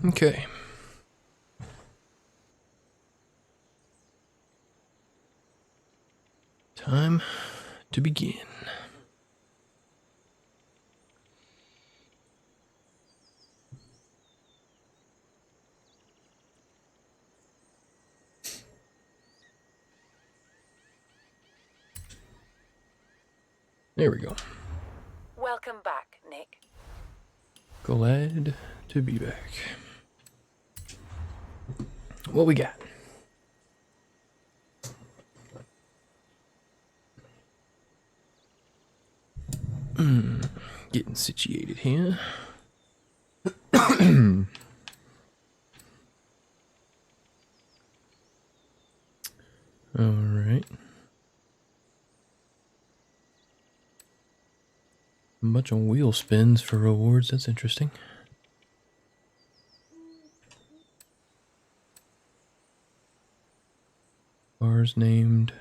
Okay. Time to begin. There we go. Welcome back, Nick. Glad to be back. What we got? Getting situated here. All right. A bunch of wheel spins for rewards. That's interesting. Cars named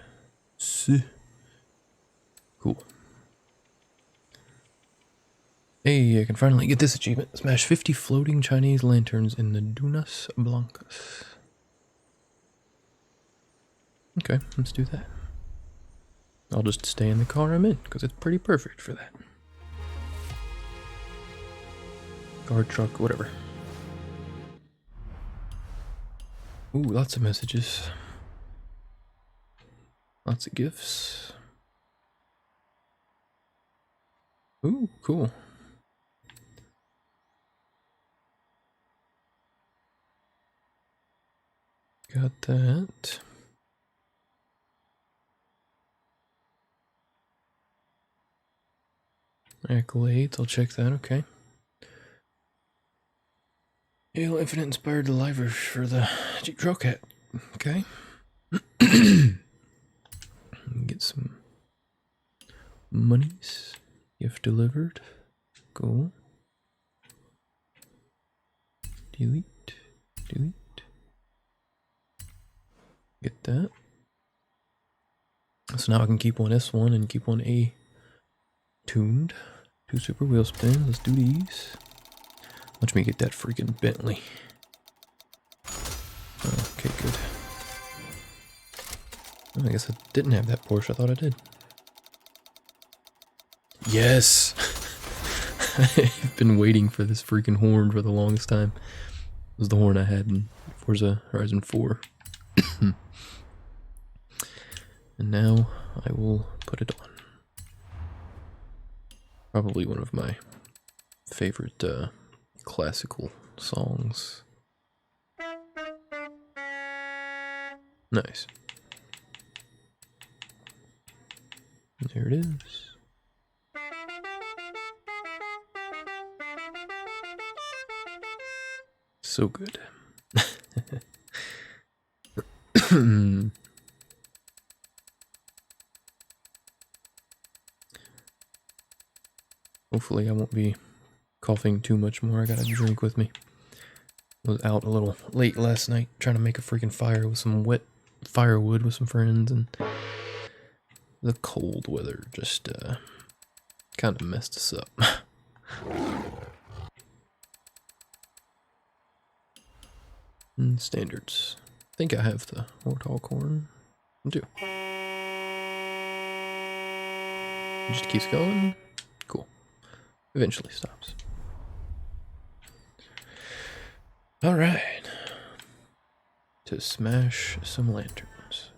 S. Cool. Hey, I can finally get this achievement. Smash 50 floating Chinese lanterns in the Dunas Blancas. Okay, let's do that. I'll just stay in the car I'm in, because it's pretty perfect for that. Car, truck, whatever. Ooh, lots of messages. Lots of gifts. Ooh, cool. Got that. Accolades, I'll check that, okay. Halo Infinite inspired the livers for the Jeep Trail Cat. Okay. Get some monies. Gift delivered. Cool. Delete. Delete. Get that. So now I can keep one S1 and keep one A tuned. 2 super wheel spins. Let's do these. Let me get that freaking Bentley. Okay, good. Oh, I guess I didn't have that Porsche. I thought I did. Yes! I've been waiting for this freaking horn for the longest time. It was the horn I had in Forza Horizon 4. And now I will put it on. Probably one of my favorite classical songs. Nice. There it is. So good. Hopefully I won't be coughing too much more. I got a drink with me. I was out a little late last night trying to make a freaking fire with some wet firewood with some friends, and the cold weather just kind of messed us up. And standards. I think I have the warthog horn. I do. It just keeps going. Cool. Eventually stops. Alright. To smash some lanterns.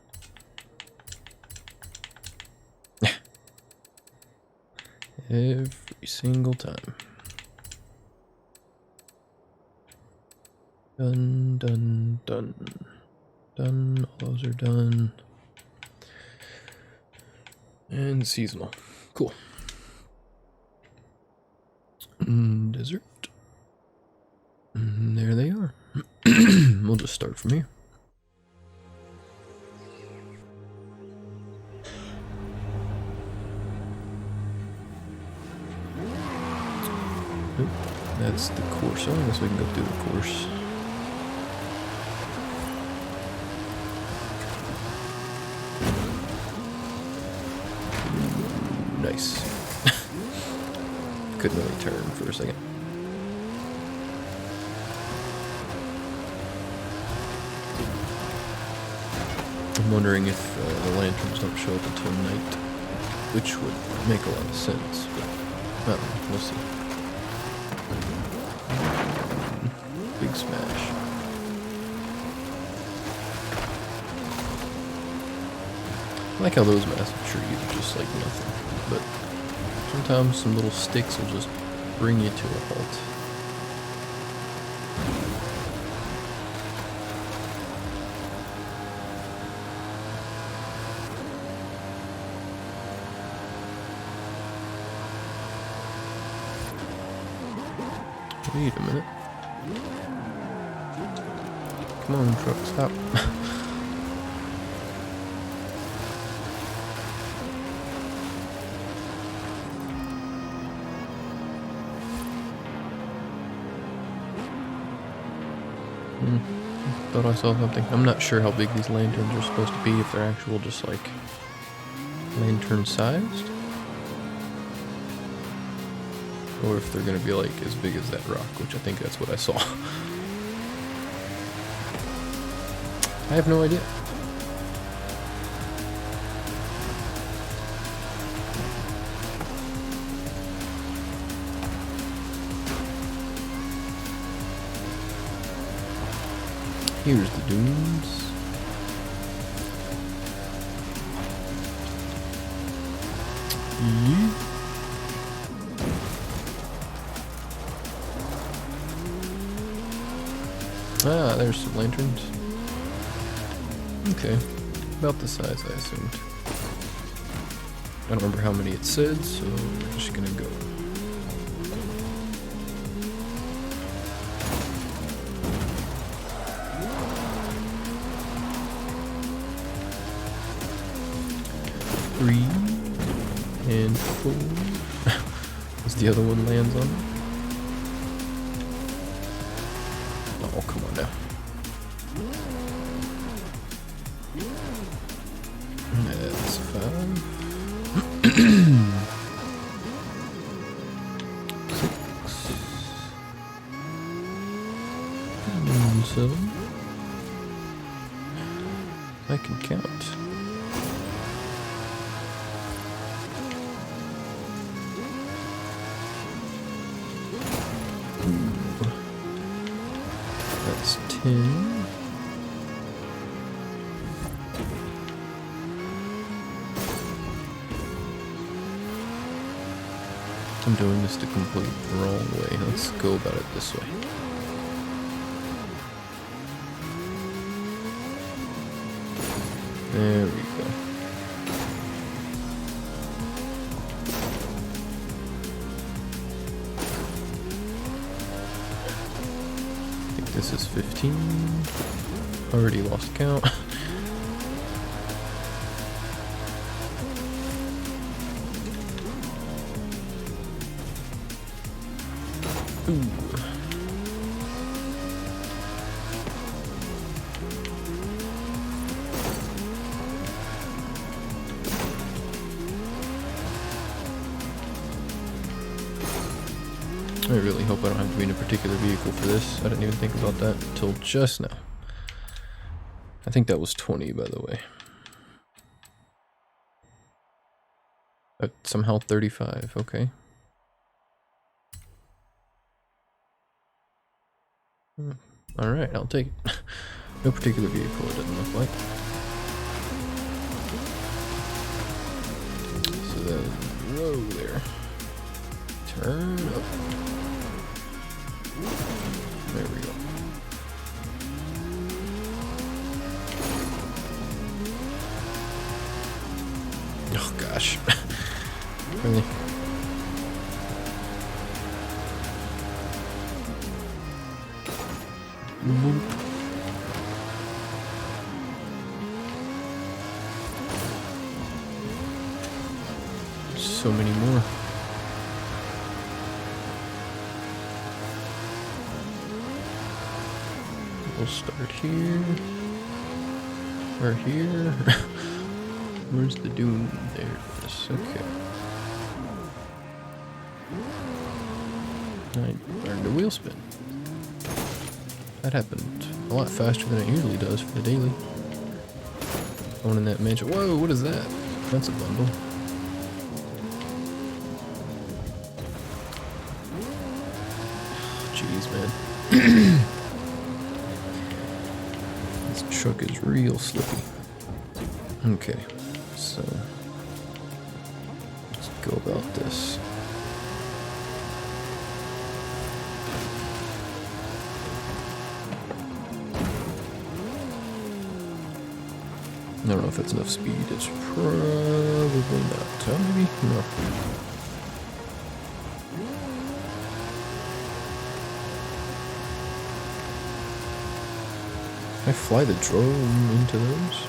Every single time. Done, done, done. Done. All those are done. And seasonal. Cool. Desert. And there they are. We'll just start from here. Nope, that's the course. Oh, I guess we can go through the course. Nice. Couldn't really turn for a second. I'm wondering if the lanterns don't show up until night, which would make a lot of sense, but I don't know, we'll see. Big smash. I like how those massive trees are just like nothing, but sometimes some little sticks will just bring you to a halt. Wait a minute. Come on, truck, stop. Thought I saw something. I'm not sure how big these lanterns are supposed to be, if they're actual just like lantern sized, or if they're gonna be like as big as that rock, which I think that's what I saw. I have no idea. Here's the dunes. Yeah. Ah, there's some lanterns. Okay, about the size I assumed. I don't remember how many it said, so we're just gonna go. Three and 4. As the other one lands on it. Oh, come on now. That's 5. 6. 7. I can count. That's 10. I'm doing this the complete wrong way. Let's go about it this way. There we go. I think this is 15. Already lost count. Ooh. I really hope I don't have to be in a particular vehicle for this. I didn't even think about that until just now. I think that was 20, by the way. Somehow 35, okay. Alright, I'll take it. No particular vehicle, it doesn't look like. So then, whoa there. Turn up. There we go. Oh gosh. Really? So many more. We'll start here. Or here. Where's the dune? There it is. Okay. I learned a wheel spin. That happened a lot faster than it usually does for the daily. owning that mansion. Whoa, what is that? That's a bundle. Jeez, man. This truck is real slippy. Okay, so let's go about this. I don't know if that's enough speed. It's probably not. Oh, maybe? No. Can I fly the drone into those?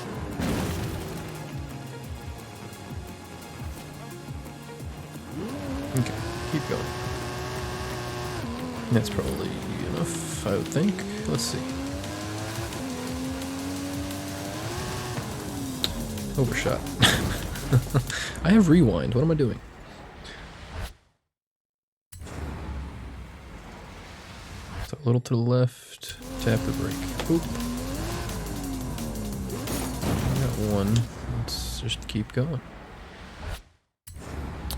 Okay, keep going. That's probably enough, I would think. Let's see. Overshot. I have rewind. What am I doing? So a little to the left. Tap the brake. Oop. I got one. Let's just keep going.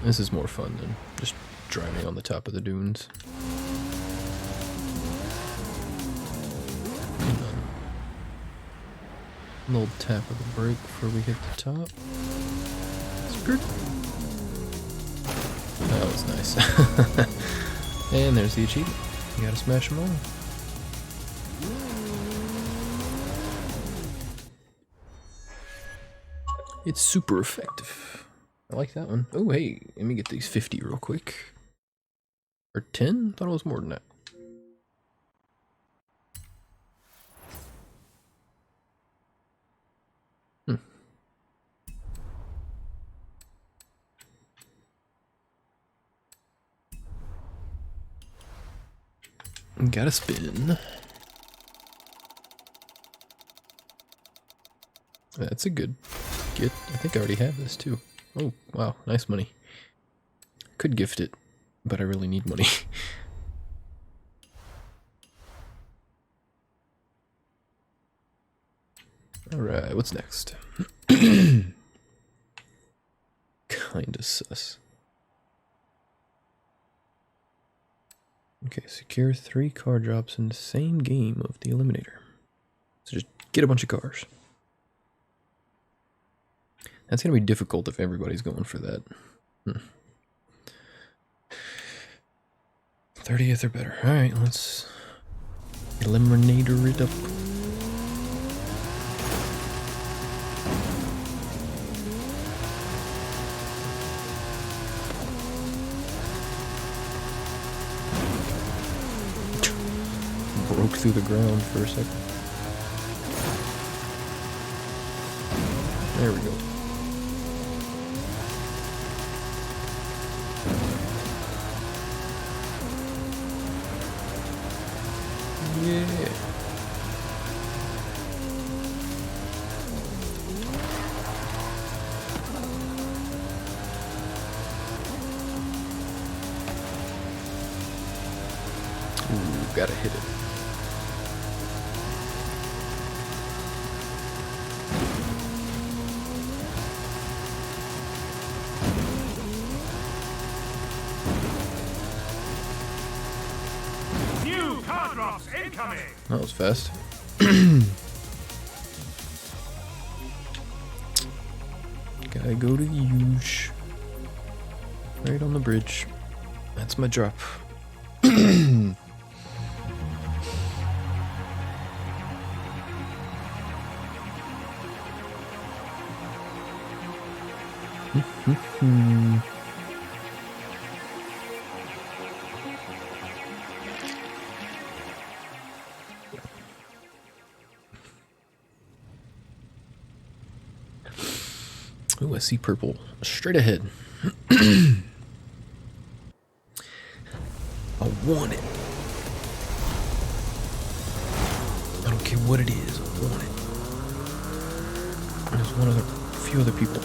This is more fun than just driving on the top of the dunes. A little tap of the brake before we hit the top. Skirt. That was nice. And there's the achievement. You gotta smash them all. It's super effective. I like that one. Oh, hey, let me get these 50 real quick. Or 10? Thought it was more than that. Gotta spin. That's a good get. I think I already have this too. Oh, wow. Nice money. Could gift it, but I really need money. Alright, what's next? Kinda sus. Okay, secure 3 car drops in the same game of the Eliminator. So just get a bunch of cars. That's gonna be difficult if everybody's going for that. 30th or better. Alright, let's Eliminator it up. Broke through the ground for a second. There we go. Yeah. Ooh, gotta hit it. That was fast. Gotta go to the huge. Right on the bridge. That's my drop. Ooh, I see purple. Straight ahead. I want it. I don't care what it is. I want it. There's a few other people.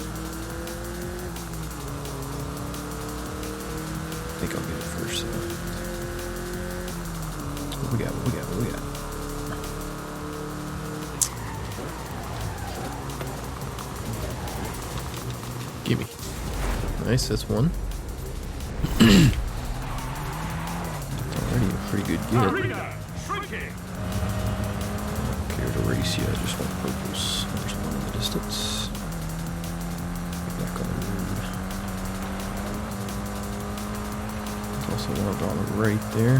I think I'll get it first. What we got? What we got? What we got? Nice, that's one. It's already a pretty good get. Don't care to race yet, I just want purples. There's one in the distance. Get back on the road. There's also one on the right there.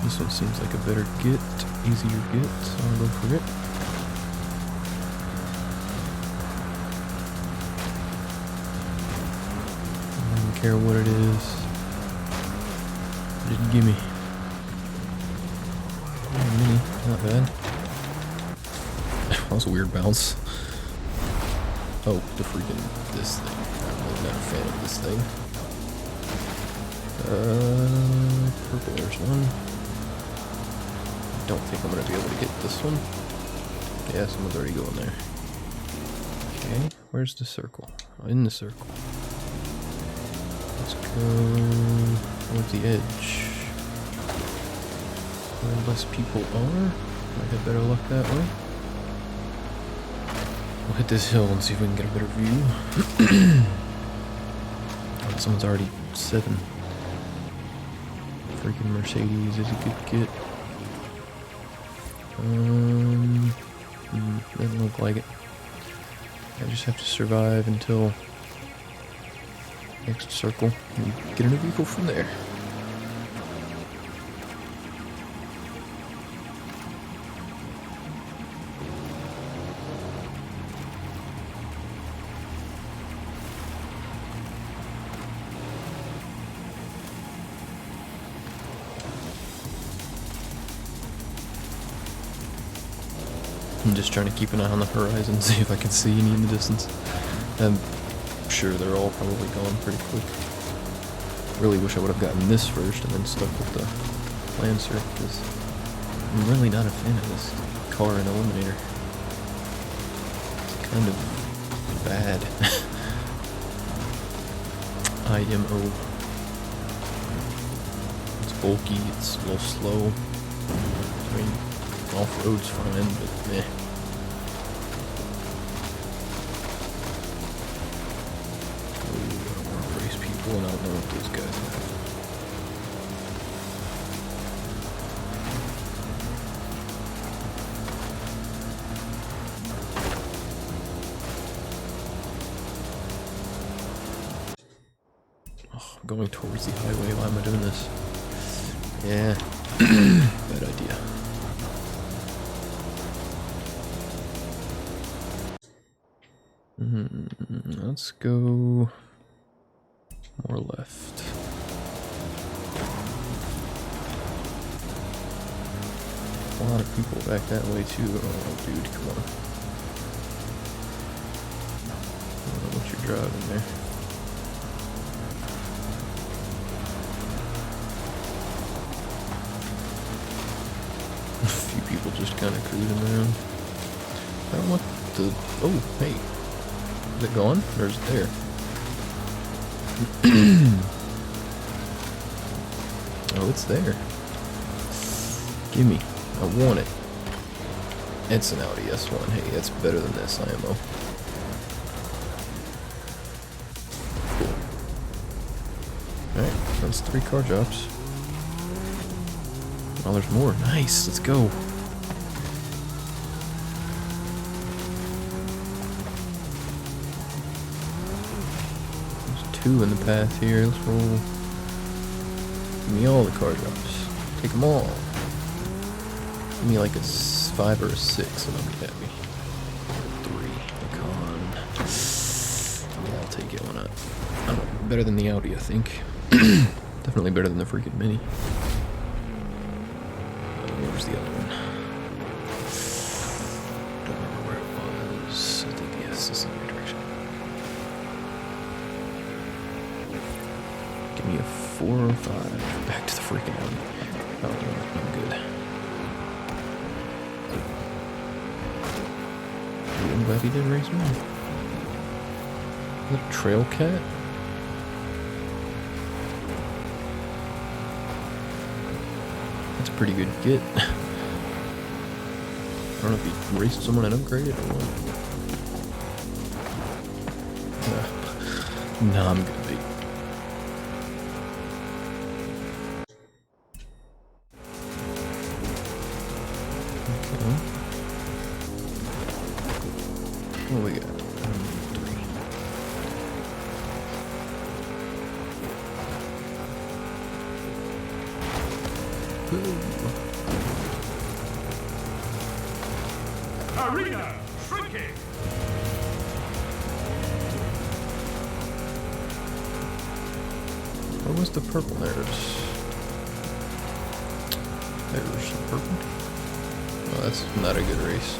This one seems like a better get, easier get, so I'll go for it. I don't care what it is. Didn't give me. Mini, not bad. That was a weird bounce. Oh, the freaking this thing. I'm really not a fan of this thing. Purple, there's one. Don't think I'm gonna be able to get this one. Yeah, someone's already going there. Okay, where's the circle? Oh, in the circle. Let's go towards the edge. Where less people are. Might have better luck that way. We'll hit this hill and see if we can get a better view. Oh, someone's already 7. Freaking Mercedes is a good get. Doesn't look like it. I just have to survive until next circle and get in a vehicle from there. I'm just trying to keep an eye on the horizon, see if I can see any in the distance. I'm sure they're all probably gone pretty quick. Really wish I would have gotten this first and then stuck with the Lancer, because I'm really not a fan of this car and Eliminator. It's kind of bad. IMO. It's bulky, it's a little slow. I mean, off-road's fine, but meh. Ooh, I don't want to race people, and I don't know what those guys have. Oh, I'm going towards the highway. Why am I doing this? Yeah, bad idea. Let's go more left. A lot of people back that way too. Oh, dude, come on. I don't know what you're driving there. A few people just kind of cruising around. I don't want the... Oh, hey. Is it gone? Or is it there? Oh, it's there. Gimme. I want it. It's an Audi S1. Hey, that's better than this IMO. Cool. Alright, that's 3 car drops. Oh, there's more. Nice, let's go. There's 2 in the path here. Let's roll. Give me all the car drops. Take them all. Give me like a 5 or a 6 and I'll be happy. 3. Icon. Yeah, I'll take it. Why not? I don't know, better than the Audi, I think. Definitely better than the freaking Mini. Where's the other one? Don't remember where it was. I think, yes, this is the right direction. Give me a 4 or 5. Back to the freaking Audi. Oh, I'm good. I'm glad he didn't race me. The Trail Cat? That's a pretty good get. I don't know if he raced someone and upgraded or what. Nah, I'm good, mate. Okay. What do we got? 3. Arena shrinking. Where was the purple? There's the purple. Oh, that's not a good race.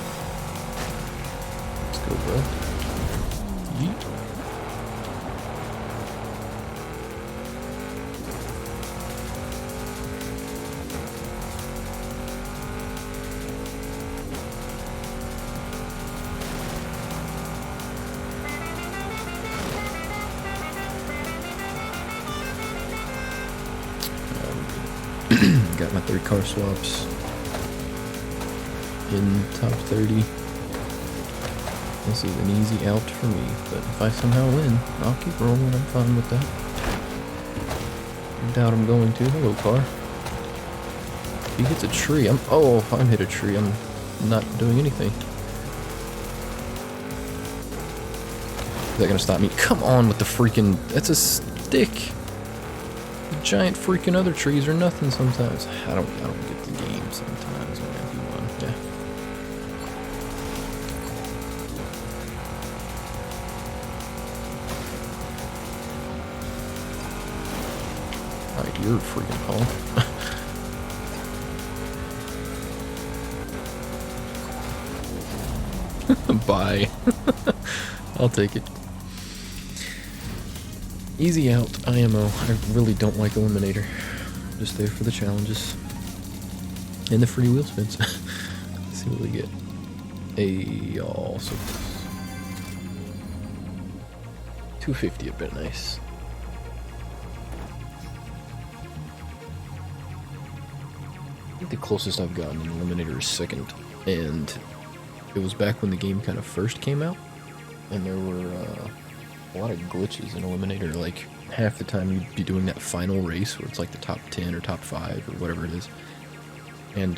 Let's go, bro. Yeet. Got my 3 car swaps in top 30. This is an easy out for me, but if I somehow win, I'll keep rolling. I'm fine with that. I doubt I'm going to. Hello, car. If he hits a tree, oh, if I'm hit a tree, I'm not doing anything. Is that gonna stop me? Come on with the freaking... That's a stick. Giant freaking other trees are nothing sometimes. I don't get the game sometimes when I do one. Yeah. Alright, you're a freaking home. Bye. I'll take it. Easy out, IMO. I really don't like Eliminator. Just there for the challenges. And the free wheel spins. Let's see what we get. Also 250 would have been nice. I think the closest I've gotten in Eliminator is 2nd. And it was back when the game kind of first came out. And there were a lot of glitches in Eliminator. Like, half the time you'd be doing that final race where it's like the top 10 or top 5 or whatever it is. And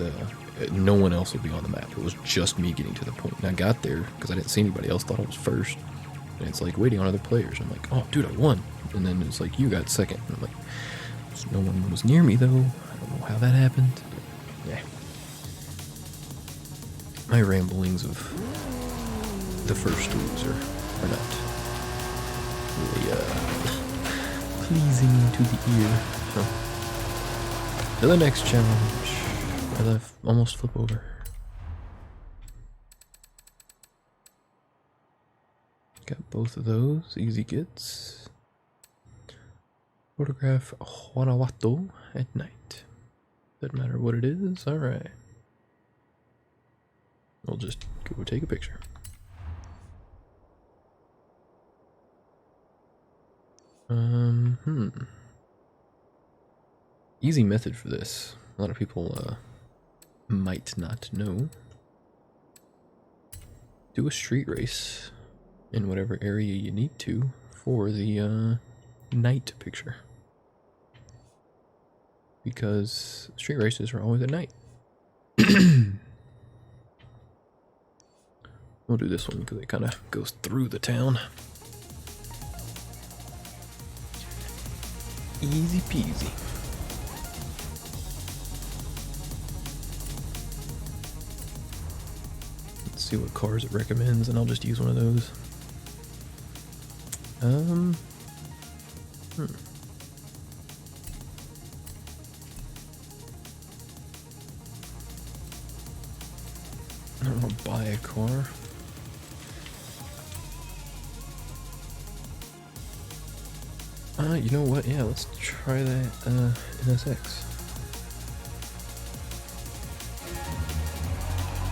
no one else would be on the map. It was just me getting to the point. And I got there because I didn't see anybody else, thought I was first. And it's like waiting on other players. I'm like, oh, dude, I won. And then it's like, you got 2nd. And I'm like, no one was near me, though. I don't know how that happened. But, yeah. My ramblings of the first loser are not really pleasing to the ear. So, to the next challenge. As I almost flip over. Got both of those. Easy gets. Photograph Guanajuato at night. Doesn't matter what it is. Alright. We'll just go take a picture. Easy method for this. A lot of people might not know. Do a street race in whatever area you need to for the night picture. Because street races are always at night. We'll do this one because it kind of goes through the town. Easy peasy. Let's see what cars it recommends, and I'll just use one of those. I don't want to buy a car. You know what? Yeah, let's try that NSX.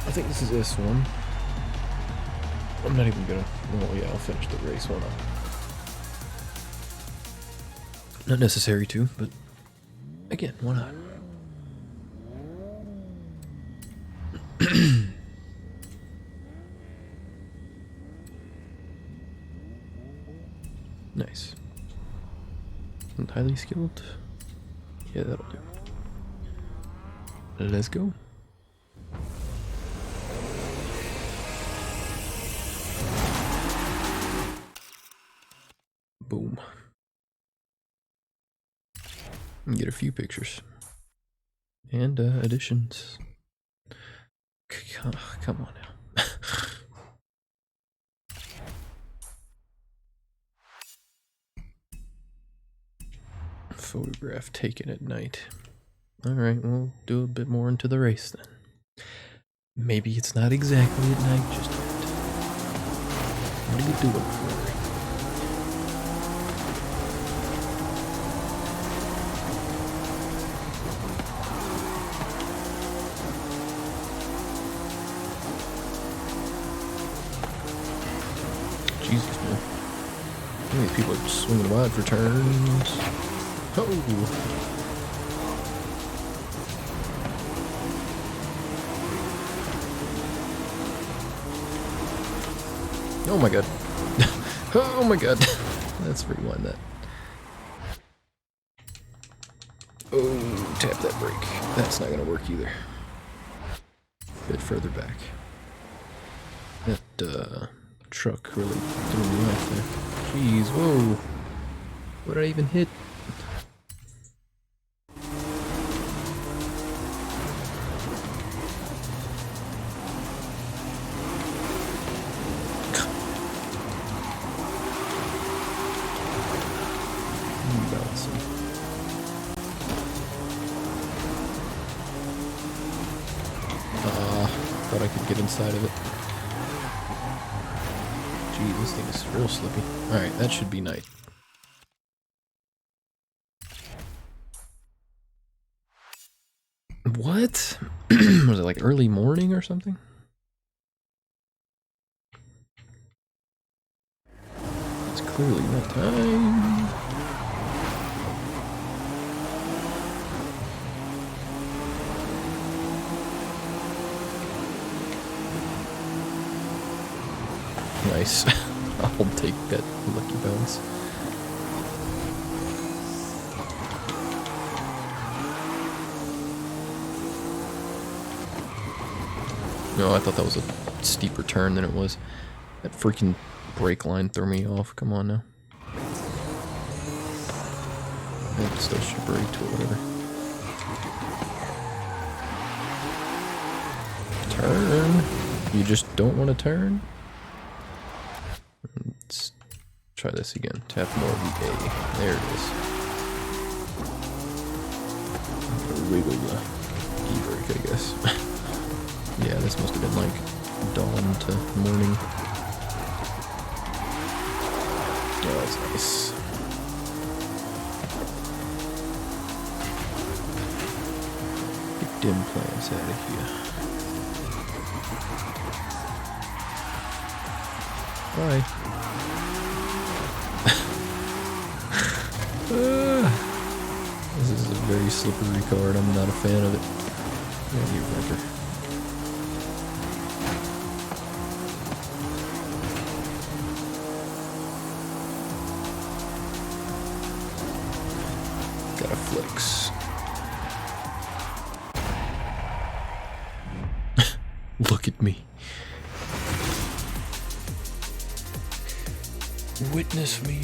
I think this is this one. I'm not even gonna. Well, yeah, I'll finish the race one up. Not necessary to, but again, why not? Nice. highly skilled. Yeah, that'll do. Let's go. Boom. And get a few pictures. And additions. Come on now. Photograph taken at night. Alright, we'll do a bit more into the race then. Maybe it's not exactly at night just yet. What are you doing for? Jesus, man. How many people are swinging wide for turns? Oh! Oh my god. Oh my god. Let's rewind that. Oh, tap that brake. That's not gonna work either. A bit further back. That truck really threw me off there. Jeez, whoa. What did I even hit? Thought I could get inside of it. Gee, this thing is real slippy. Alright, that should be night. What? Was it like early morning or something? It's clearly not time. Nice. I'll take that lucky bounce. No, I thought that was a steeper turn than it was. That freaking brake line threw me off. Come on now. It still should brake to it, whatever. Turn. You just don't want to turn? Let's try this again. Tap more of the A. There it is. Wiggle the E-brake, I guess. Yeah, this must have been like dawn to morning. Oh, that's nice. Get dim plans out of here. Bye. This is a very slippery card. I'm not a fan of it. Yeah, you wrecker. Gotta flex. Look at me. Witness me.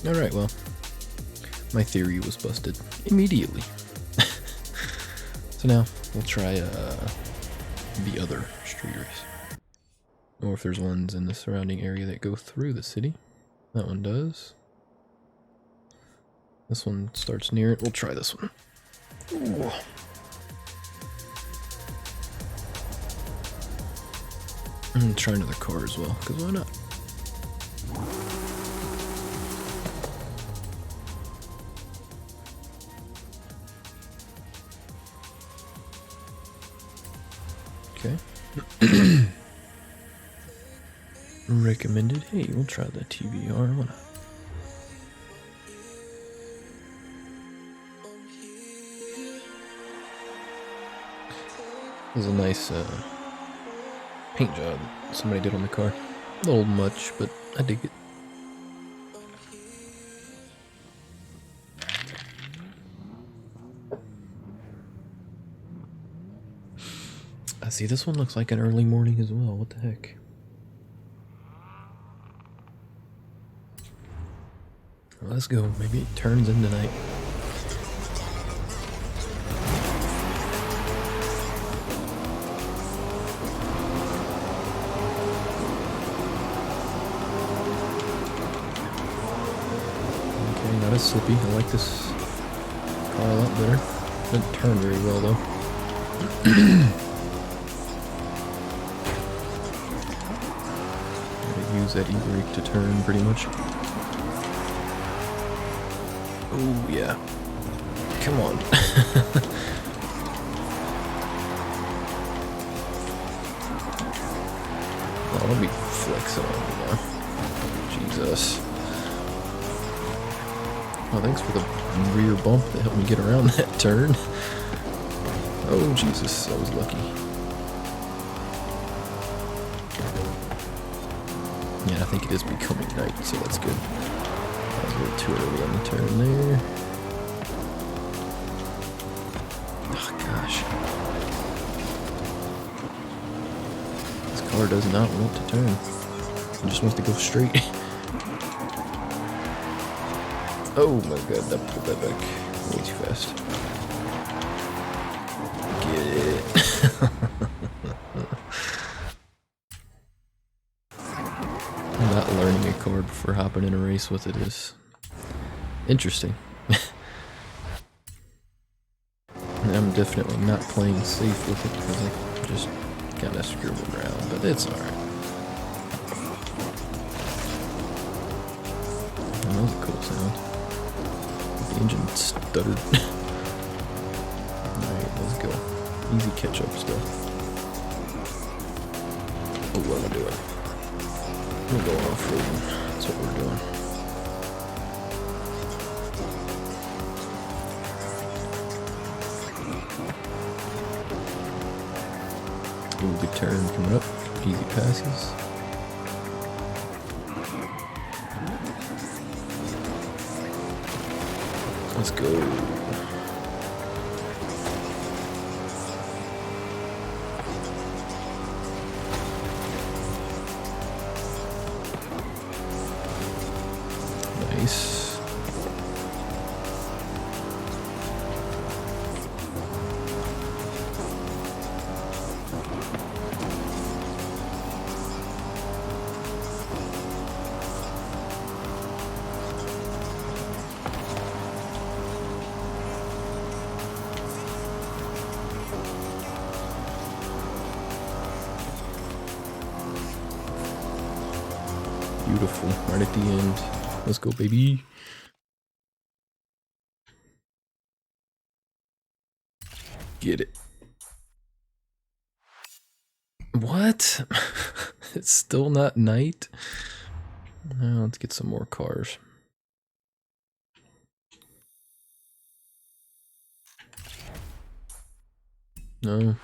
Alright, well, my theory was busted immediately. So now, we'll try the other street race. Or if there's ones in the surrounding area that go through the city. That one does. This one starts near it. We'll try this one. Ooh. And try another car as well, because why not? Okay. Recommended. Hey, we'll try the TVR. Why not? There's a nice paint job somebody did on the car. A little much, but I dig it. I see this one looks like an early morning as well. What the heck? Well, let's go. Maybe it turns in tonight. Okay, not as slippy. I like this car a lot better. Doesn't turn very well though. Use that e-brake to turn pretty much. Oh yeah. Come on. Oh, let me flex it on you now. Jesus. Oh, thanks for the rear bump that helped me get around that turn. Oh Jesus, I was lucky. Yeah, I think it is becoming night, so that's good. I was a little too early on the turn there. Oh gosh. This car does not want to turn. It just wants to go straight. Oh my god, that pulled that back way too fast. Get it. Not learning a car before hopping in a race with it is interesting. I'm definitely not playing safe with it because I just kind of screw around, but it's alright. That was a cool sound. The engine stuttered. Alright, let's go. Easy catch up stuff. Oh, what am I doing? We're going off-roading. That's what we're doing. Ooh, good turn coming up. Easy passes. Let's go. Nice. Beautiful. Right at the end. Let's go, baby. Get it. What? It's still not night? Now let's get some more cars. No.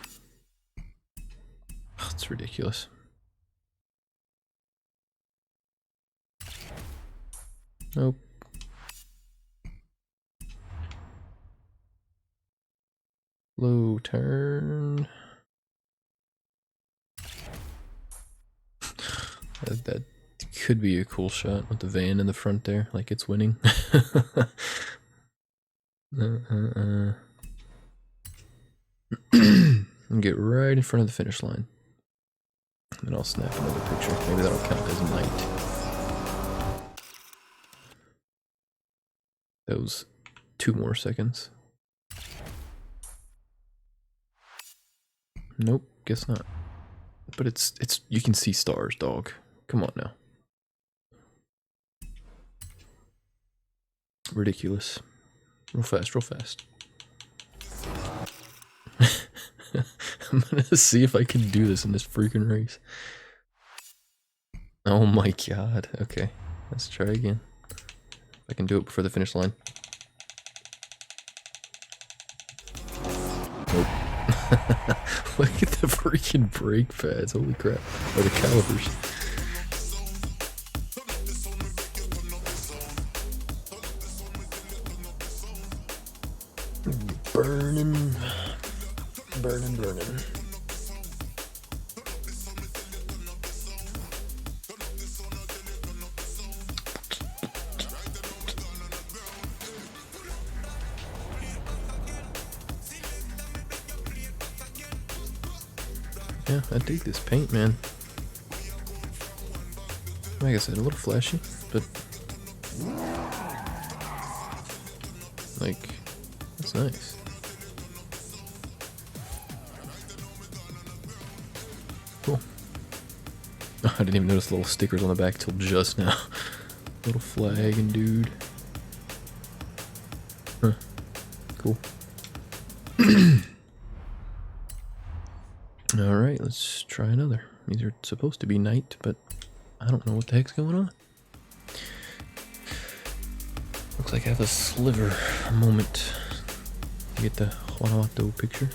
Oh, it's ridiculous. Nope. Low turn. That could be a cool shot with the van in the front there, like it's winning. And get right in front of the finish line. And then I'll snap another picture. Maybe that'll count as night. Those 2 more seconds. Nope, guess not. But it's you can see stars, dog. Come on now. Ridiculous. Real fast, real fast. I'm gonna see if I can do this in this freaking race. Oh my god. Okay, let's try again. I can do it before the finish line. Nope. Look at the freaking brake pads, holy crap. Or the calipers. Burning. Burning, burning. Yeah, I dig this paint, man. Like I said, a little flashy, but like, that's nice. Cool. Oh, I didn't even notice the little stickers on the back till just now. Little flag and dude. Huh. Cool. Alright, let's try another. These are supposed to be night, but I don't know what the heck's going on. Looks like I have a sliver moment to get the Guanajuato picture.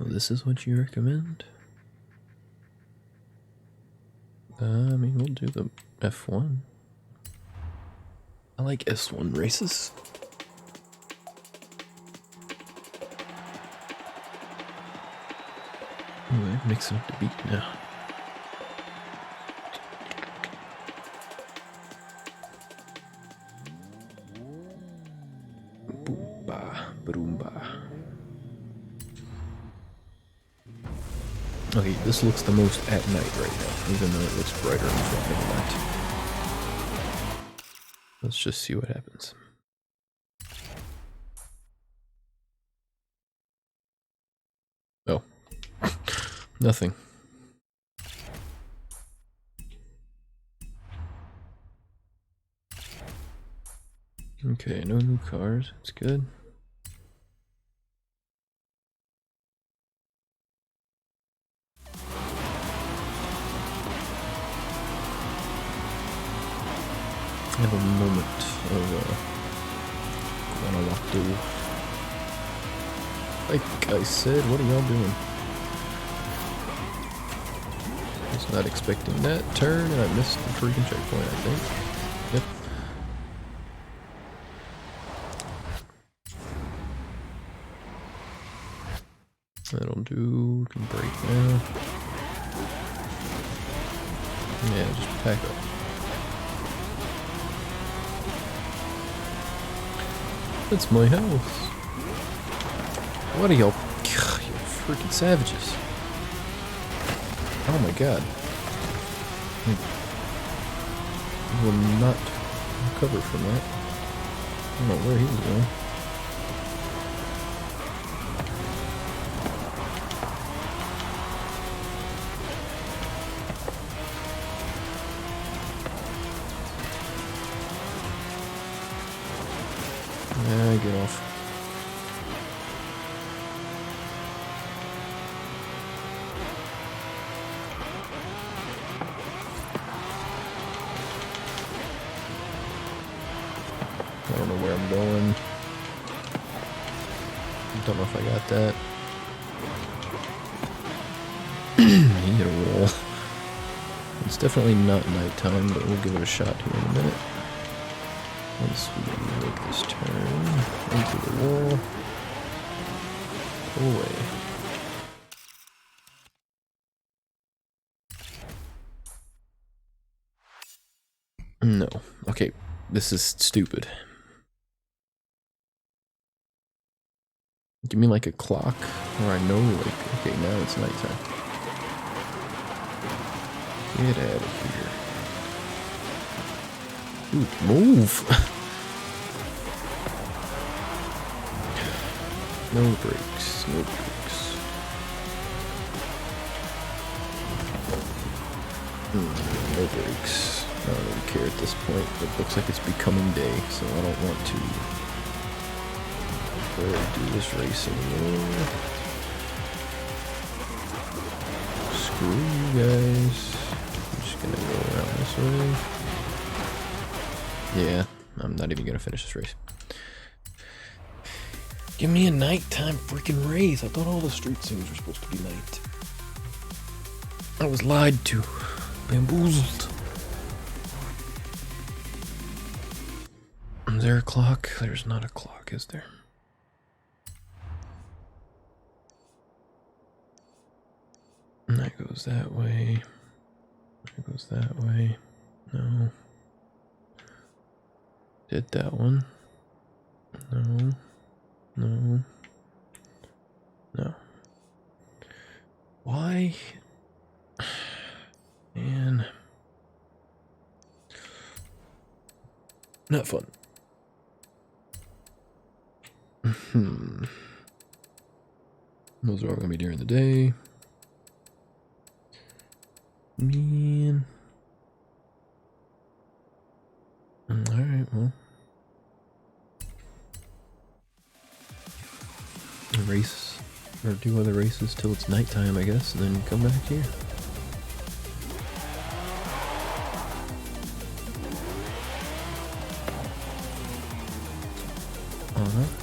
Oh, this is what you recommend? I mean, we'll do the F1. I like S1 races. Ooh, they're mixing up the beat now. Boomba, boomba. Okay, this looks the most at night right now, even though it looks brighter in front of that. Let's just see what happens. Oh. Nothing. Okay, no new cars. It's good. I have a moment of Guanajuato. Like I said, what are y'all doing? Was not expecting that turn, and I missed the freaking checkpoint, I think. Yep. That'll do. Can brake now. Yeah, just pack up. That's my house. What are y'all? You're freaking savages. Oh my god. I will not recover from that. I don't know where he was going. Get off. I don't know where I'm going. Don't know if I got that. Need a roll. It's definitely not nighttime, but we'll give it a shot here in a minute. Once we make this turn into the wall, go away. No. Okay, this is stupid. Give me like a clock where I know, like, okay, now it's nighttime. Get out of here. Dude, move! No brakes, no brakes. No brakes. I don't really care at this point. It looks like it's becoming day, so I don't want to do this race anymore. Screw you guys. I'm just gonna go around this way. Yeah, I'm not even gonna finish this race. Give me a nighttime freaking race. I thought all the street scenes were supposed to be night. I was lied to. Bamboozled. Is there a clock? There's not a clock, is there? And that goes that way. That goes that way. No. Did that one. No. No. No. Why? Man. Not fun. Those are all gonna be during the day. Man. Alright, well. Race, or do other races till it's nighttime, I guess, and then come back here.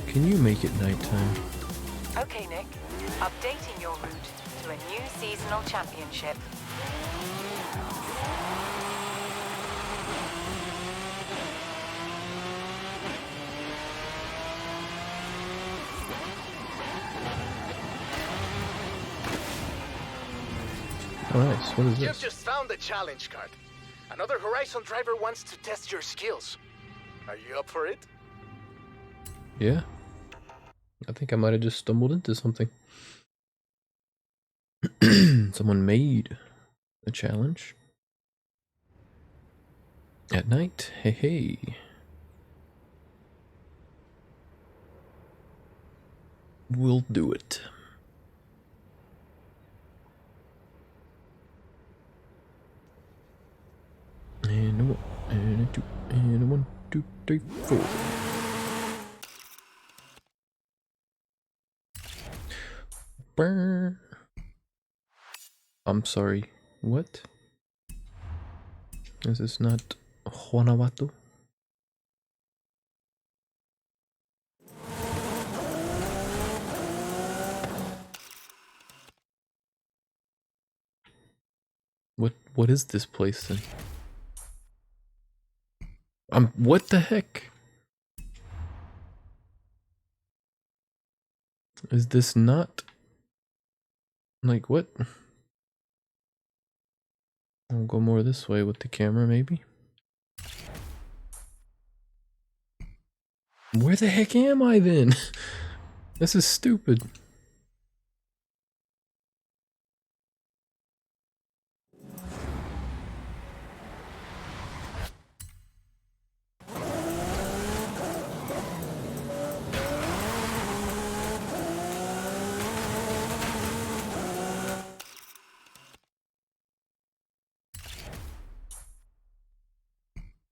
Can you make it nighttime? Okay, Nick. Updating your route to a new seasonal championship. Oh, nice. What is You've this? just found the challenge card. Another Horizon driver wants to test your skills. Are you up for it? Yeah. I think I might have just stumbled into something. Someone made a challenge. At night? Hey, hey. We'll do it. And a one, and a two, and a 1, 2, 3, 4. Brr. I'm sorry. What? Is this not Guanajuato? What is this place then? What the heck? Is this not like what? I'll go more this way with the camera maybe. Where the heck am I then? This is stupid.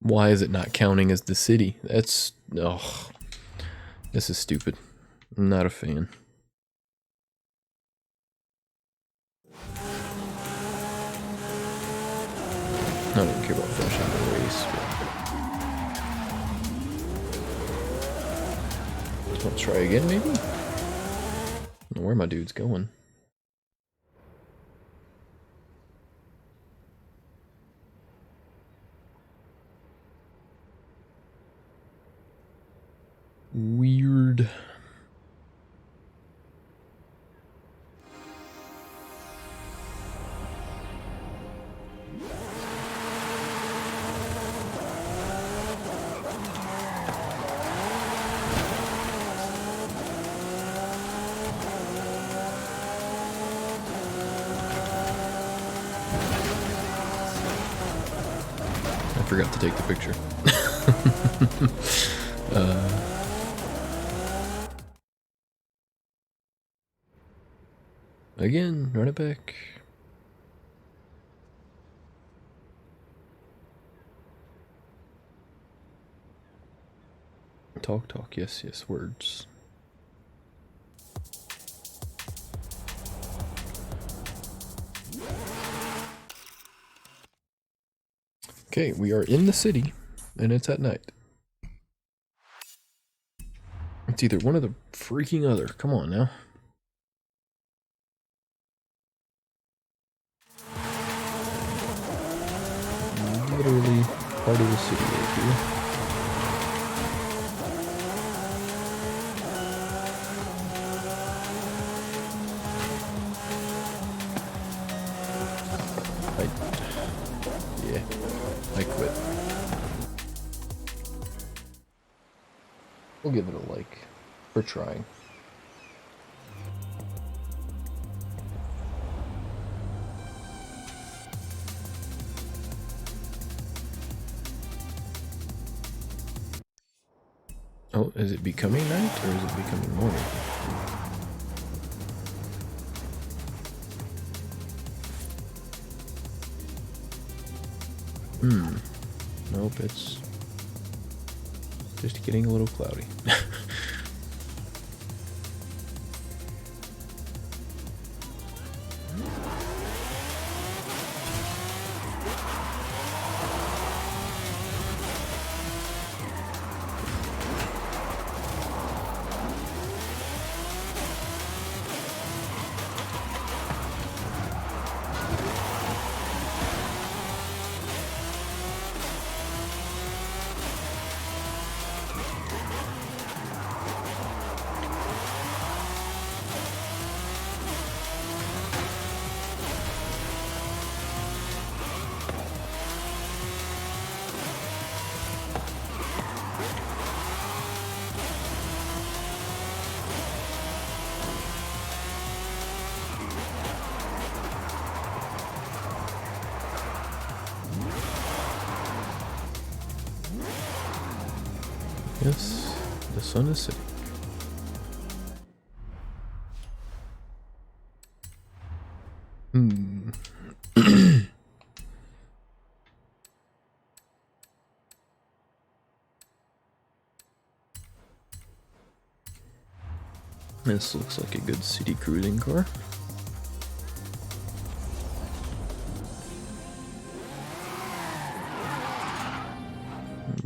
Why is it not counting as the city? That's... ugh. This is stupid. I'm not a fan. I don't even care about finishing the race. But... let's try again, maybe? I don't know where my dude's going. Weird. I forgot to take the picture. Again, run it back. Talk, talk, yes, yes, words. Okay, we are in the city. and it's at night. It's either one or the freaking other. Come on now. Literally part of the city right here. I quit. We'll give it a like for trying. Oh, is it becoming night or is it becoming morning? Nope, it's just getting a little cloudy. Yes, the sun is setting. This looks like a good city cruising car.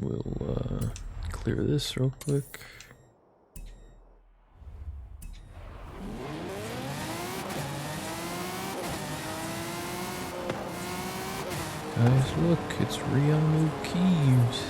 We'll clear this real quick. Guys, look, it's Rihanna Keeves.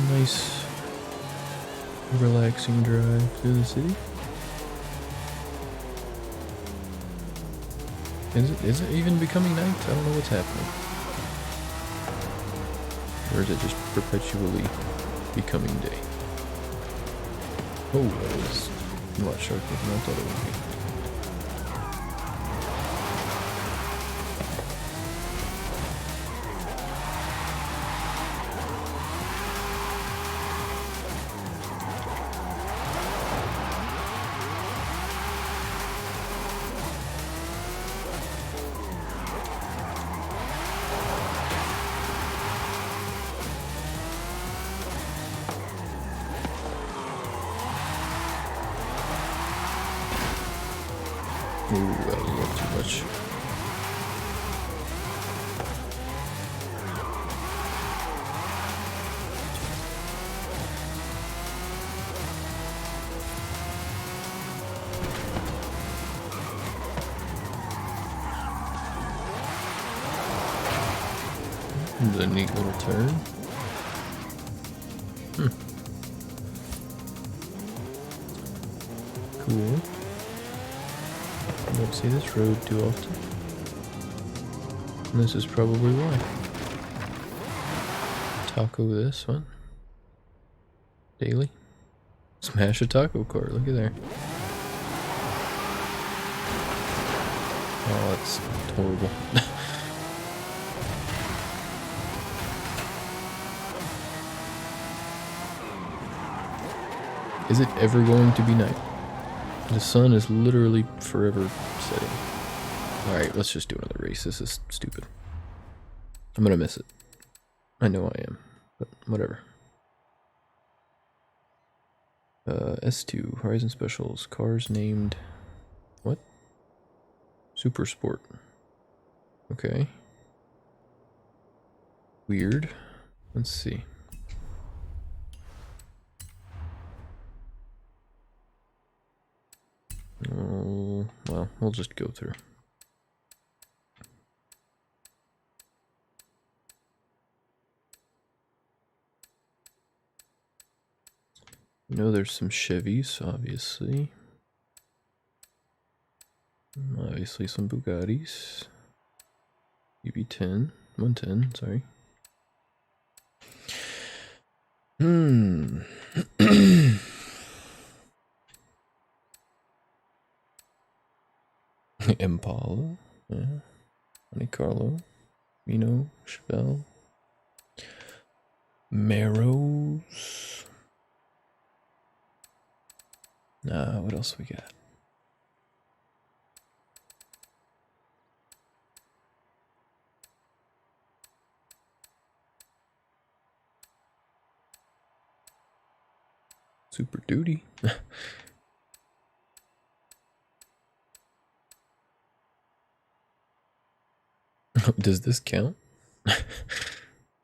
Nice, relaxing drive through the city. Is it even becoming night? I don't know what's happening. Or is it just perpetually becoming day? Oh, that was a lot sharper than I thought it would be. Ooh, that was a little too much. This is a neat little turn. Cool. I don't see this road too often. And this is probably why. Taco this one. Daily. Smash a taco cart, look at there. Oh, that's horrible. Is it ever going to be night? The sun is literally forever setting. Alright, let's just do another race. This is stupid. I'm gonna miss it. I know I am, but whatever. S2, Horizon Specials, cars named... What? Super Sport. Okay. Weird. Let's see. Oh, well, we'll just go through. I know there's some Chevys, obviously. Obviously some Bugattis. UB10, 110, sorry. Impala, yeah. Monte Carlo, Reno, Chevelle, Marrows. What else we got? Super Duty. Does this count?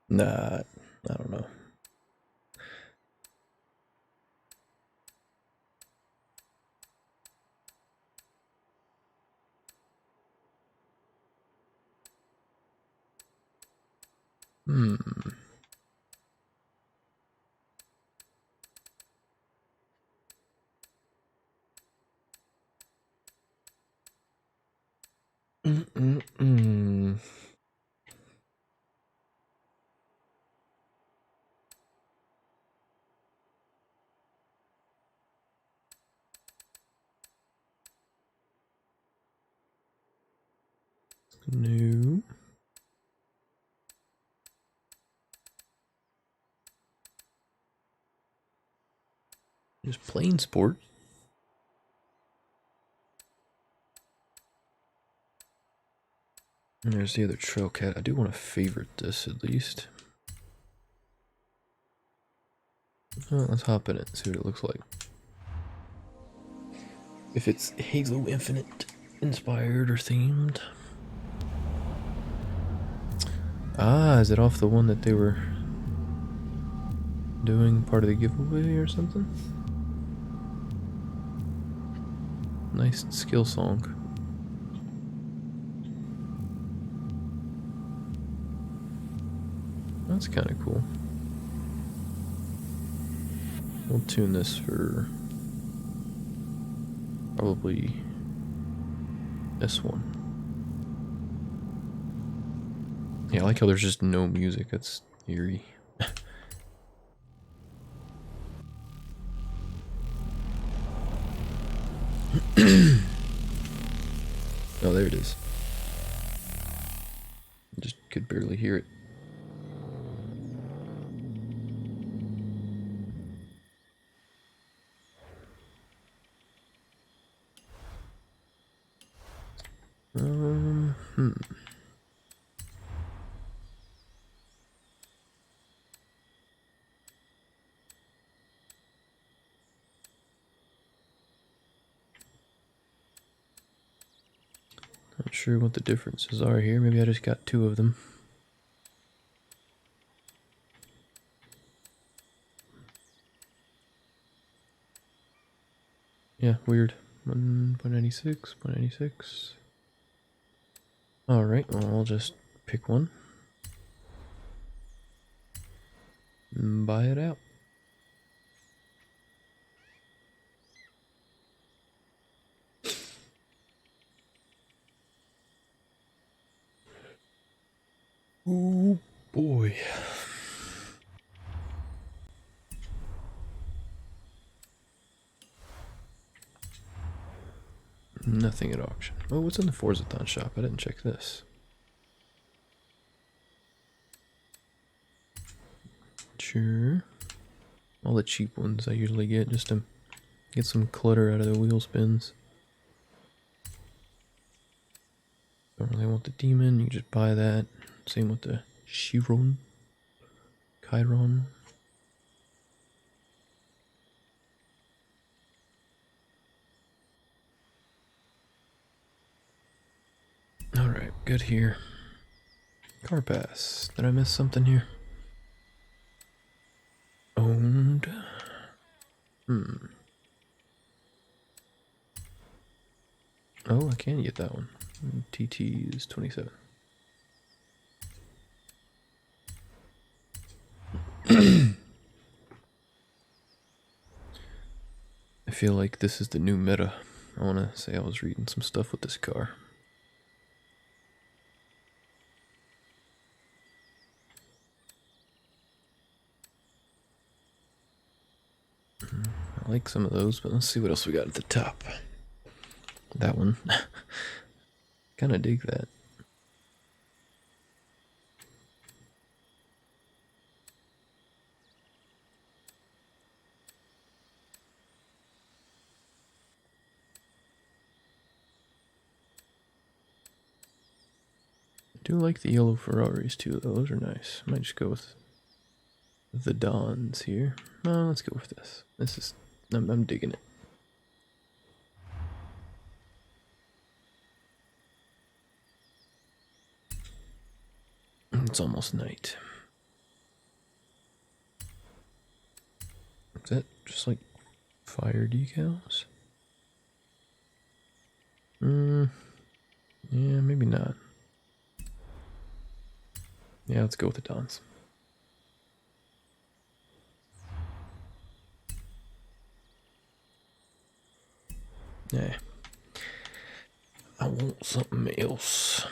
Nah, I don't know. No. Just plain sport. And there's the other trail cat. I do want to favorite this at least. Oh, let's hop in it, see what it looks like. If it's Halo Infinite inspired or themed. Ah, is it off the one that they were doing part of the giveaway or something? Nice skill song. That's kind of cool. We'll tune this for probably this one. Yeah, I like how there's just no music. That's eerie. Oh, there it is. Just could barely hear it. Not sure what the differences are here. Maybe I just got two of them. Yeah, weird. 1.96, 1.96. Alright, well, I'll just pick one. And buy it out. Oh boy. Nothing at auction. Oh, what's in the Forzathon shop? I didn't check this. Sure. All the cheap ones I usually get just to Get some clutter out of the wheel spins. Don't really want the demon, you just buy that. Same with the Chiron. Chiron. Alright, good here. Car pass. Did I miss something here? Owned. Oh, I can get that one. TT is 27. I feel like this is the new meta. I want to say I was reading some stuff with this car. I like some of those, but let's see what else we got at the top. That one. Kind of dig that. I do like the yellow Ferraris too, though. Those are nice. I might just go with the Dons here. No, let's go with this. This is, I'm digging it. It's almost night. Is that just like fire decals? Yeah, maybe not. Yeah, let's go with the Dons. Yeah. I want something else.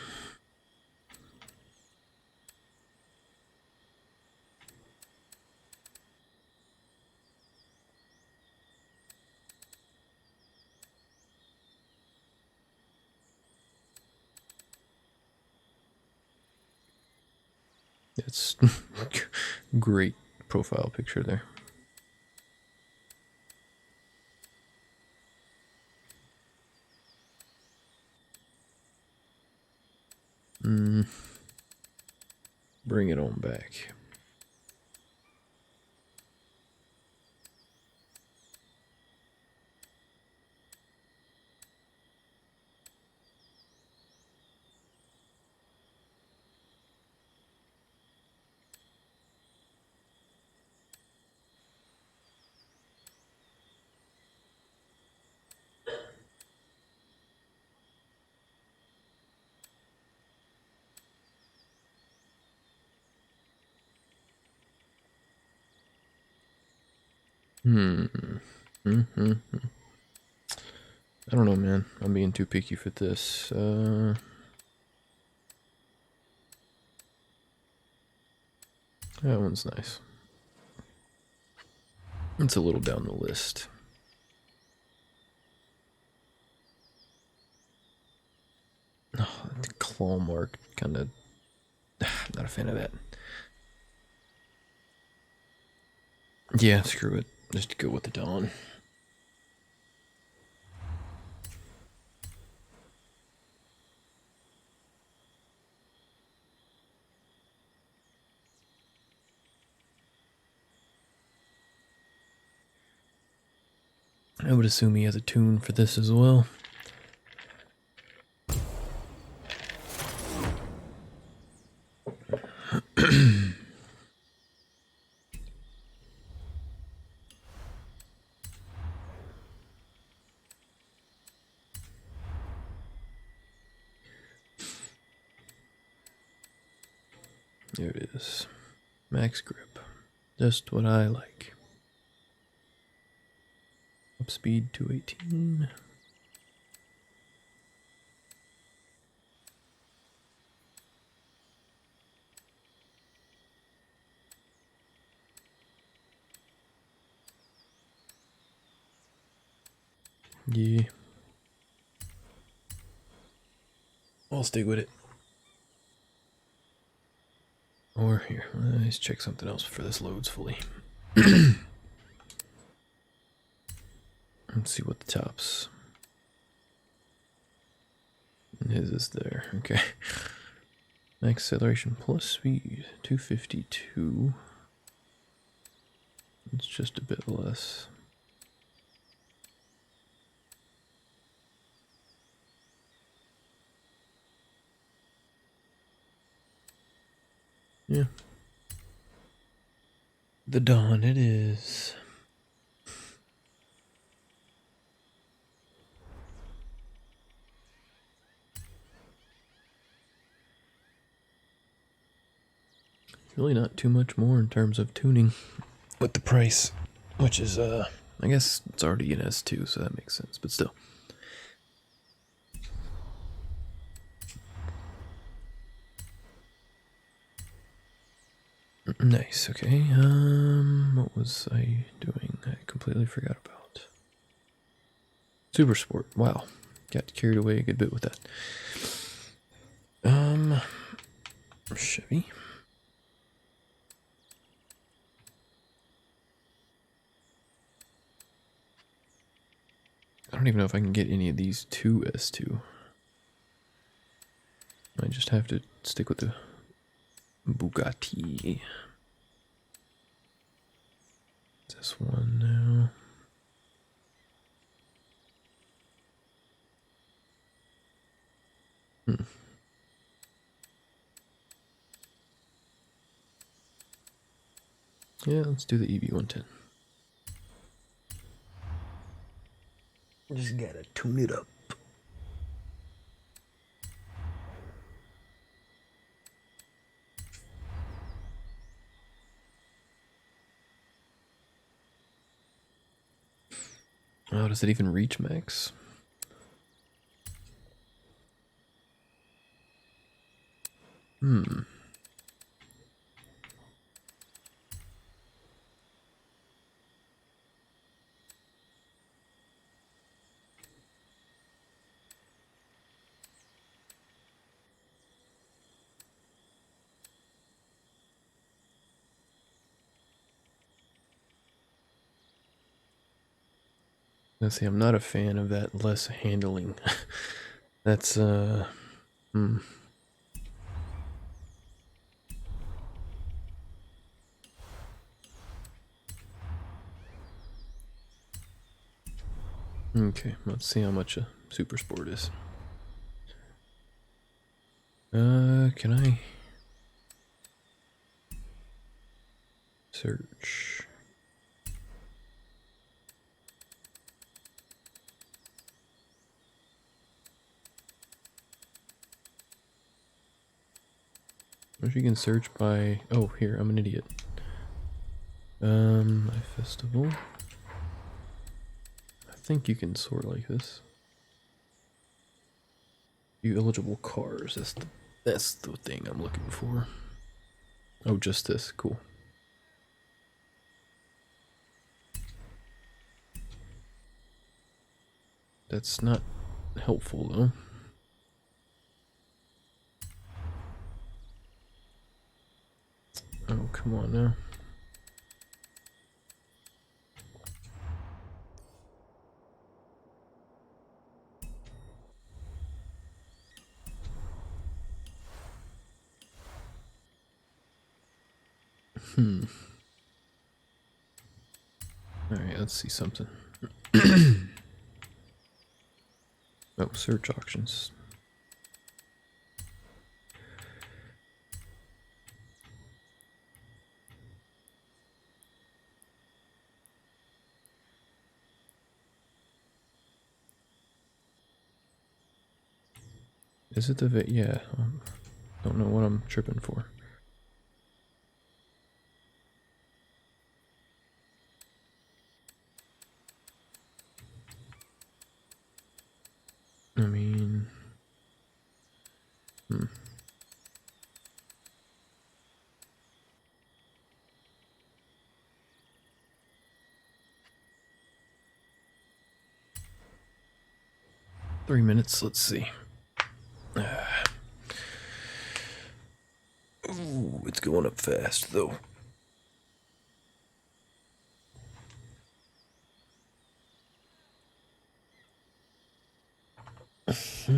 That's great profile picture there. Bring it on back. I don't know, man. I'm being too picky for this. That one's nice. It's a little down the list. Oh, the claw mark, kind of. Not a fan of that. Yeah, screw it. Just go with the Dawn. I would assume he has a tune for this as well. There it is. Max grip. Just what I like. Up speed 218. Yeah. I'll stick with it. Or here, let's check something else before this loads fully. Let's see what the tops. His is there. Okay. Acceleration plus speed 252. It's just a bit less. Yeah. The dawn it is. Really not too much more in terms of tuning with the price, which is I guess it's already an S2, so that makes sense, but still. Nice, okay. What was I doing? I completely forgot about. Super Sport. Wow. Got carried away a good bit with that. Chevy. I don't even know if I can get any of these to S2. I just have to stick with the Bugatti. This one now. Yeah, let's do the EV110. Just gotta tune it up. Oh, does it even reach max? Let's see, I'm not a fan of that less handling. That's, Okay, let's see how much a Super Sport is. Can I search? I wonder if you can search by, oh, here, I'm an idiot. My festival. I think you can sort like this. View eligible cars, that's the thing I'm looking for. Oh, just this, cool. That's not helpful though. Oh, come on now. Alright, let's see something. Oh, search auctions. Is it the yeah, don't know what I'm tripping for. I mean, 3 minutes, let's see. Ooh, it's going up fast though. Yeah,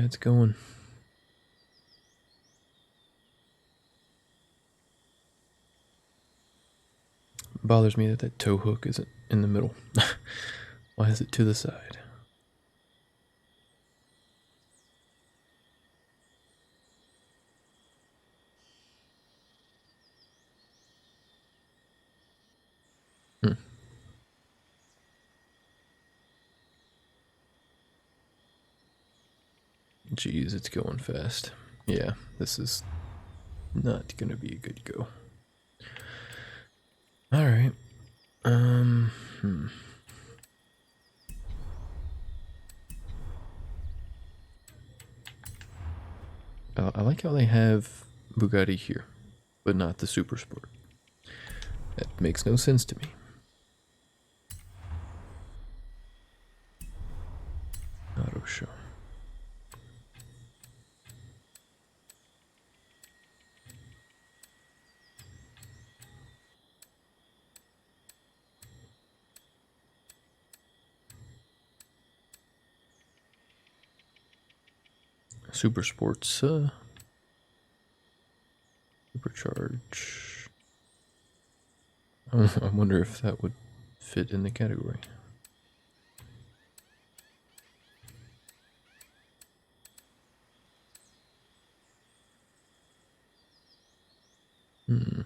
it's going. Bothers me that that tow hook isn't in the middle. Why is it to the side? Hmm. Jeez, it's going fast. Yeah, this is not gonna be a good go. Alright. Hmm. I like how they have Bugatti here, but not the Super Sport. That makes no sense to me. Auto show. Super Sports, Supercharge. I wonder if that would fit in the category. Hmm.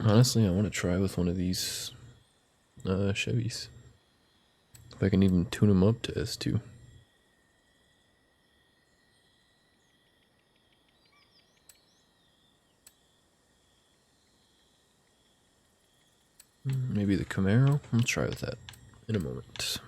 Honestly, I want to try with one of these Chevys. If I can even tune them up to S2. Maybe the Camaro? I'll try with that in a moment.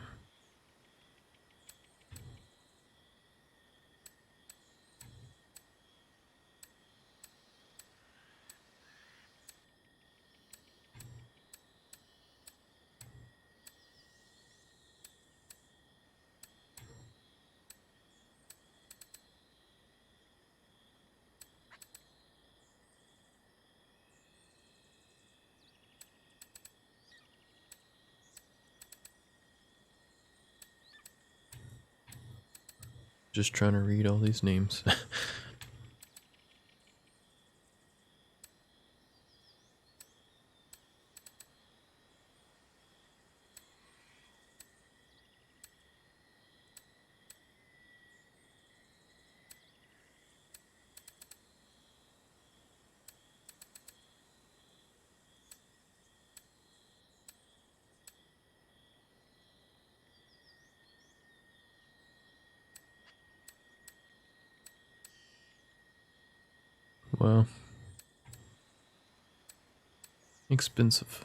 Just trying to read all these names. Well, expensive.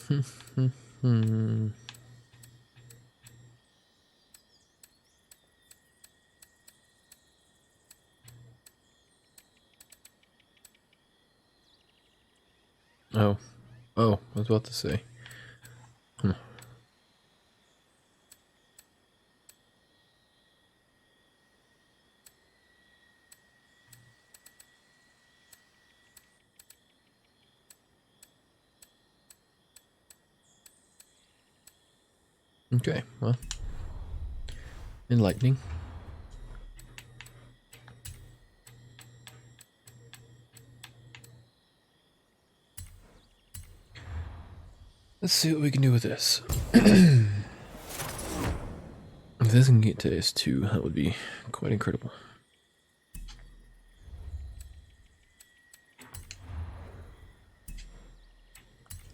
Hmm. Oh. Oh, I was about to say. Hmm. Okay, well, enlightening. Let's see what we can do with this. If this can get to S2, that would be quite incredible.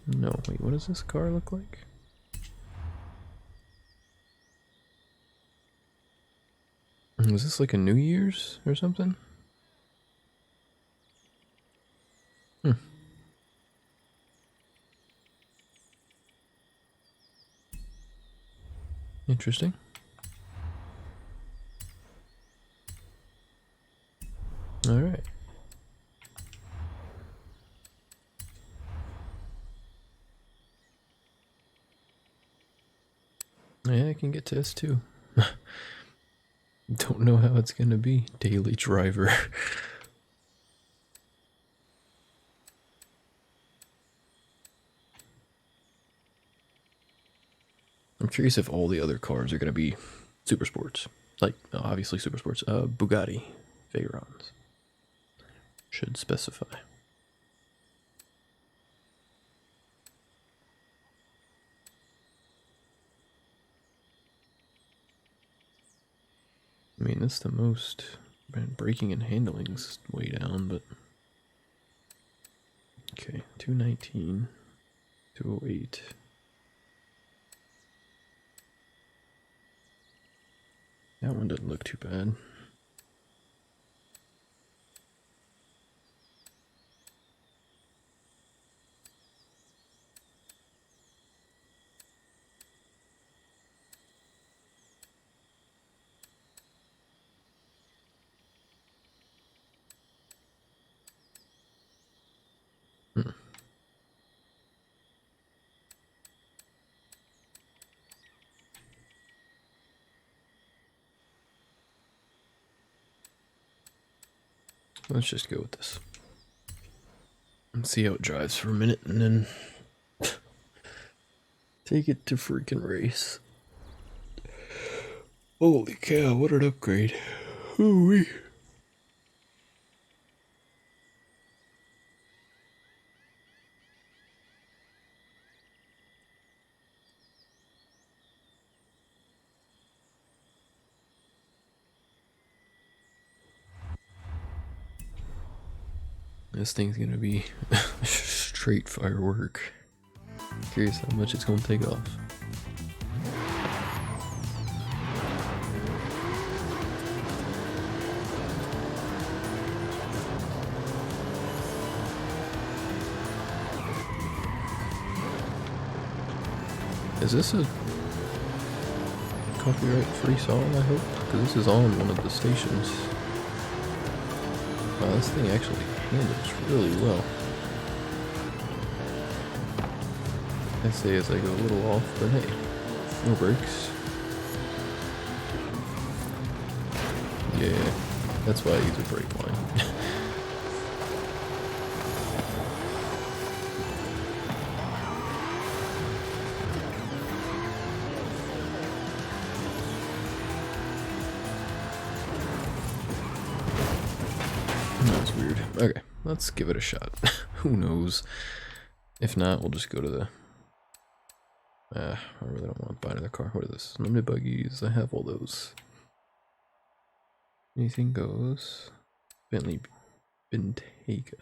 No, wait, what does this car look like? Was this like a New Year's or something? Hmm. Interesting. All right. Yeah, I can get to S2. Don't know how it's gonna be. Daily driver. I'm curious if all the other cars are gonna be super sports. Like, obviously super sports. Bugatti Veyrons. Should specify. I mean, that's the most. Man, braking and handling's way down, but. Okay, 219, 208. That one doesn't look too bad. Hmm. Let's just go with this. And see how it drives for a minute and then take it to freaking race. Holy cow, what an upgrade. Ooh-wee. This thing's gonna be straight firework. Curious how much it's gonna take off. Is this a copyright-free song, I hope? Because this is on one of the stations. Wow, this thing actually handles really well. I say as I go a little off, but hey, no brakes. Yeah, that's why I use a brake line. That's weird. Okay, let's give it a shot. Who knows? If not, we'll just go to the... I really don't want to buy another car. What is this? Limited buggies. I have all those. Anything goes. Bentley Bentayga.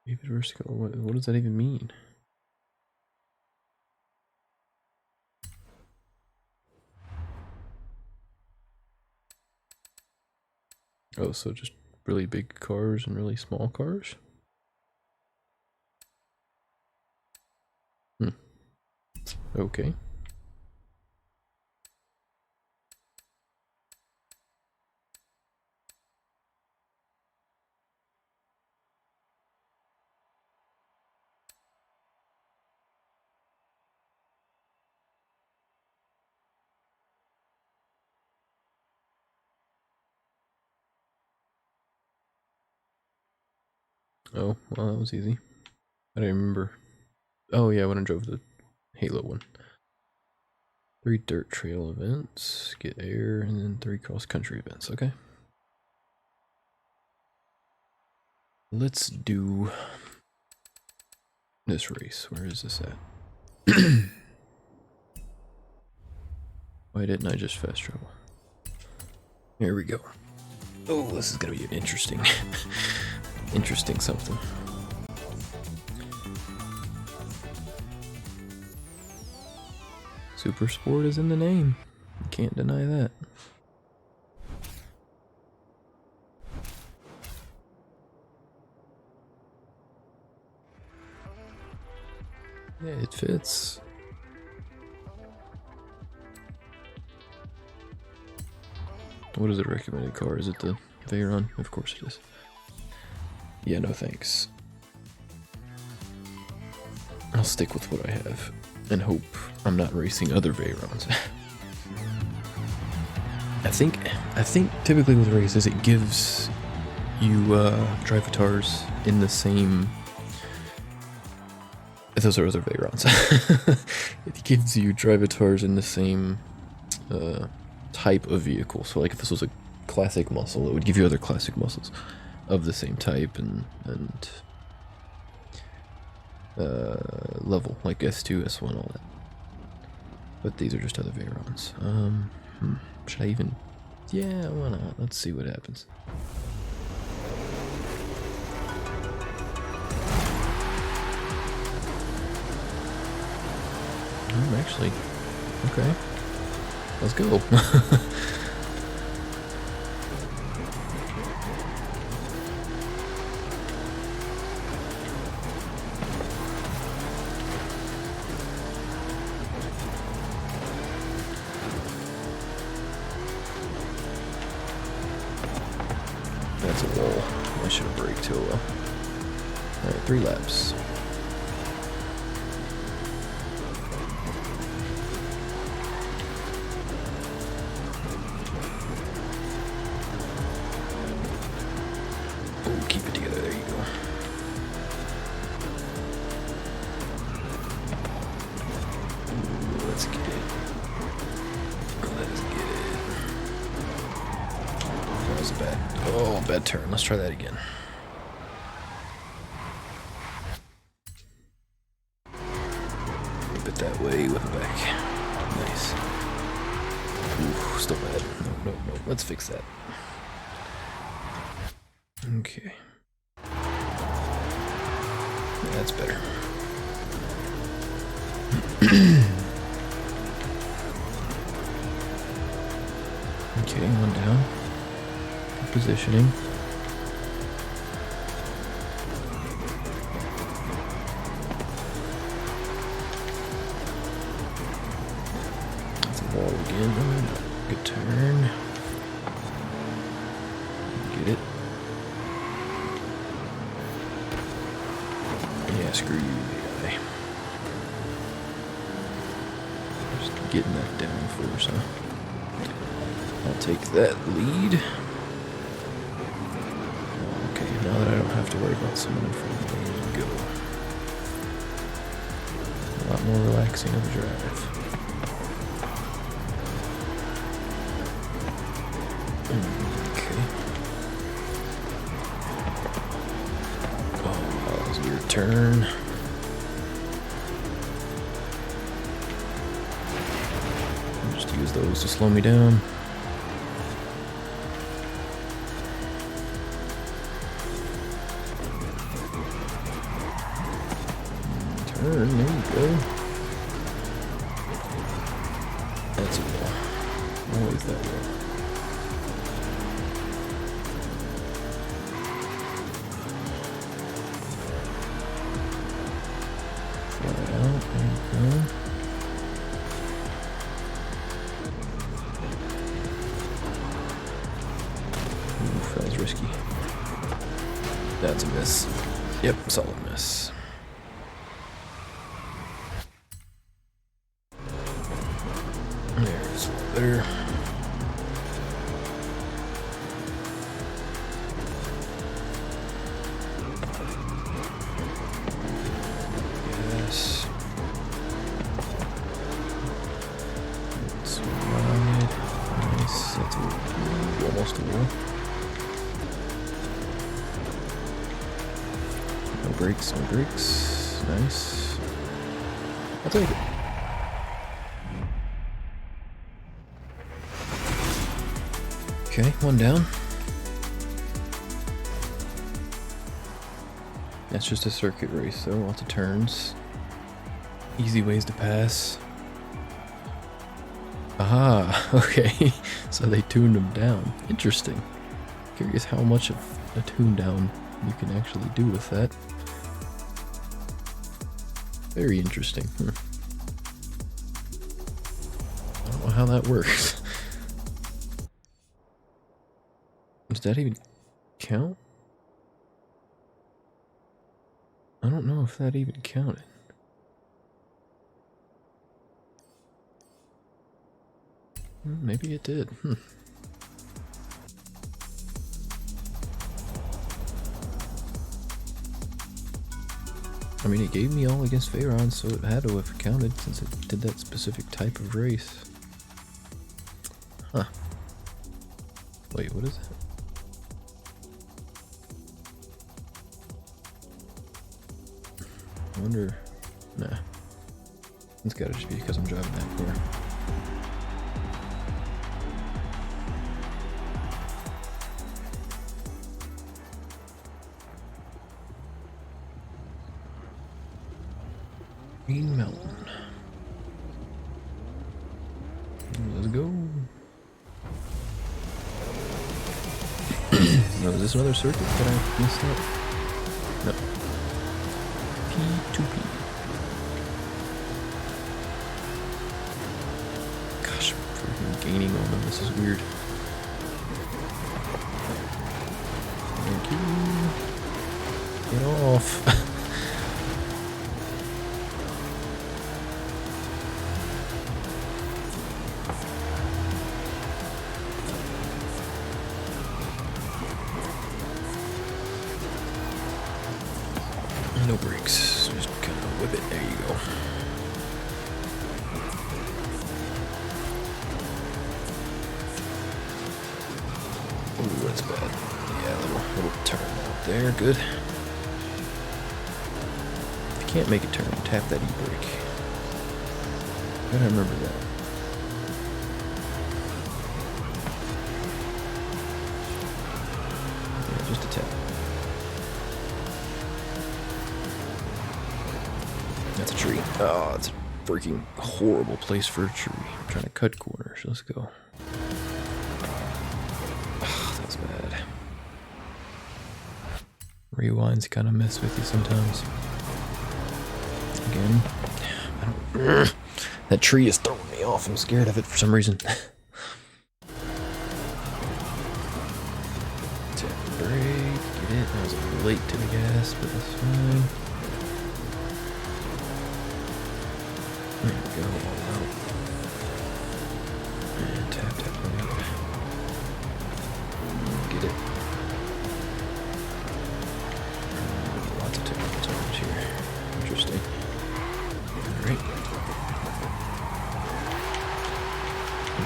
David Vertical. What does that even mean? Oh, so just really big cars and really small cars? Okay. Oh, well, that was easy. I don't remember. Oh, yeah, when I drove the Halo one. 3 dirt trail events, get air, and then 3 cross-country events. Okay. Let's do this race. Where is this at? Why didn't I just fast travel? Here we go. Oh, this is gonna be an interesting, interesting something. Super Sport is in the name. You can't deny that. Yeah, it fits. What is the recommended car? Is it the Veyron? Of course it is. Yeah, no thanks. I'll stick with what I have and hope I'm not racing other Veyrons. I think typically with races it gives you drivatars in the same. Those are other Veyrons. It gives you drivatars in the same type of vehicle. So like if this was a classic muscle, it would give you other classic muscles of the same type and level, like S2, S1, all that. But these are just other Veyrons. Should I even? Yeah, why not? Let's see what happens. Actually, okay. Let's go. That's a wall. I should have braked too well. Alright, 3 laps. Oh, keep it together. There you go. Ooh, let's get it. Let's get it. That was a bad turn. Let's try that again. Whip it that way, whip it back. Nice. Ooh, still bad. No. Let's fix that. Okay. That's better. Okay, 1 down. Good positioning. That's a wall again. Good turn. Get it. Yeah, screw you, AI. Just getting that down first, huh? I'll take that lead. Okay, now that I don't have to worry about someone in front of me, go. A lot more relaxing of a drive. Okay. Oh, that was a weird turn. Just use those to slow me down. Turn, there you go. That's a wall. Always that wall. Fly out, there you go. Oof, that was risky. That's a miss. Yep, solid miss. There's there. brakes, no brakes. Nice. I'll take it. Okay, one down. That's just a circuit race though, lots of turns. Easy ways to pass. Aha, okay. So they tuned them down. Interesting. Curious how much of a tune down you can actually do with that. Very interesting. I don't know how that works. Does that even count? I don't know if that even counted. Maybe it did. I mean, it gave me all against Pharaon, so it had to have counted since it did that specific type of race. Huh. Wait, what is that? I wonder... Nah. It's gotta just be because I'm driving that car. Green Mountain. Let's go. No, is this another circuit that I missed out? No. P2P. Gosh, I'm freaking gaining on them. This is weird. Thank you. Get off. No brakes, just kind of whip it. There you go. Ooh, that's bad. Yeah, little turn out there. Good. If you can't make a turn, tap that e-brake. Gotta remember that. Yeah, just a tap. That's a tree. Oh, it's a freaking horrible place for a tree. I'm trying to cut corners. Let's go. Oh, that's bad. Rewinds kind of mess with you sometimes. Again. I don't... That tree is throwing me off. I'm scared of it for some reason. Tap the brake. Get it. I was a little late to the gas, but that's fine. There we go, all out. And tap, right. Get it. Lots of technical turns here. Interesting. Alright.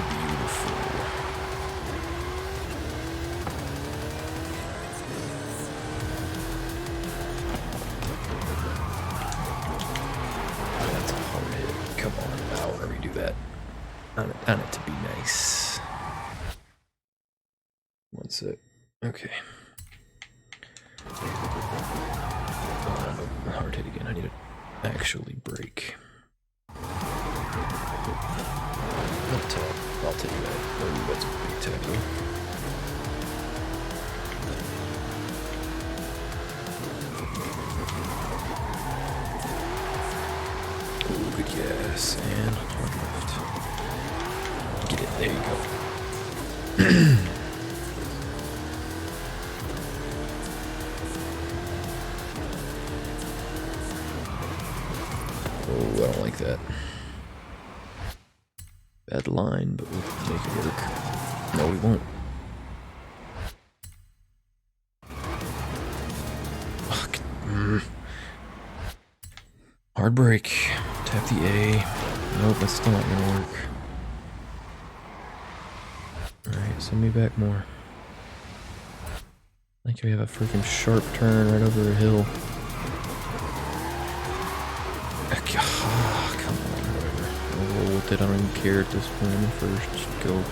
Beautiful. That's a hard hit. Come on, I want to redo that. On it to be nice. One sec. Okay. Oh, hard hit again. I need to actually brake. I'll take that. Oh, that's a big tackle. Ooh, good gas. And hard left. Get it. There you go. Oh, I don't like that. Bad line, but we'll make it work. No, we won't. Fuck. Hard brake. Tap the A. Nope, that's still not gonna work. Alright, send me back more. Like we have a freaking sharp turn right over a hill. it. I don't even care at this point. I'm first. Just go.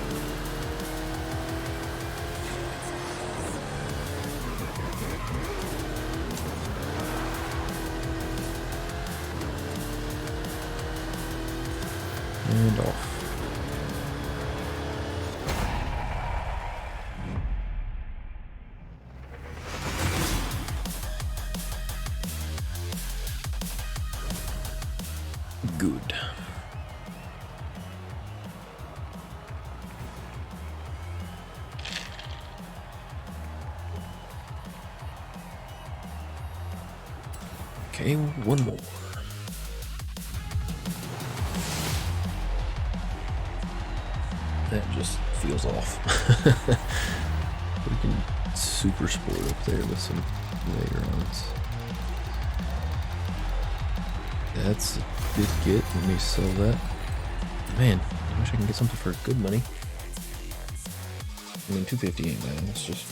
And off. Good. Okay, one more. That just feels off. We can super sport up there with some Vagrons. That's a good get. Let me sell that. Man, I wish I can get something for good money. I mean, 250 ain't bad. It's just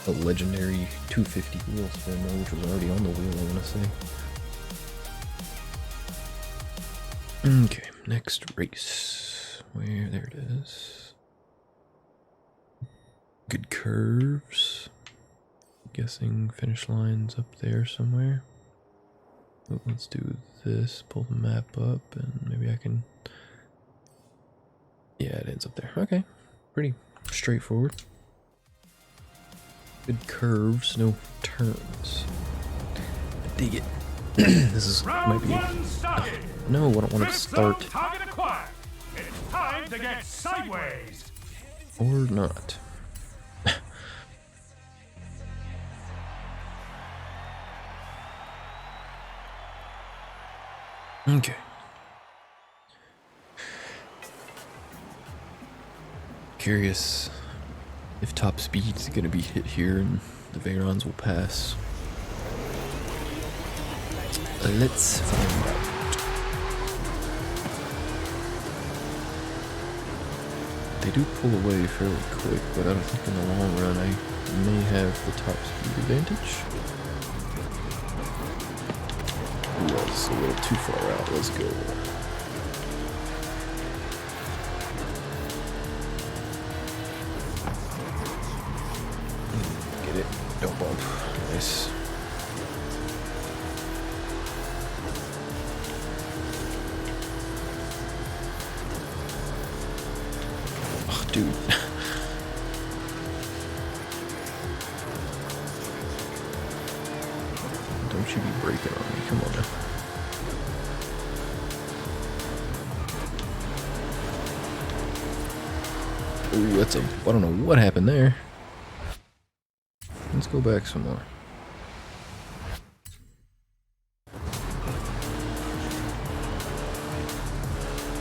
a legendary 250 wheel spin, though, which was already on the wheel, I want to say. Okay, next race. Where? There it is. Good curves. Guessing finish line's up there somewhere. Oh, let's do this. Pull the map up, and maybe I can. Yeah, it ends up there. Okay, pretty straightforward. Good curves, no turns. I dig it. This is might be. No, I don't want to start. Target acquired. It's time to get sideways. Or not. Okay. Curious if top speed's gonna be hit here and the Vagrons will pass. Let's find out. They do pull away fairly quick, but I don't think in the long run I may have the top speed advantage. Ooh, that's a little too far out. Let's go. Get it. Don't bump. Nice. Oh, dude. Don't you be breaking on me. Come on now. Ooh, that's a... I don't know what happened there. Let's go back some more.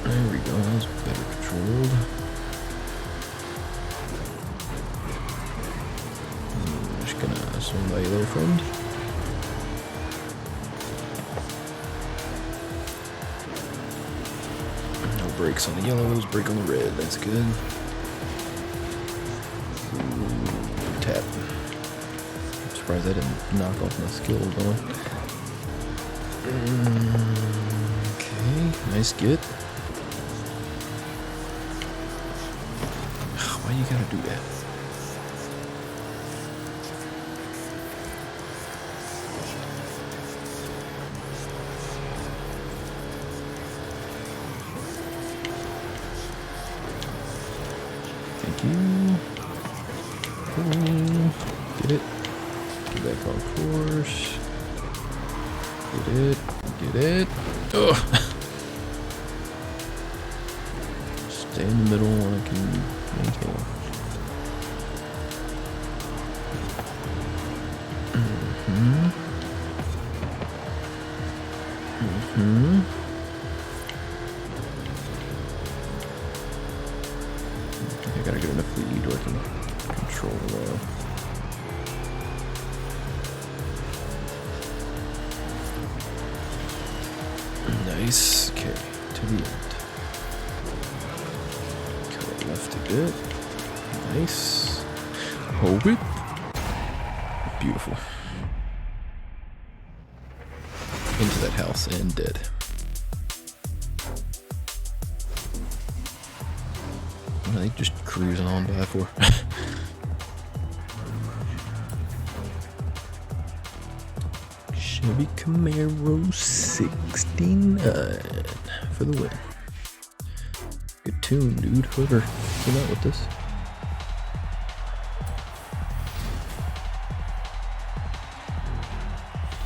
There we go. That was better controlled. Just gonna swing by you there, friend. No brakes on the yellows, brake on the red. That's good. Ooh, tap. I'm surprised I didn't knock off my skill going. Okay, nice get. Why you gotta do that? Thank you. Cool. Get it. Get back on course. Get it. Get it. Ugh. Stay in the middle and I can maintain. I gotta get enough lead where I can control well. Nice. Okay, to the end. Cut left a bit. Nice. Hold it. Beautiful. Into that house and dead. What are they just cruising on by for? Chevy Camaro 69 for the win. Good tune, dude. Whoever came out with this.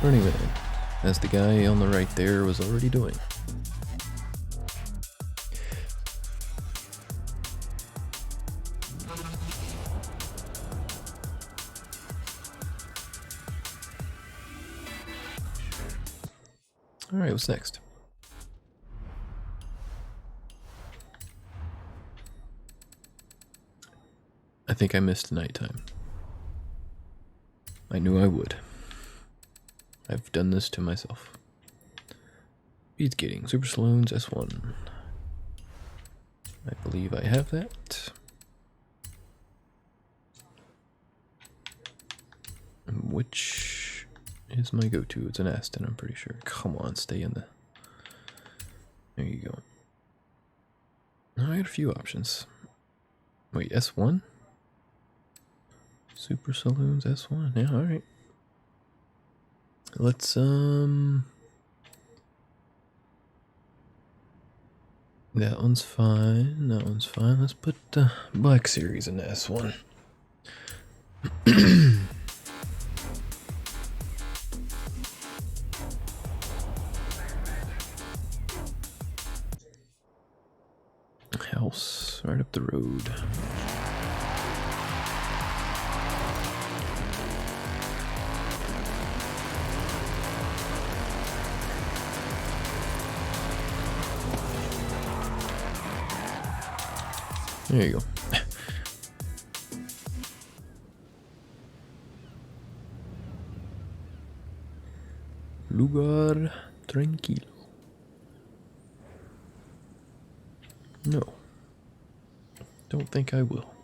Running Man, as the guy on the right there was already doing. Alright, what's next? I think I missed nighttime. I knew I would. I've done this to myself. Speed skating, Super Saloons S1. I believe I have that. Which is my go-to? It's an Aston, I'm pretty sure. Come on, stay in the... There you go. I got a few options. Wait, S1? Super Saloons S1. Yeah, alright. Let's, that one's fine. That one's fine. Let's put Black Series in the S1. House right up the road. There you go. Lugar tranquilo. No. Don't think I will.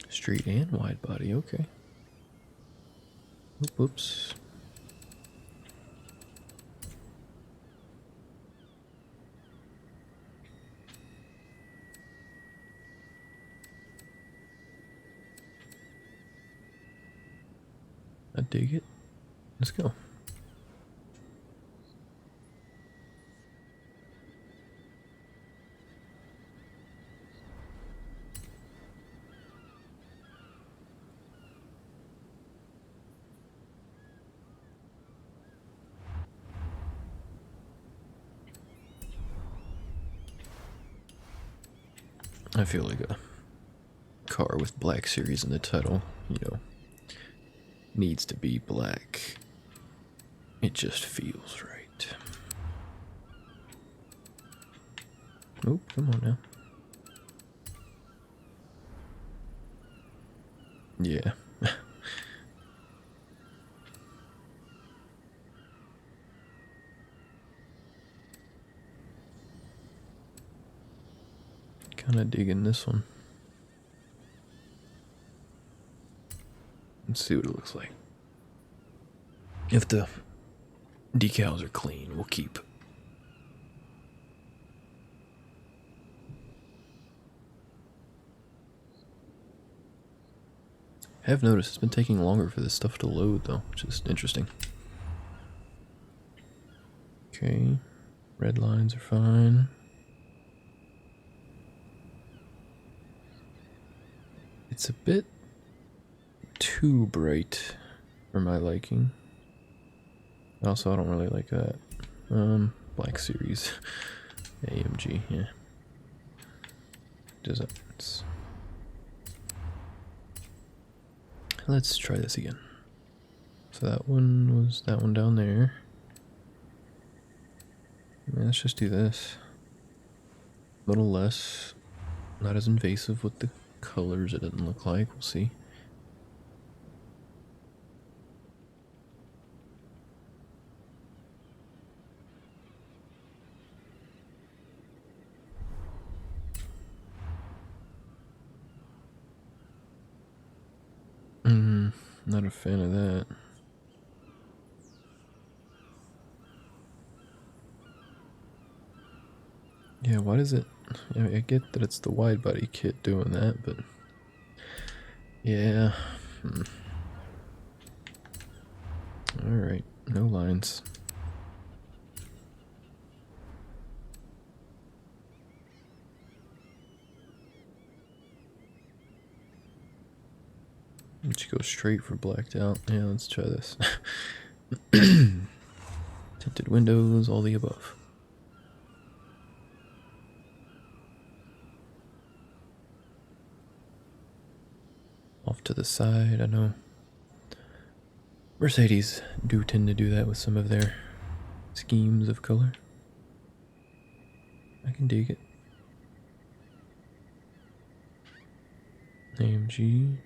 Street and wide body, okay. Whoops. I dig it. Let's go. I feel like a car with Black Series in the title, you know, needs to be black. It just feels right. Oh, come on now. Yeah. Kind of digging this one. Let's see what it looks like. If the decals are clean, we'll keep. I have noticed it's been taking longer for this stuff to load though, which is interesting. Okay, red lines are fine. It's a bit too bright for my liking. Also, I don't really like that. Black Series. AMG, yeah. Does it? Let's try this again. So that one was that one down there. Let's just do this. A little less. Not as invasive with the colors, it doesn't look like. We'll see. Not a fan of that. Yeah, why does it... I mean, I get that it's the wide body kit doing that, but... Yeah. Alright, no lines. Let's go straight for blacked out. Yeah, let's try this. Tinted windows, all the above. Off to the side, I know. Mercedes do tend to do that with some of their schemes of color. I can dig it. AMG.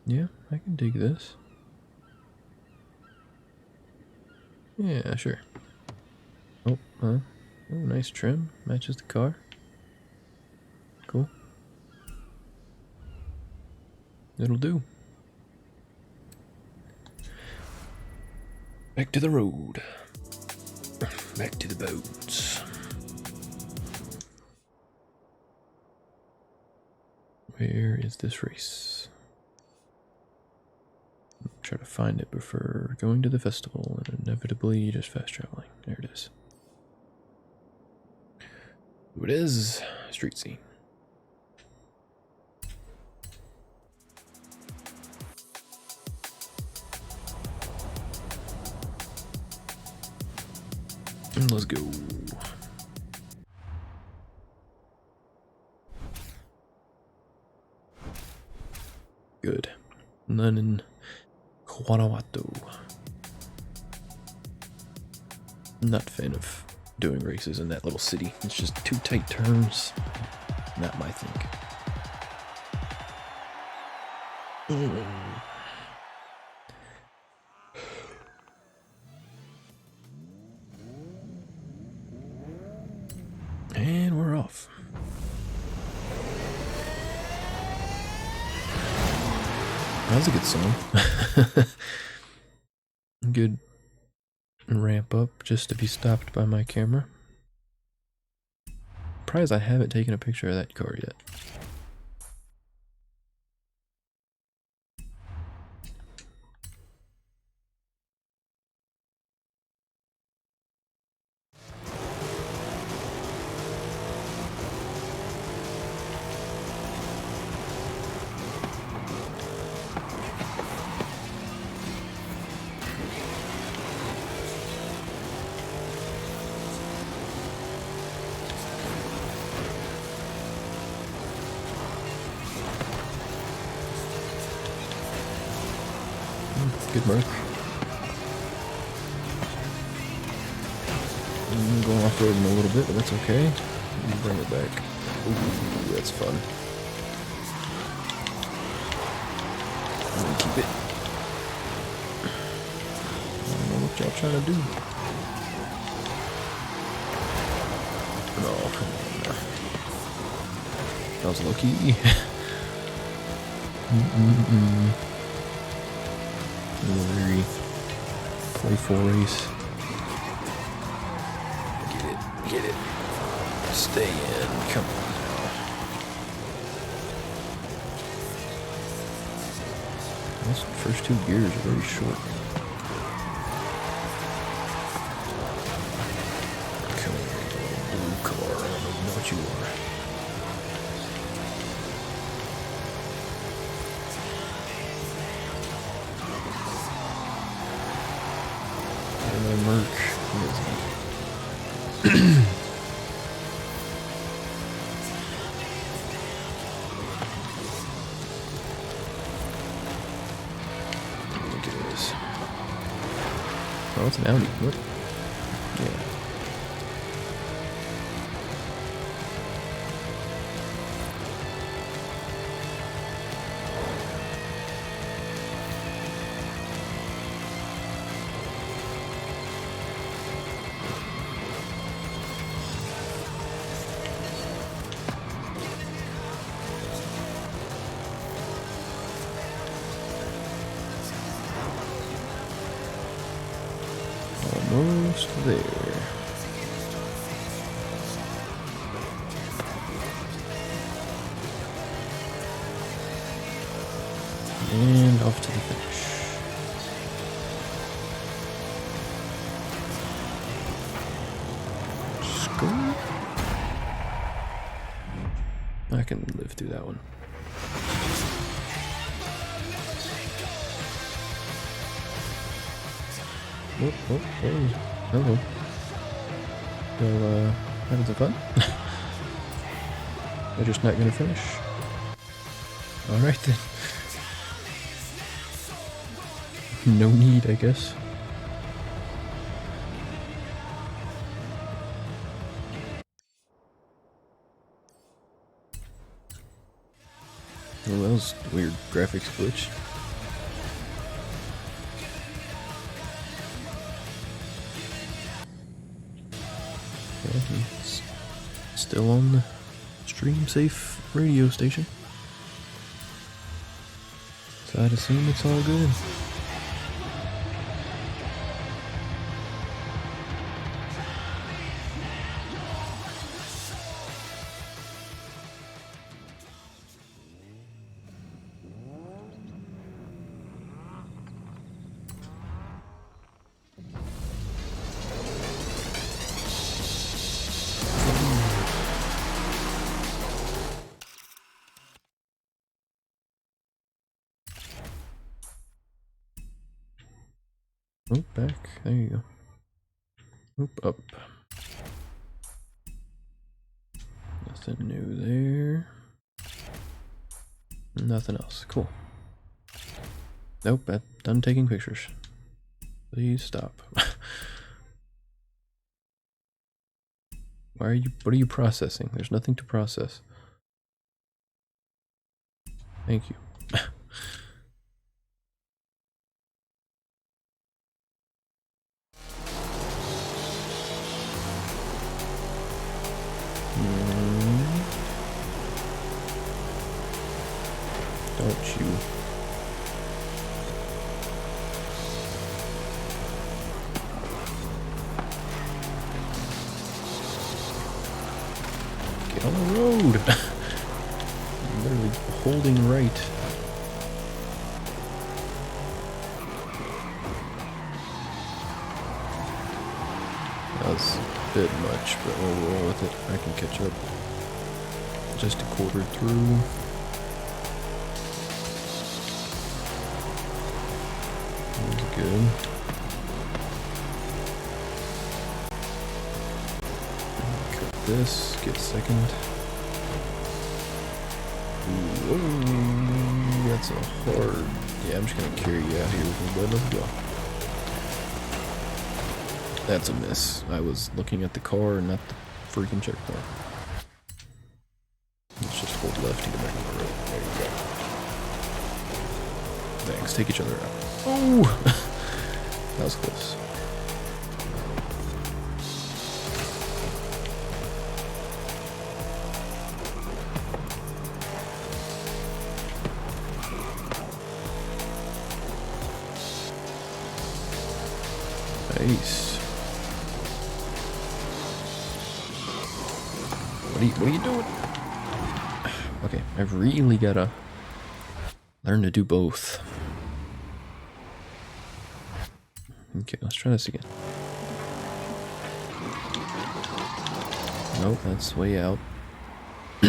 Yeah, I can dig this. Yeah, sure. Oh, oh, nice trim. Matches the car. Cool. It'll do. Back to the road. Back to the boats. Where is this race? Try to find it before going to the festival and inevitably just fast traveling. There it is. Who it is? Street scene. And let's go. Good. None in Guanajuato. Not a fan of doing races in that little city. It's just too tight turns. Not my thing. And we're off. That was a good song. Good ramp up just to be stopped by my camera. Surprised I haven't taken a picture of that car yet. Good mark. I'm going off-roading a little bit, but that's okay. Bring it back. Ooh, that's fun. I'm gonna keep it. I don't know what y'all trying to do. No, come on. That was low-key. Very playful race. Get it. Stay in. Come on now. Those first two gears are very short. Come here, you little blue car. I don't even know what you are. Merc. Look at this. Oh, it's an Audi. What? Yeah. Almost there. And off to the finish. Score. I can live through that one. Oh, oh, oh. Hello. Still, having some fun? They're just not gonna finish. Alright then. No need, I guess. Oh, that was a weird graphics glitch. Yeah, he's still on the stream safe radio station. So I'd assume it's all good. Oh, back. There you go. Oop, up. Nothing new there. Nothing else. Cool. Nope, I'm done taking pictures. Please stop. Why are you, what are you processing? There's nothing to process. Thank you. Don't you? Get on the road! I'm literally holding right. That was a bit much, but we'll roll with it. I can catch up. Just a quarter through. Good. Cut this, get second. Ooh, that's a hard. Yeah, I'm just gonna carry you out here with me, bud. Let's go. That's a miss. I was looking at the car and not the freaking checkpoint. Let's just hold left to get back on the road. There you go. Thanks. Take each other out. Oh! That was close. Nice. What are you doing? Okay, I've really gotta learn to do both. Okay, let's try this again. Nope, that's way out. I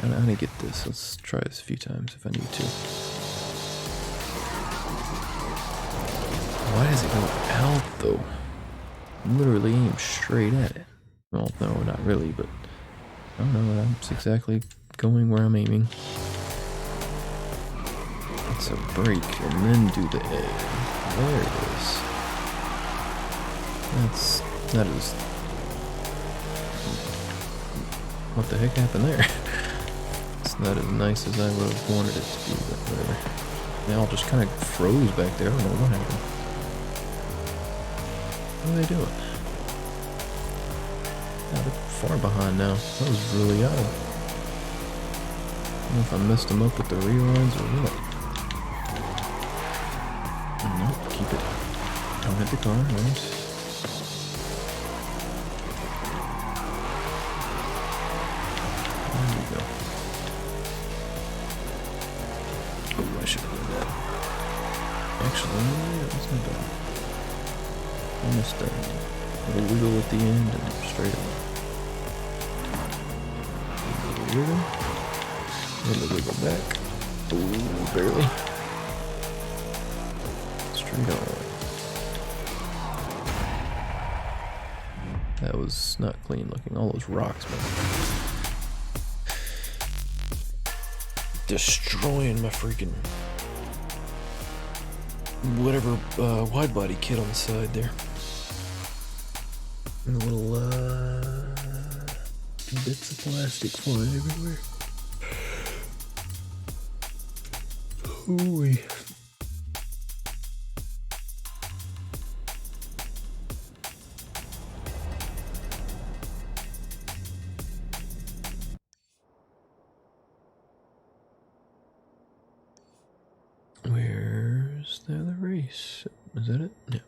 don't know how to get this. Let's try this a few times if I need to. Why does it go out though? Literally aim straight at it. Well, no, not really, but I don't know. That's exactly going where I'm aiming. It's a break and then do the A. There it is. That is. What the heck happened there? It's not as nice as I would have wanted it to be, but whatever. They all just kind of froze back there. I don't know what happened. What are they doing? Yeah, they're far behind now. That was really odd. I don't know if I messed them up with the relines or what. Nope, keep it. Don't hit the car, nice. There we go. Oh, I should have done that. Actually, that was not bad. Almost done. A little wiggle at the end and straight away. A little wiggle. A little wiggle back. Ooh, barely. Straight on. That was not clean looking. All those rocks, man. Destroying my freaking whatever wide body kit on the side there. And the little bits of plastic flying everywhere. Ooh-wee. Where's the other race? Is that it? Yeah.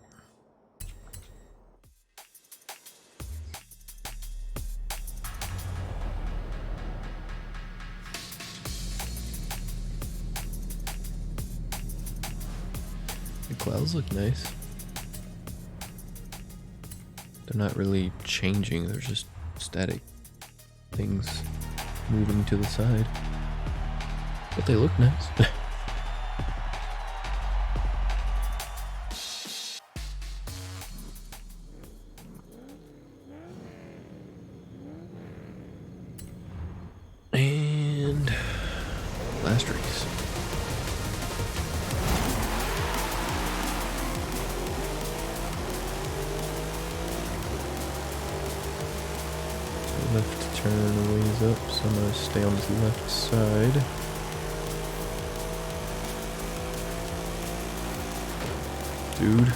The clouds look nice. They're not really changing, they're just static things moving to the side. But they look nice. And last race. So left turn a ways up, so I'm gonna stay on this left side. Dude,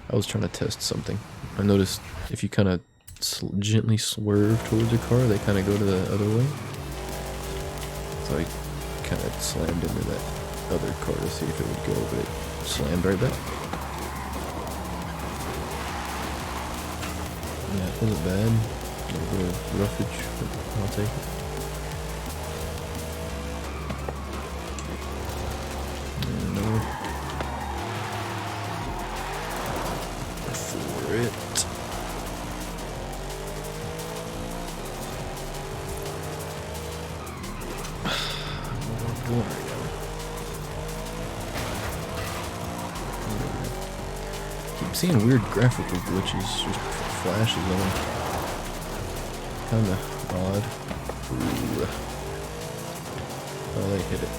I was trying to test something. I noticed if you kind of gently swerve towards a car, they kind of go to the other way. So I kind of slammed into that other car to see if it would go, but it slammed right back. Yeah, it wasn't bad. A little bit of roughage, but I'll take it. And another. For it. Keep seeing weird graphical glitches, just flashes on them. Kinda odd. Ooh. Oh, they hit it.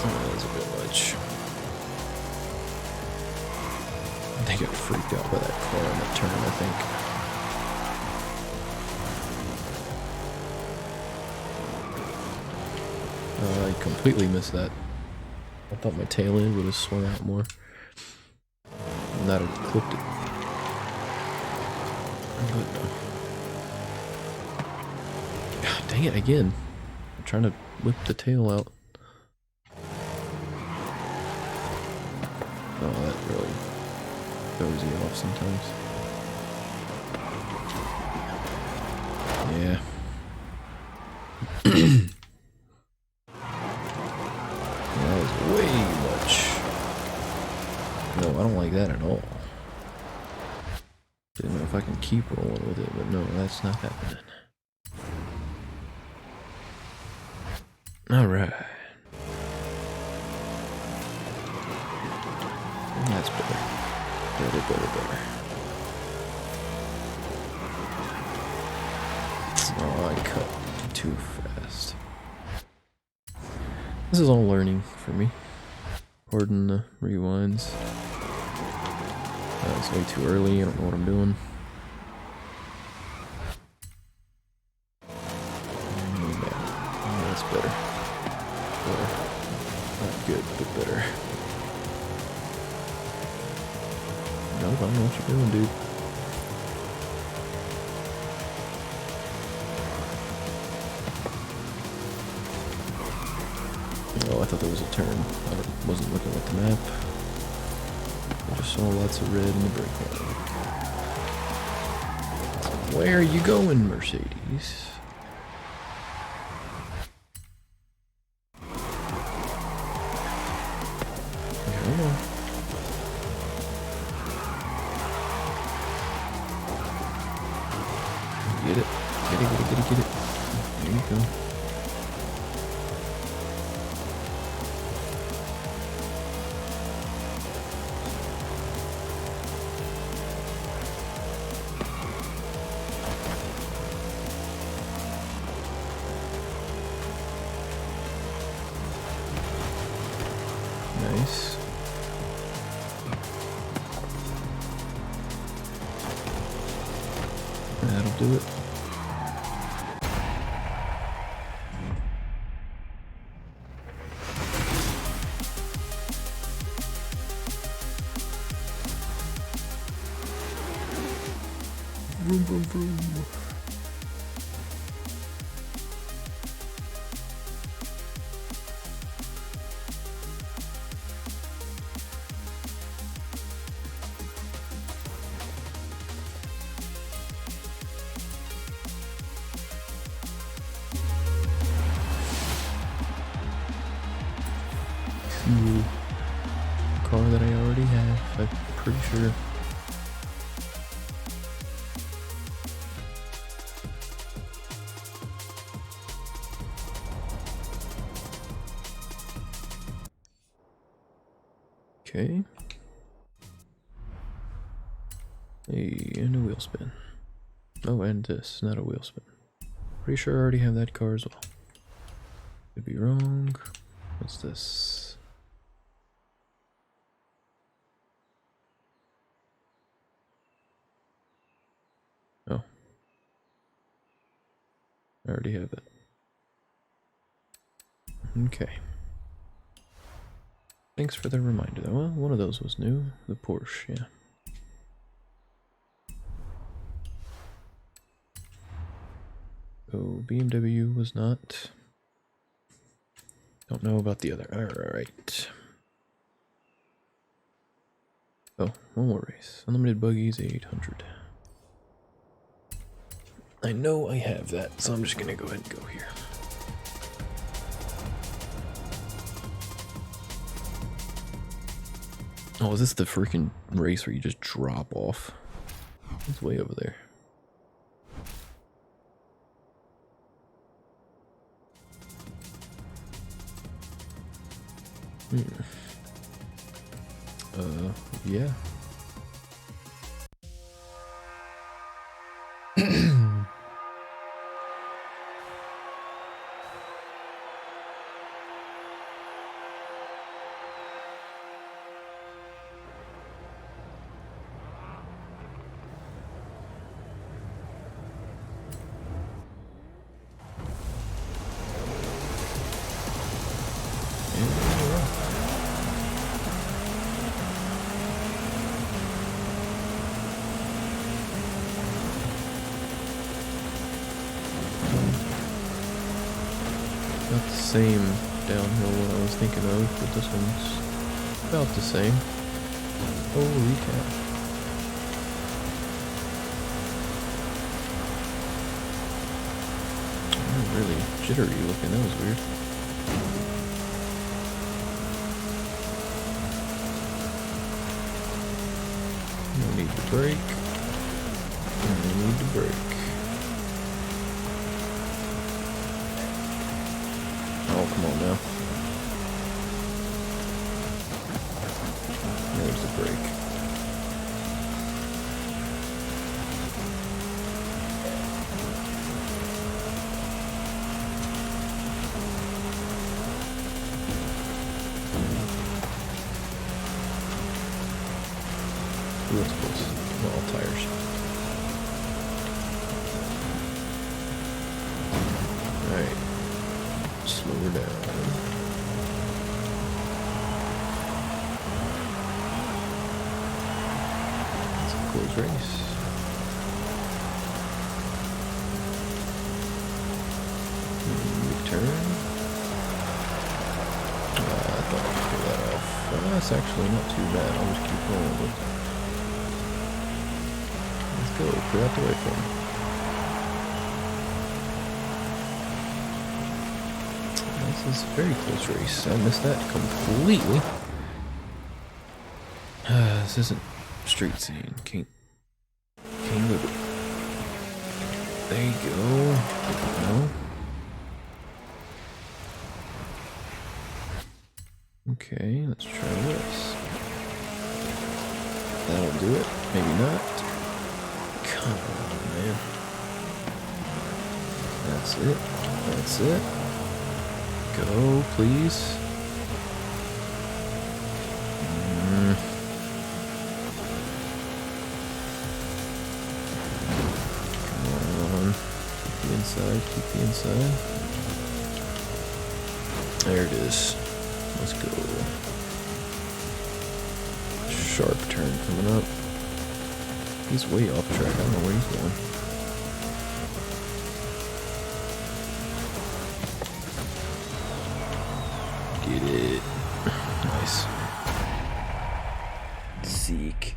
Oh, that was a bit much. They got freaked out by that car on that turn, I think. I completely missed that. I thought my tail end would have swung out more. And that would have clipped it. But no. God dang it again. I'm trying to whip the tail out. Oh, that really throws you off sometimes. Yeah. That was way much. No, I don't like that at all. Don't know if I can keep rolling with it, but no, that's not happening. Alright. That's better. Better. Oh, I cut too fast. This is all learning for me. Pardon the rewinds. It's way too early, I don't know what I'm doing. Yeah, that's better. Not good, but better. Nope, I don't know what you're doing, dude. Oh, I thought there was a turn. I wasn't looking at the map. I just saw lots of red in the brake light. Where are you going, Mercedes? Come on. Get it. Get it. There you go. Nice. That'll do it. Vroom, vroom, vroom. Cool. Car that I already have, I'm pretty sure. Okay. Hey, and a wheel spin. Oh, and this, not a wheel spin. Pretty sure I already have that car as well. Could be wrong. What's this? Oh. I already have it. Okay. Thanks for the reminder though. Well, one of those was new. The Porsche, yeah. Oh, BMW was not. Don't know about the other. Alright. Oh, one more race. Unlimited buggies, 800. I know I have that, so I'm just gonna go ahead and go here. Oh, is this the freaking race where you just drop off? It's way over there. Yeah. Not the same downhill one I was thinking of, but this one's about the same. Holy cow. Oh, really jittery looking, that was weird. No need to brake. No need to brake. Oh, come on now. There's the brake. Ooh, that's close. Not all tires. Alright. Slow her down. It's a close race. Big turn. That's actually not too bad. I'll just keep rolling with it. Let's go. Clear out the way for me. This is a very close race. I missed that completely. This isn't street scene. Can't live it. There you go. No. Okay, let's try this. That'll do it. Maybe not. Come on, man. That's it. That's it. Go, please. Keep the inside. There it is. Let's go. Sharp turn coming up. He's way off track. I don't know where he's going. Get it. Nice. Zeke.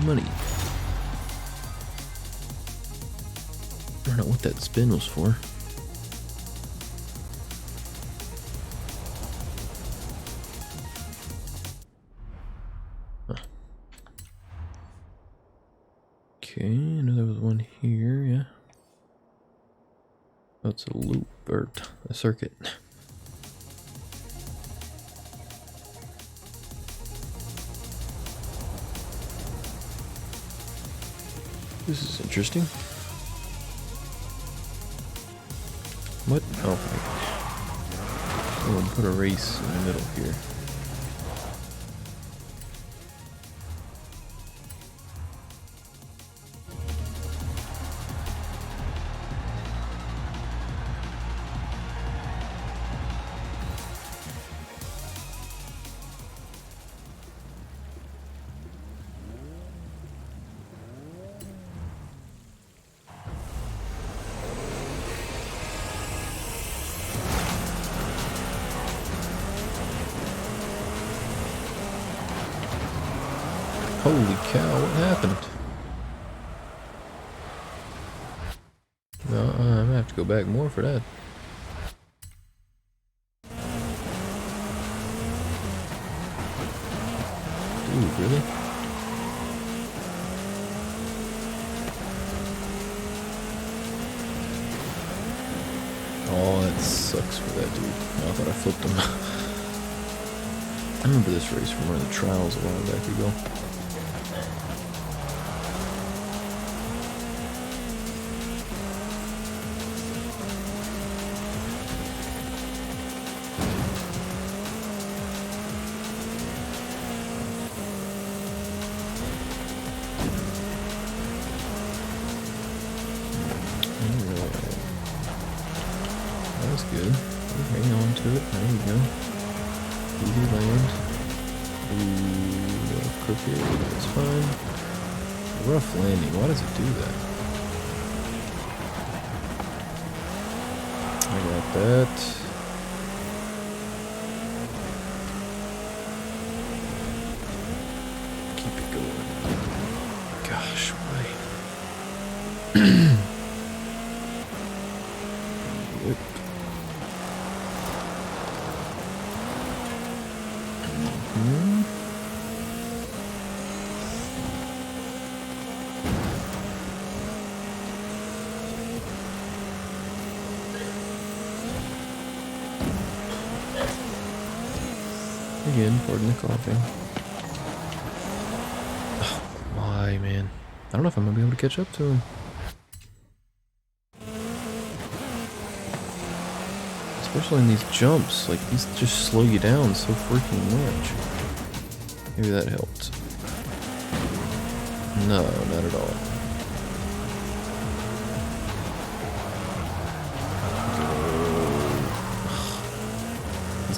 Money. I don't know what that spin was for. Huh. Okay, I know there was one here, yeah. Oh, it's a loop, or a circuit. This is interesting. What? Oh, we'll put a race in the middle here. Holy cow, what happened? No, I'm gonna have to go back more for that. Dude, really? Oh, that sucks for that dude. Oh, I thought I flipped him. I remember this race from one of the trials a while back ago. Good. Hang on to it. There we go. Easy land. Ooh, crooked. That's fine. Rough landing. Why does it do that? I got that. Keep it going. Gosh, why? Again, pardon the coughing. Oh, why, man? I don't know if I'm gonna be able to catch up to him. Especially in these jumps, like these just slow you down so freaking much. Maybe that helped. No, not at all.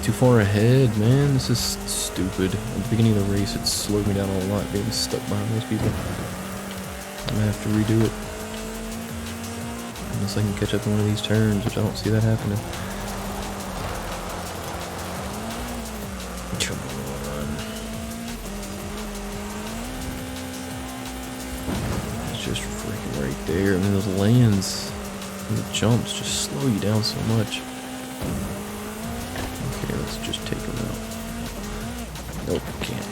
too far ahead, man. This is stupid. At the beginning of the race, it slowed me down a lot, being stuck behind those people. I'm gonna have to redo it. Unless I can catch up in one of these turns, which I don't see that happening. Come on. It's just freaking right there. I mean, those lands and the jumps just slow you down so much. Okay, let's just take them out. Nope, can't.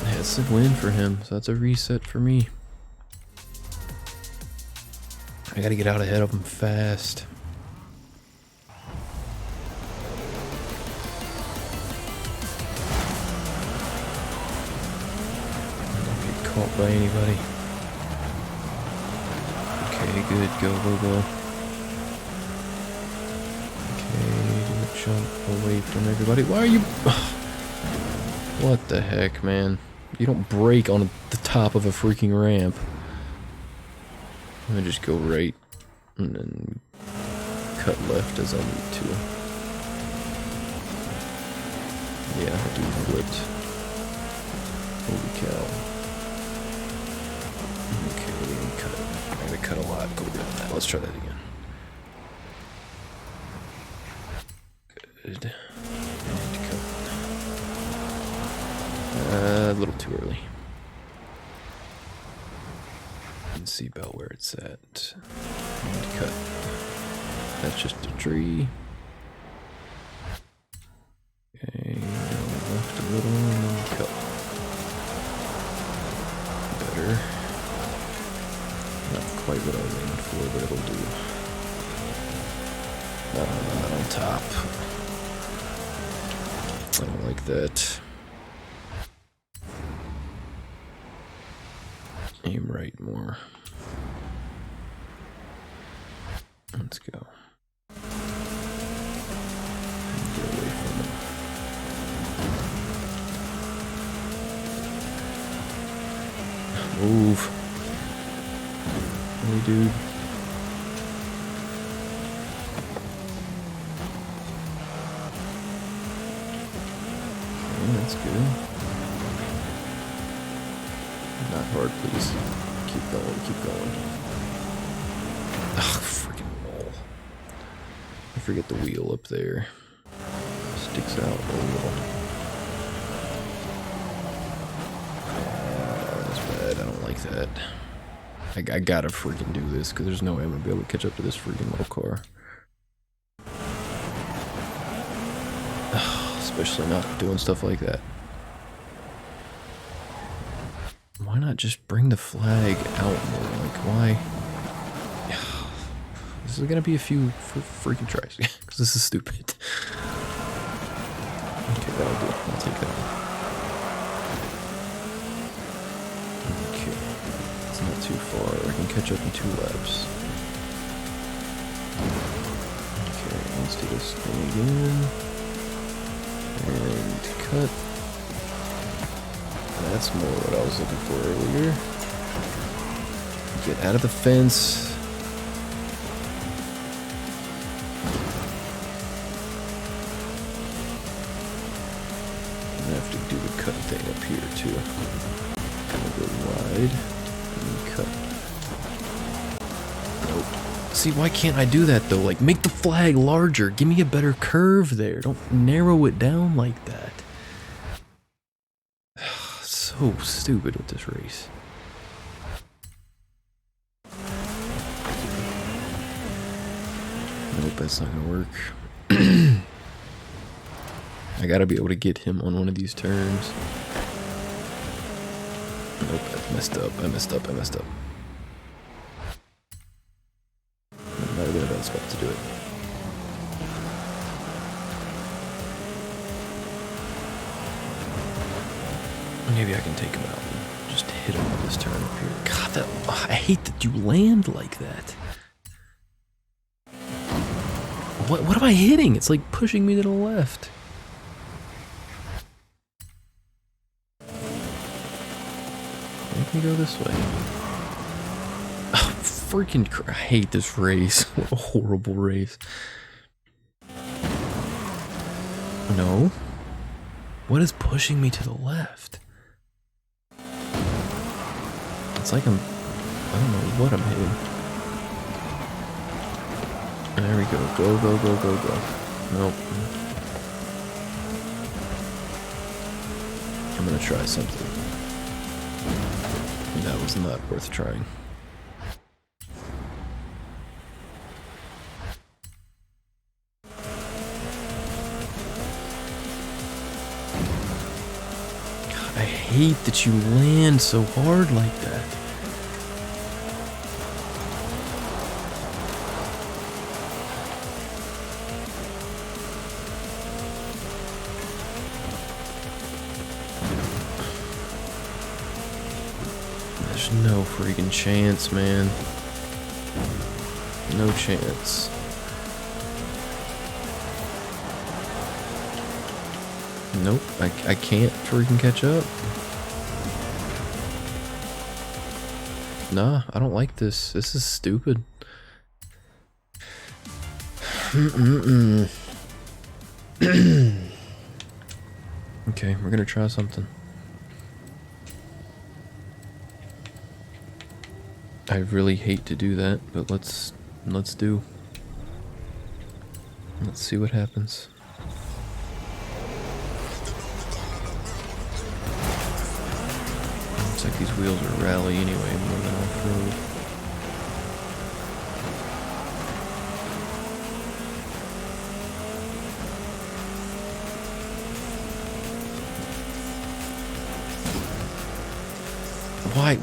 That's a win for him, so that's a reset for me. I gotta get out ahead of him fast. Don't get caught by anybody. Okay, good. Go, go, go. Jump away from everybody. Why are you... What the heck, man? You don't brake on the top of a freaking ramp. I'm gonna just go right and then cut left as I need to. Yeah, I do flipped. Holy cow. Okay, we didn't cut it. I gotta cut a lot. Go beyond that. Let's try that again. Good. And cut. A little too early. And see about where it's at. And cut. That's just a tree. Okay, go left a little and then cut. Better. Not quite what I was aiming for, but it'll do. Not on top. I don't like that. Aim right more. Let's go. Get away from it. Move. Really, dude. Okay, that's good. Not hard, please. Keep going, keep going. Ugh, freaking roll. I forget the wheel up there. Sticks out a little. That's bad, I don't like that. I gotta freaking do this, because there's no way I'm gonna be able to catch up to this freaking little car. Ugh, especially not doing stuff like that. Why not just bring the flag out more? Like, why? This is gonna be a few freaking tries, because this is stupid. Okay, that'll do. I'll take that one. Okay. It's not too far. I can catch up in 2 laps. Okay, let's do this thing again. And cut. That's more what I was looking for earlier. Get out of the fence. I'm gonna have to do the cut thing up here too. Gonna go wide and cut. Nope. See, why can't I do that though? Like, make the flag larger. Give me a better curve there. Don't narrow it down like that. So stupid with this race. Nope, that's not gonna work. I gotta be able to get him on one of these turns. Nope, I messed up, I messed up, I messed up. That might have been a bad spot to do it. Maybe I can take him out and just hit him on this turn up here. God, that, I hate that you land like that. What am I hitting? It's like pushing me to the left. Make me go this way. Oh, freaking I hate this race. What a horrible race. No. What is pushing me to the left? It's like I don't know what I'm hitting. There we go. Go, go, go, go, go. Nope. I'm gonna try something. That was not worth trying. God, I hate that you land so hard like that. There's no freaking chance, man. No chance. Nope, I can't freaking catch up. Nah, I don't like this. This is stupid. Okay, we're gonna try something. I really hate to do that, but let's do. Let's see what happens. Looks like these wheels are rally anyway, more than off-road.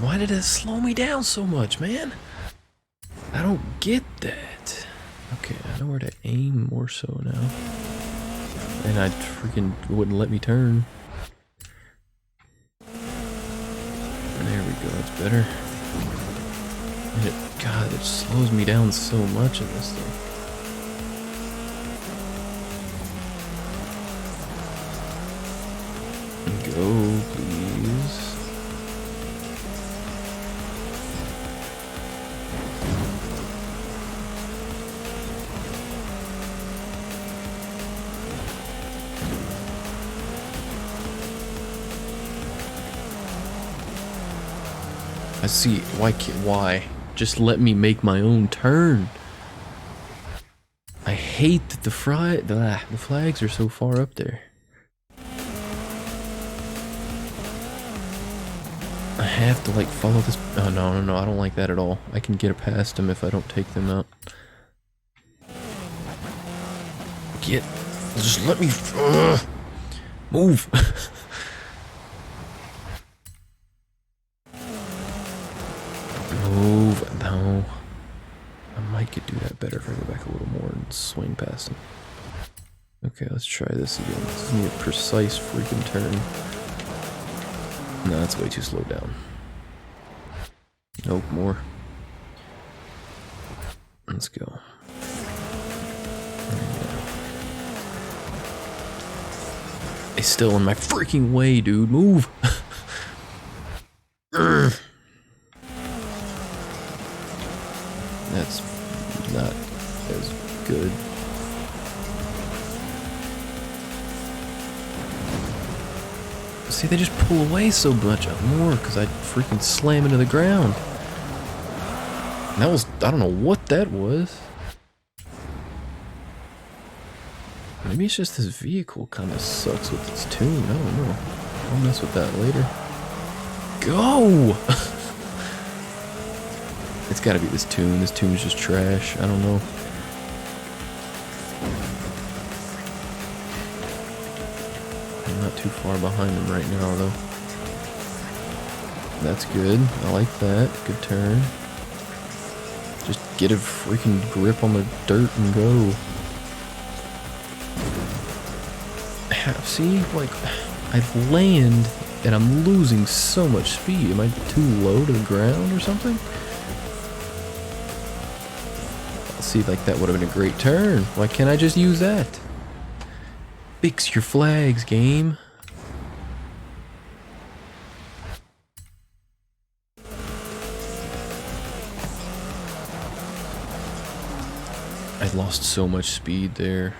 Why did it slow me down so much, man? I don't get that. Okay, I know where to aim more so now. And I freaking wouldn't let me turn. There we go, that's better. And God, it slows me down so much in this thing. Go, please. I see. Why? Just let me make my own turn. I hate that the flags are so far up there. I have to like follow this. Oh no, I don't like that at all. I can get past them if I don't take them out. Just let me move. Move. No. I might could do that better if I go back a little more and swing past him. Okay, let's try this again. This is gonna be a precise freaking turn. No, that's way too slowed down. Nope, more. Let's go. It's still in my freaking way, dude. Move. That's not as good. See, they just pull away so much more because I freaking slam into the ground. And that was, I don't know what that was. Maybe it's just this vehicle kind of sucks with its tune. I don't know. I'll mess with that later. Go! It's gotta be this tune. This tune's just trash. I don't know. I'm not too far behind him right now, though. That's good. I like that. Good turn. Just get a freaking grip on the dirt and go. See, like, I land and I'm losing so much speed. Am I too low to the ground or something? See, like, that would have been a great turn. Why can't I just use that? Fix your flags, game. I lost so much speed there.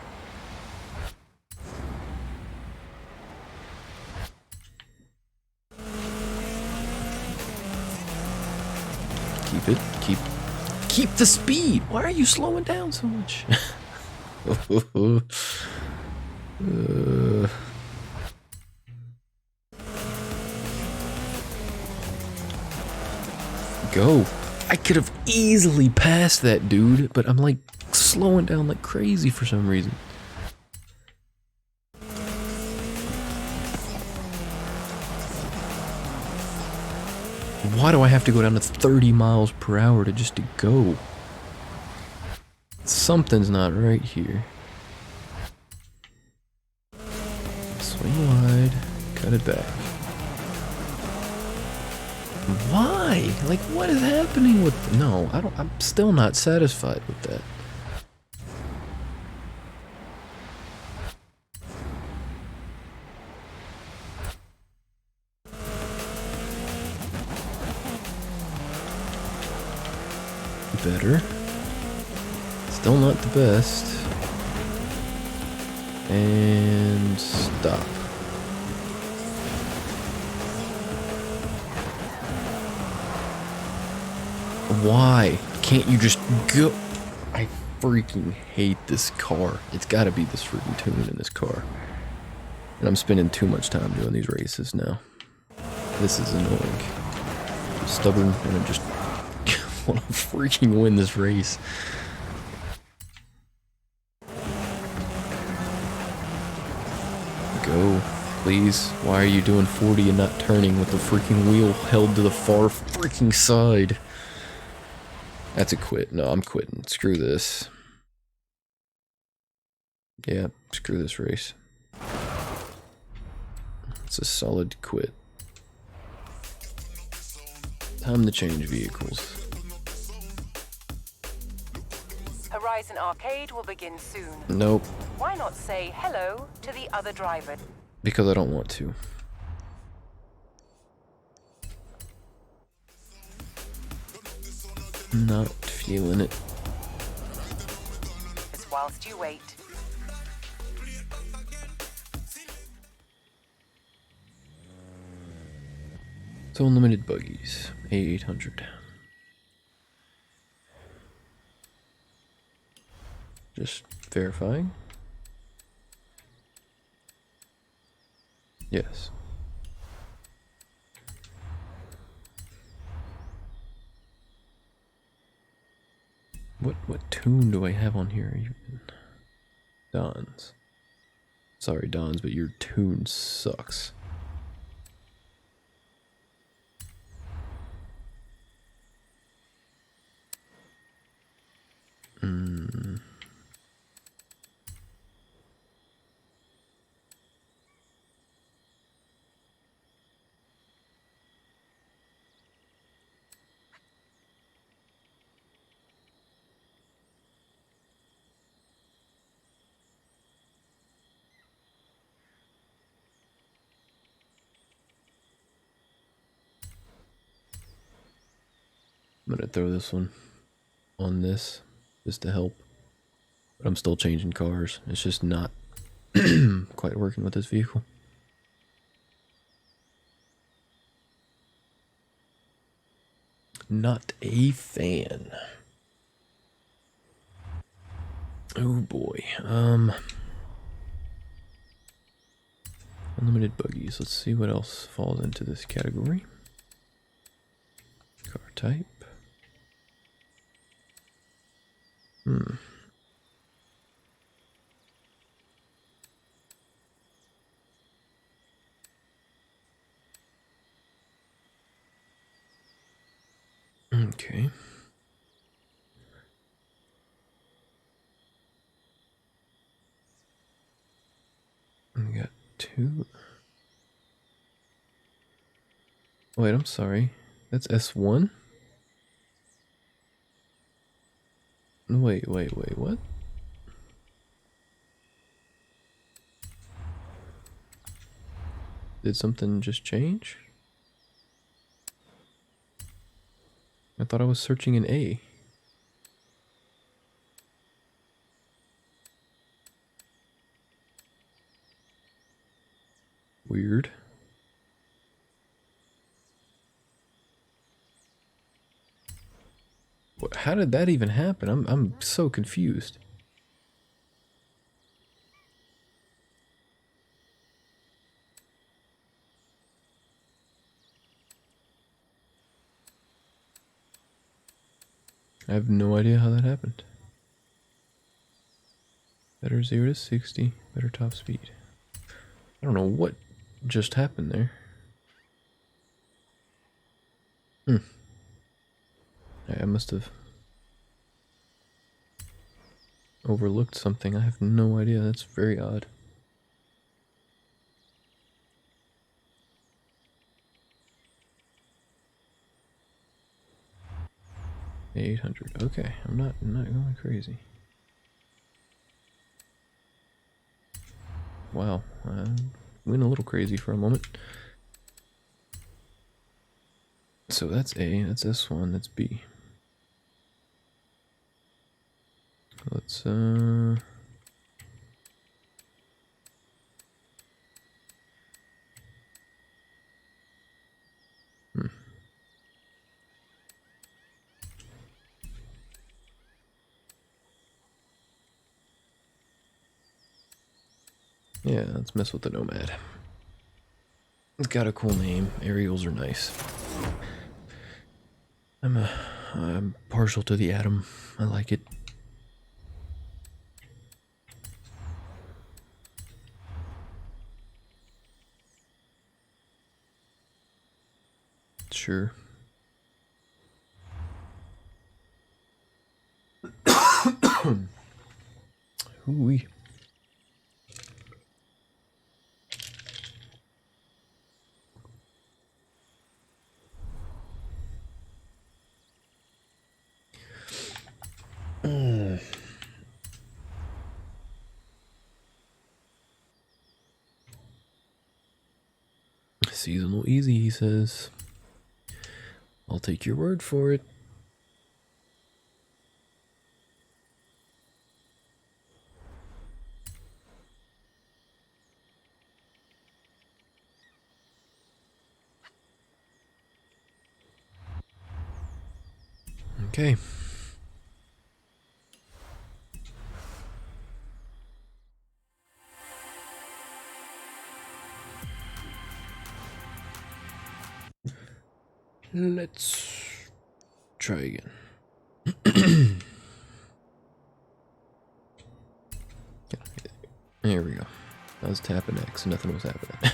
Keep it. Keep the speed. Why are you slowing down so much? Go. I could have easily passed that dude, but I'm like slowing down like crazy for some reason. Why do I have to go down to 30 miles per hour just to go? Something's not right here. Swing wide, cut it back. Why? Like, what is happening with... No, I'm still not satisfied with that. Better. Still not the best. And stop. Why can't you just go? I freaking hate this car. It's gotta be this freaking tune in this car. And I'm spending too much time doing these races now. This is annoying. I'm stubborn and I just want to freaking win this race. Go, please. Why are you doing 40 and not turning with the freaking wheel held to the far freaking side? That's a quit. No, I'm quitting. Screw this. Yeah, screw this race. It's a solid quit. Time to change vehicles. Horizon Arcade will begin soon. Nope. Why not say hello to the other driver? Because I don't want to. Not feeling it. Just whilst you wait. So unlimited buggies. A800. Just verifying. Yes. What tune do I have on here even? Don's. Sorry, Don's, but your tune sucks. I'm gonna throw this one on this just to help. But I'm still changing cars. It's just not quite working with this vehicle. Not a fan. Oh boy. Unlimited buggies. Let's see what else falls into this category. Car type. Okay. We got two. Wait, I'm sorry. That's S1? Wait, what? Did something just change? I thought I was searching in A. Weird. How did that even happen? I'm so confused. I have no idea how that happened. Better 0 to 60, better top speed. I don't know what just happened there. I must have overlooked something. I have no idea. That's very odd. $800. Okay, I'm not going crazy. Wow, went a little crazy for a moment. So that's A, that's S1, that's B. Let's Yeah, let's mess with the Nomad. It's got a cool name. Aerials are nice. I'm partial to the Atom. I like it. Sure. Hoo-wee. Seasonal easy, he says. I'll take your word for it. Okay. Let's try again. There we go. I was tapping X, nothing was happening.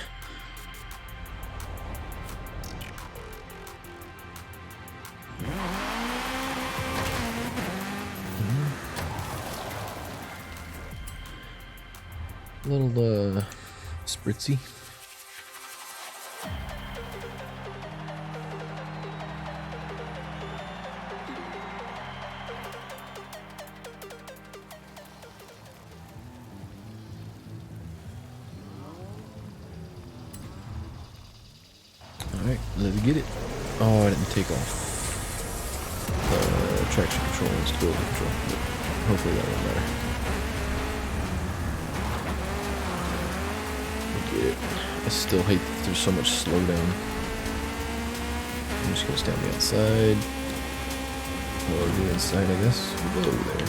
A little spritzy. Alright, let's get it. Oh, I didn't take off traction control and stability control. But hopefully that won't matter. I still hate that there's so much slowdown. I'm just gonna stay on the outside. Or the inside, I guess. Whoa there.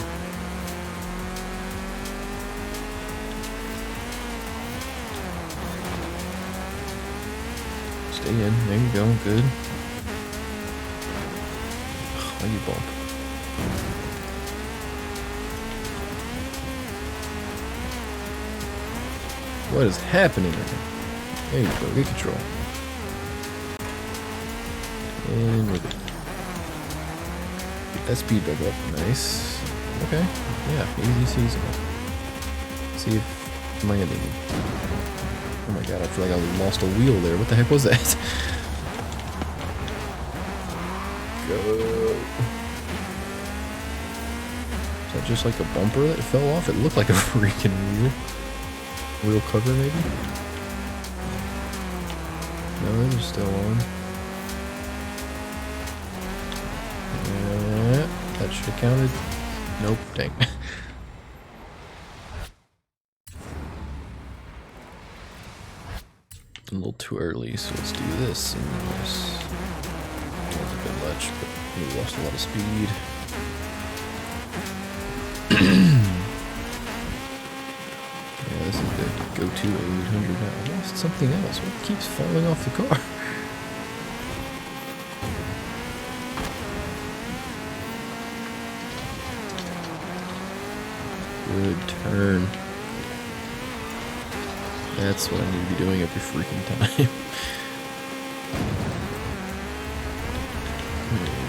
Stay in. There you go. Good. Why you bump? What is happening right now? There you go. Get control. And we're good. Get that speed back up. Nice. Okay. Yeah. Easy seasonal. See if landing. Oh my god, I feel like I lost a wheel there. What the heck was that? Go. Is that just like a bumper that fell off? It looked like a freaking wheel. Wheel cover, maybe? No, they're still on. Yeah, that should have counted. Nope, dang. A little too early, so let's do this and this. Not a bit much, but we lost a lot of speed. go to 800. I lost something else. What keeps falling off the car? Good turn. That's what I need to be doing every freaking time.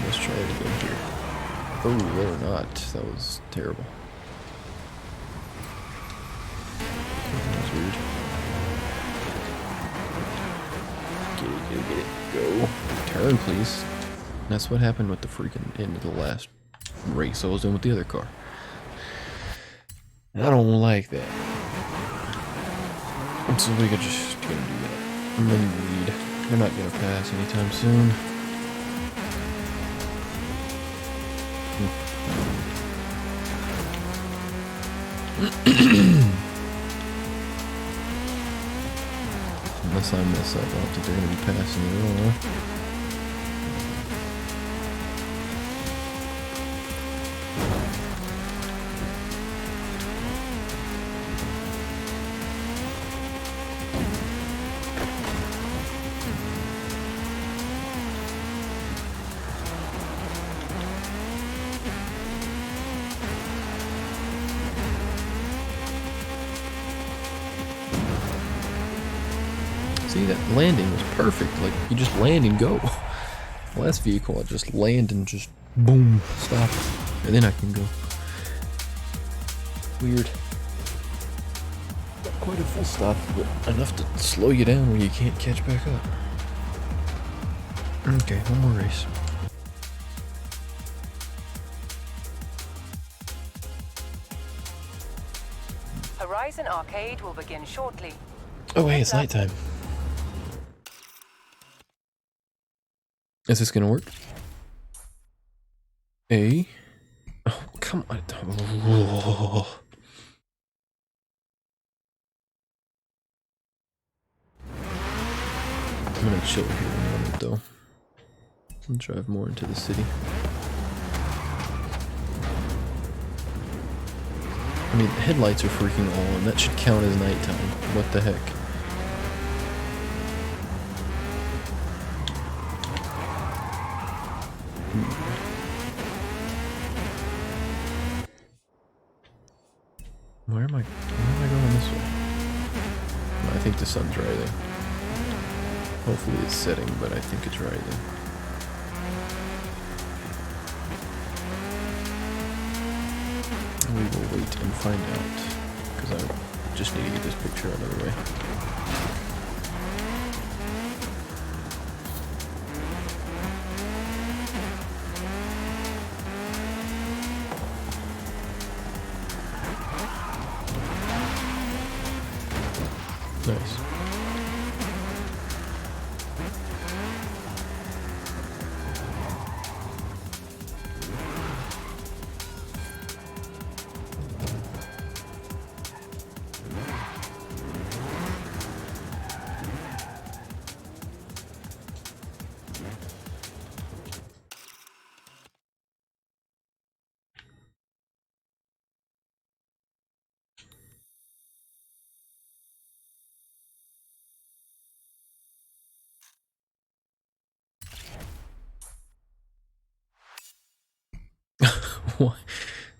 Let's try it again here. Oh, or not. That was terrible. That was weird. Get it. Go. Turn, please. That's what happened with the freaking end of the last race I was doing with the other car. I don't like that. So we could just gonna do that. I'm gonna lead. They're not gonna pass anytime soon. Unless I mess up, I don't think they're gonna be passing at all. See, that landing was perfect. Like, you just land and go. Last vehicle, I just land and just boom, stop. And then I can go. Weird. Not quite a full stop, but enough to slow you down when you can't catch back up. Okay, one more race. Horizon Arcade will begin shortly. Oh, hey, it's nighttime. Is this gonna work? Oh, come on. Oh. I'm gonna chill here in a moment, though. I'll drive more into the city. I mean, the headlights are freaking on. That should count as nighttime. What the heck? Where am I going this way? I think the sun's rising. Hopefully it's setting, but I think it's rising. We will wait and find out, because I just need to get this picture out of the way. Nice.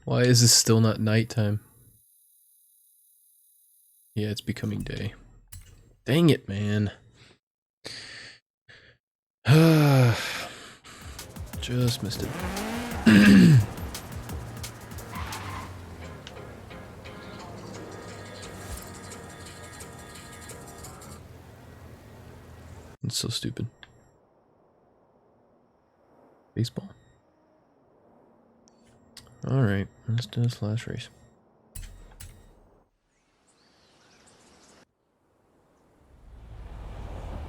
Why is this still not nighttime? Yeah, it's becoming day. Dang it, man. Just missed it. It's so stupid. Baseball. Alright, let's do this last race.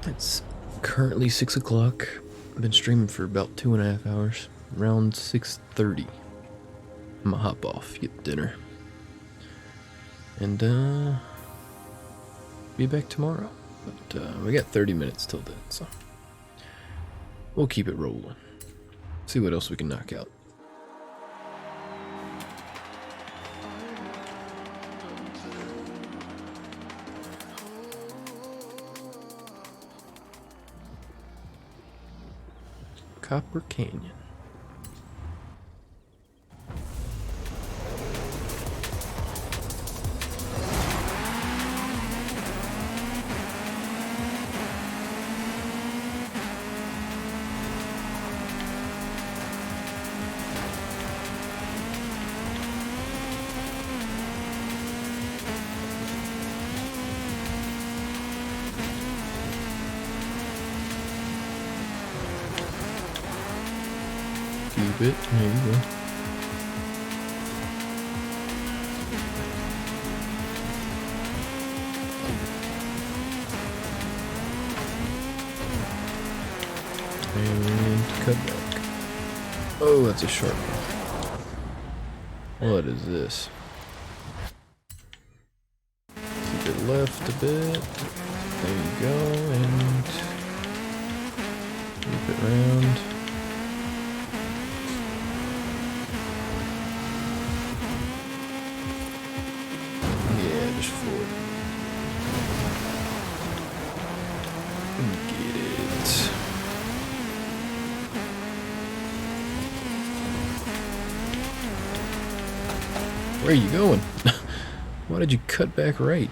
It's currently 6 o'clock. I've been streaming for about 2.5 hours. Around 6:30. I'm gonna hop off, get dinner. And, be back tomorrow. But, we got 30 minutes till then, so we'll keep it rolling. See what else we can knock out. Copper Canyon. Keep it. There you go. And cut back. Oh, that's a sharp one. What is this? Keep it left a bit. There you go. And keep it round. Get it. Where are you going? Why did you cut back right?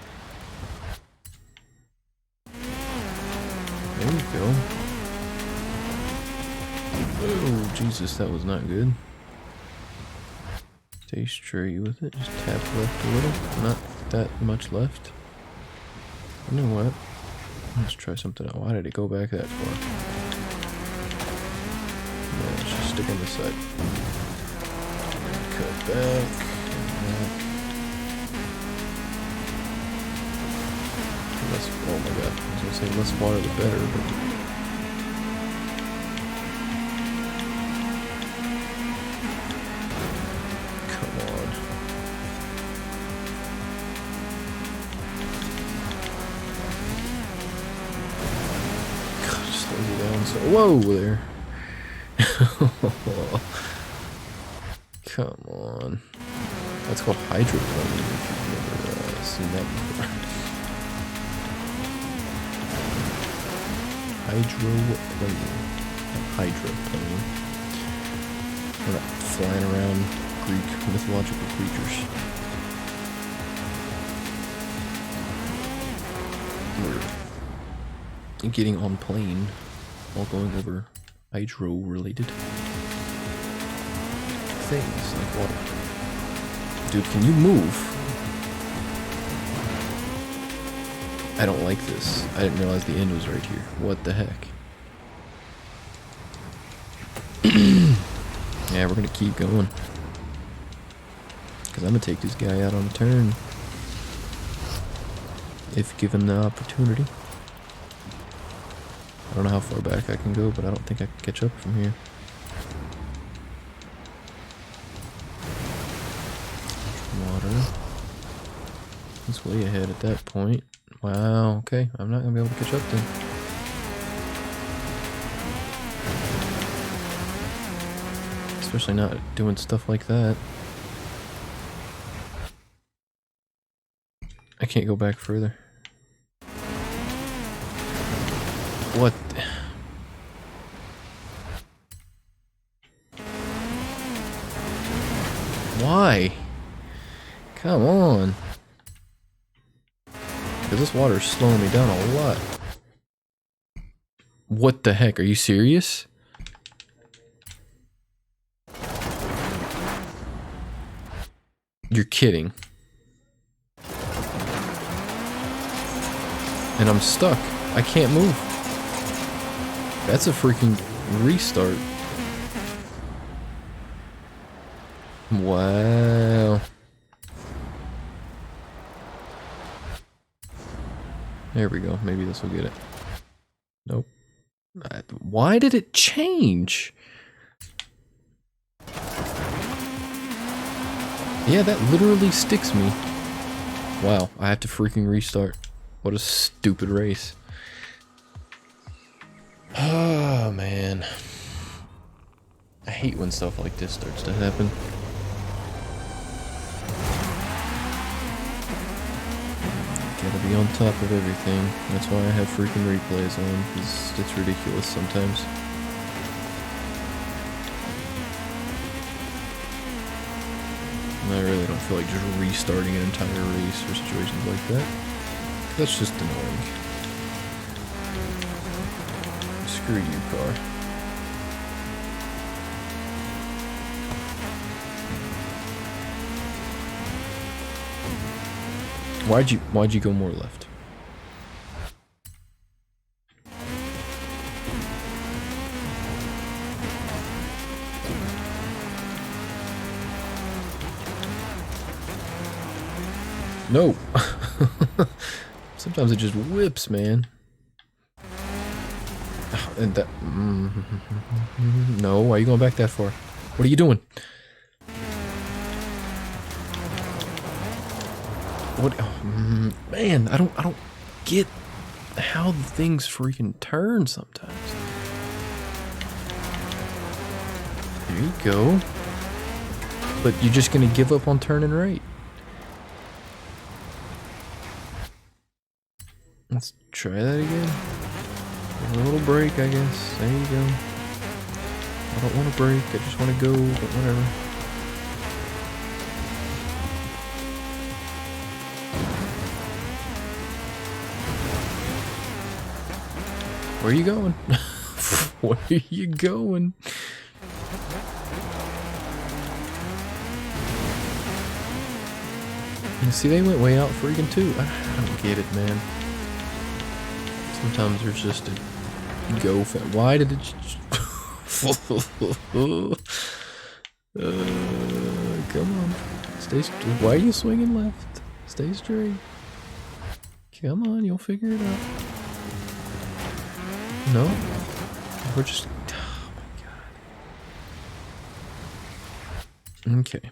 There you go. Oh, Jesus, that was not good. Stay straight with it. Just tap left a little. Not that much left. You know what? Let's try something out. Why did it go back that far? No, let's just stick on the side. Cut back. Less, oh my god. I was gonna say less water the better, but come on. God, just slows you down so. Whoa there. Come on. That's called hydroplaning if you've never seen that before. Hydroplaning. Hydroplaning. We're not flying around Greek mythological creatures. We're getting on plane while going over hydro-related things like water. Dude, can you move? I don't like this. I didn't realize the end was right here. What the heck? Yeah, we're gonna keep going. Because I'm gonna take this guy out on a turn. If given the opportunity. I don't know how far back I can go, but I don't think I can catch up from here. Water. It's way ahead at that point. Wow, okay. I'm not gonna be able to catch up then. Especially not doing stuff like that. I can't go back further. What? Why? Come on. Because this water is slowing me down a lot. What the heck? Are you serious? You're kidding. And I'm stuck. I can't move. That's a freaking restart. Wow. There we go. Maybe this will get it. Nope. Why did it change? Yeah, that literally sticks me. Wow, I have to freaking restart. What a stupid race. Oh, man. I hate when stuff like this starts to happen. Gotta be on top of everything. That's why I have freaking replays on, because it's ridiculous sometimes. I really don't feel like just restarting an entire race for situations like that. That's just annoying. Screw you, car. Why'd you go more left? No. Sometimes it just whips, man. And that. No, why are you going back that far? What are you doing? What? Oh, man, I don't get how the things freaking turn sometimes. There you go. But you're just gonna give up on turning right. Let's try that again. A little break, I guess. There you go. I don't want to break. I just want to go, but whatever. Where are you going? Where are you going? You see, they went way out freaking too. I don't get it, man. Sometimes there's just a go. Why did it? Come on, stay. Why are you swinging left? Stay straight. Come on, you'll figure it out. No, we're just. Oh my god. Okay.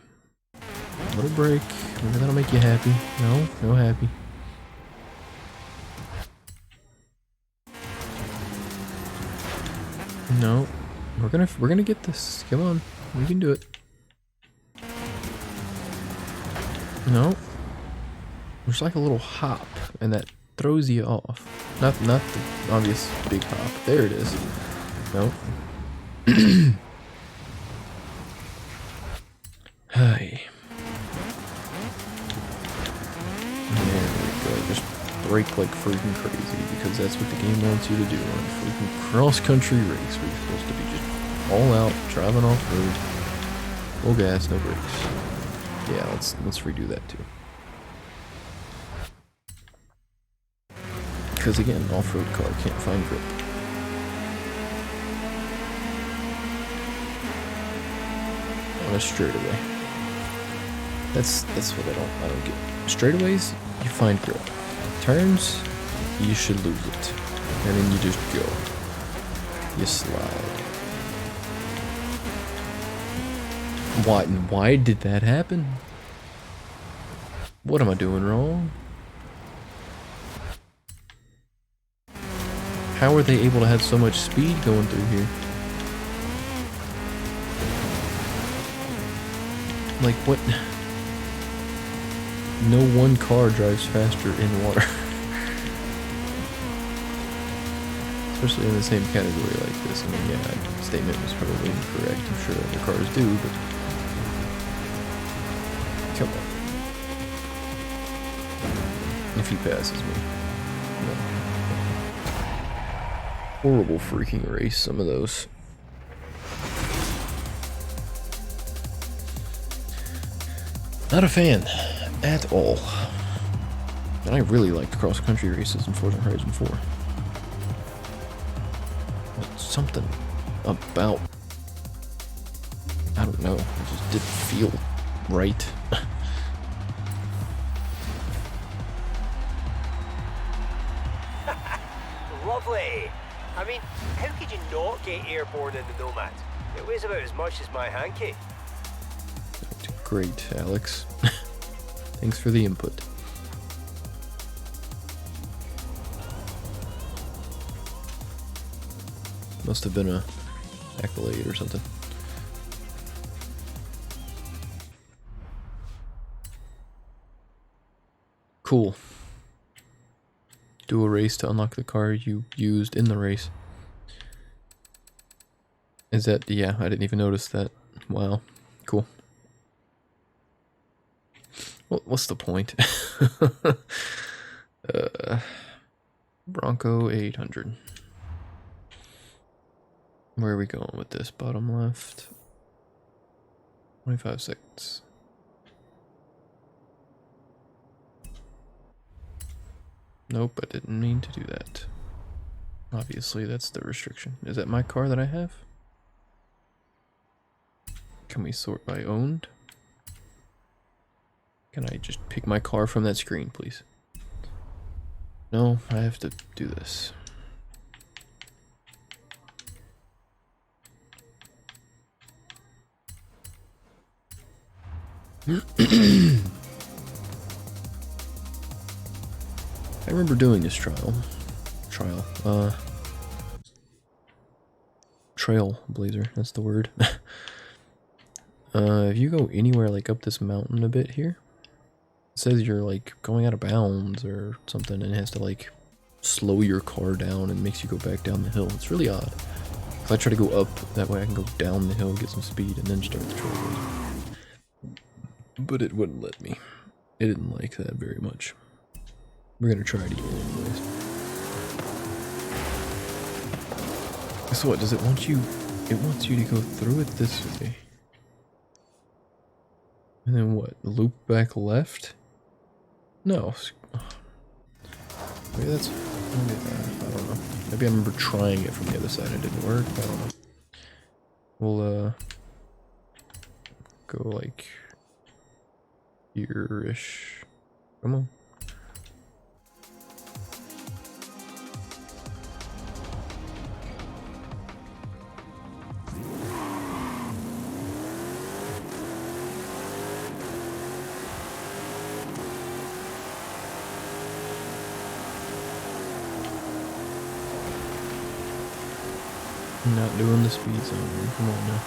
Little break. Maybe that'll make you happy. No, no happy. No, we're gonna get this. Come on, we can do it. No, there's like a little hop, and that throws you off. Not the obvious big hop. There it is. No. Hi. There we go. Just brake like freaking crazy, because that's what the game wants you to do on a freaking cross-country race where you're supposed to be just all out, driving off-road. Full gas, no brakes. Yeah, let's redo that too. Because again, off-road car can't find grip. On a straightaway. That's what I don't get. Straightaways, you find grip. Turns, you should lose it. And then you just go. You slide. Why did that happen? What am I doing wrong? How are they able to have so much speed going through here? Like, what? No one car drives faster in water. Especially in the same category like this. I mean, yeah, the statement was probably incorrect. I'm sure other cars do, but... Come on. If he passes me. No. Horrible freaking race, some of those. Not a fan. At all. And I really liked cross-country races in Forza Horizon 4. But something about... I don't know. It just didn't feel right. Lovely! I mean, how could you not get airborne in the Nomad? It weighs about as much as my hanky. Great, Alex. Thanks for the input. Must have been a accolade or something. Cool. Do a race to unlock the car you used in the race. Is that... yeah, I didn't even notice that. Wow. Cool. What's the point? Bronco 800. Where are we going with this? Bottom left. 25 seconds. Nope, I didn't mean to do that. Obviously, that's the restriction. Is that my car that I have? Can we sort by owned? Can I just pick my car from that screen, please? No, I have to do this. I remember doing this trailblazer, that's the word. If you go anywhere like up this mountain a bit here, it says you're like going out of bounds or something and it has to like slow your car down and makes you go back down the hill. It's really odd. If I try to go up, that way I can go down the hill, get some speed, and then start the trailblazer. But it wouldn't let me. It didn't like that very much. We're gonna try it again anyways. So what, does it want you... It wants you to go through it this way. And then what, loop back left? No. Maybe that's... I don't know. Maybe I remember trying it from the other side and it didn't work. I don't know. We'll, go like... here-ish. Come on. Not doing the speed zone. Come on now.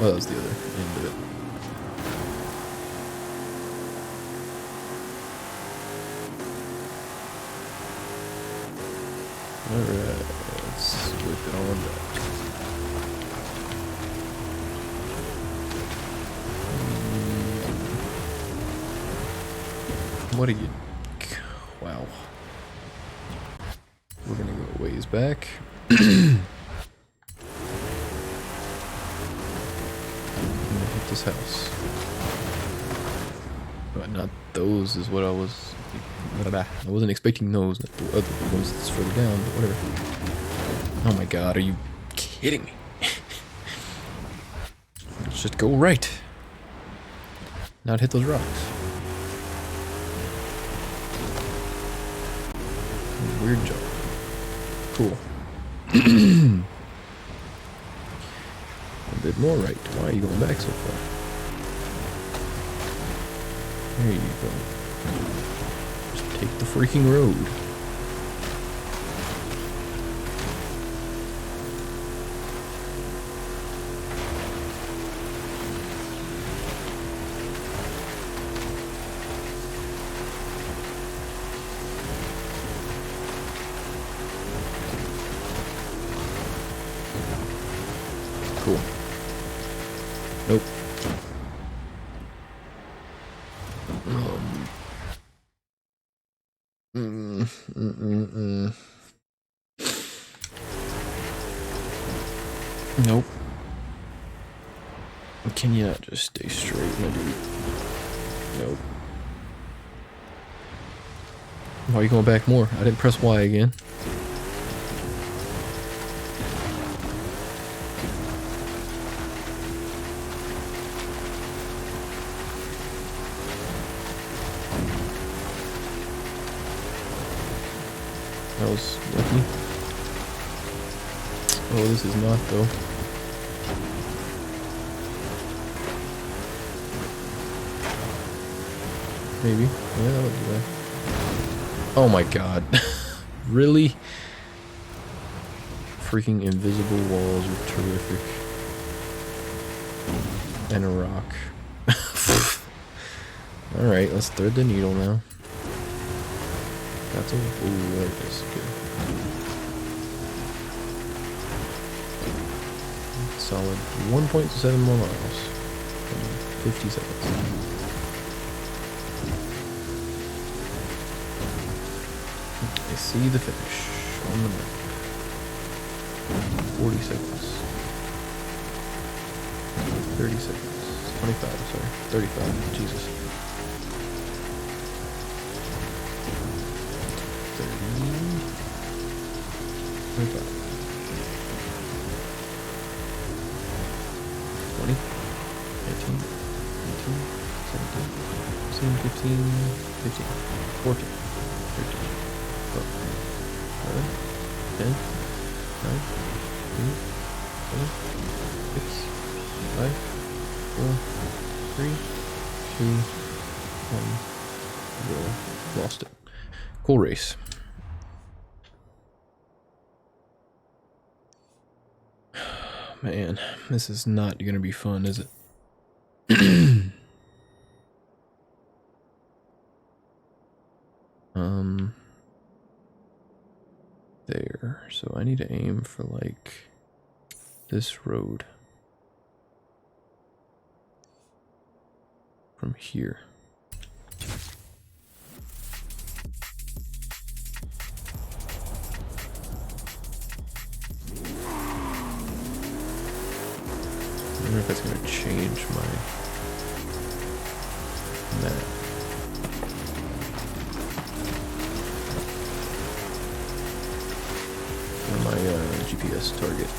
Oh, that was the other end of it. Alright, let's whip it on back. What are you... Wow. We're gonna go a ways back. This house. But not those is what I was... I wasn't expecting those, not the other ones that's further down, but whatever. Oh my god, are you kidding me? Let's just go right. Not hit those rocks. Weird job. Cool. A bit more right. Why are you going back so far? There you go. Just take the freaking road. Cool. Nope. Nope. Can you not just stay straight, my dude? Nope. Why are you going back more? I didn't press Y again. That was lucky. Oh, this is not though. Maybe. Yeah, that would do that. Oh my god. Really? Freaking invisible walls are terrific. And a rock. Alright, let's thread the needle now. That's a... Ooh, there it is. Good. Solid 1.7 more miles. In 50 seconds. see the finish on the map. 40 seconds. 30 seconds. 25, sorry. 35, Jesus. 30. 25. 20. 19. 18. 17. 16, 15. 15. 14. 13. 12. 11. 10. 9. 8. 7. 6. 5. 4, 3, 2, 1, 0. Lost it. Cool race. Man, this is not gonna be fun, is it? There. So I need to aim for like this road. From here. I wonder if that's going to change my map. Or my GPS target.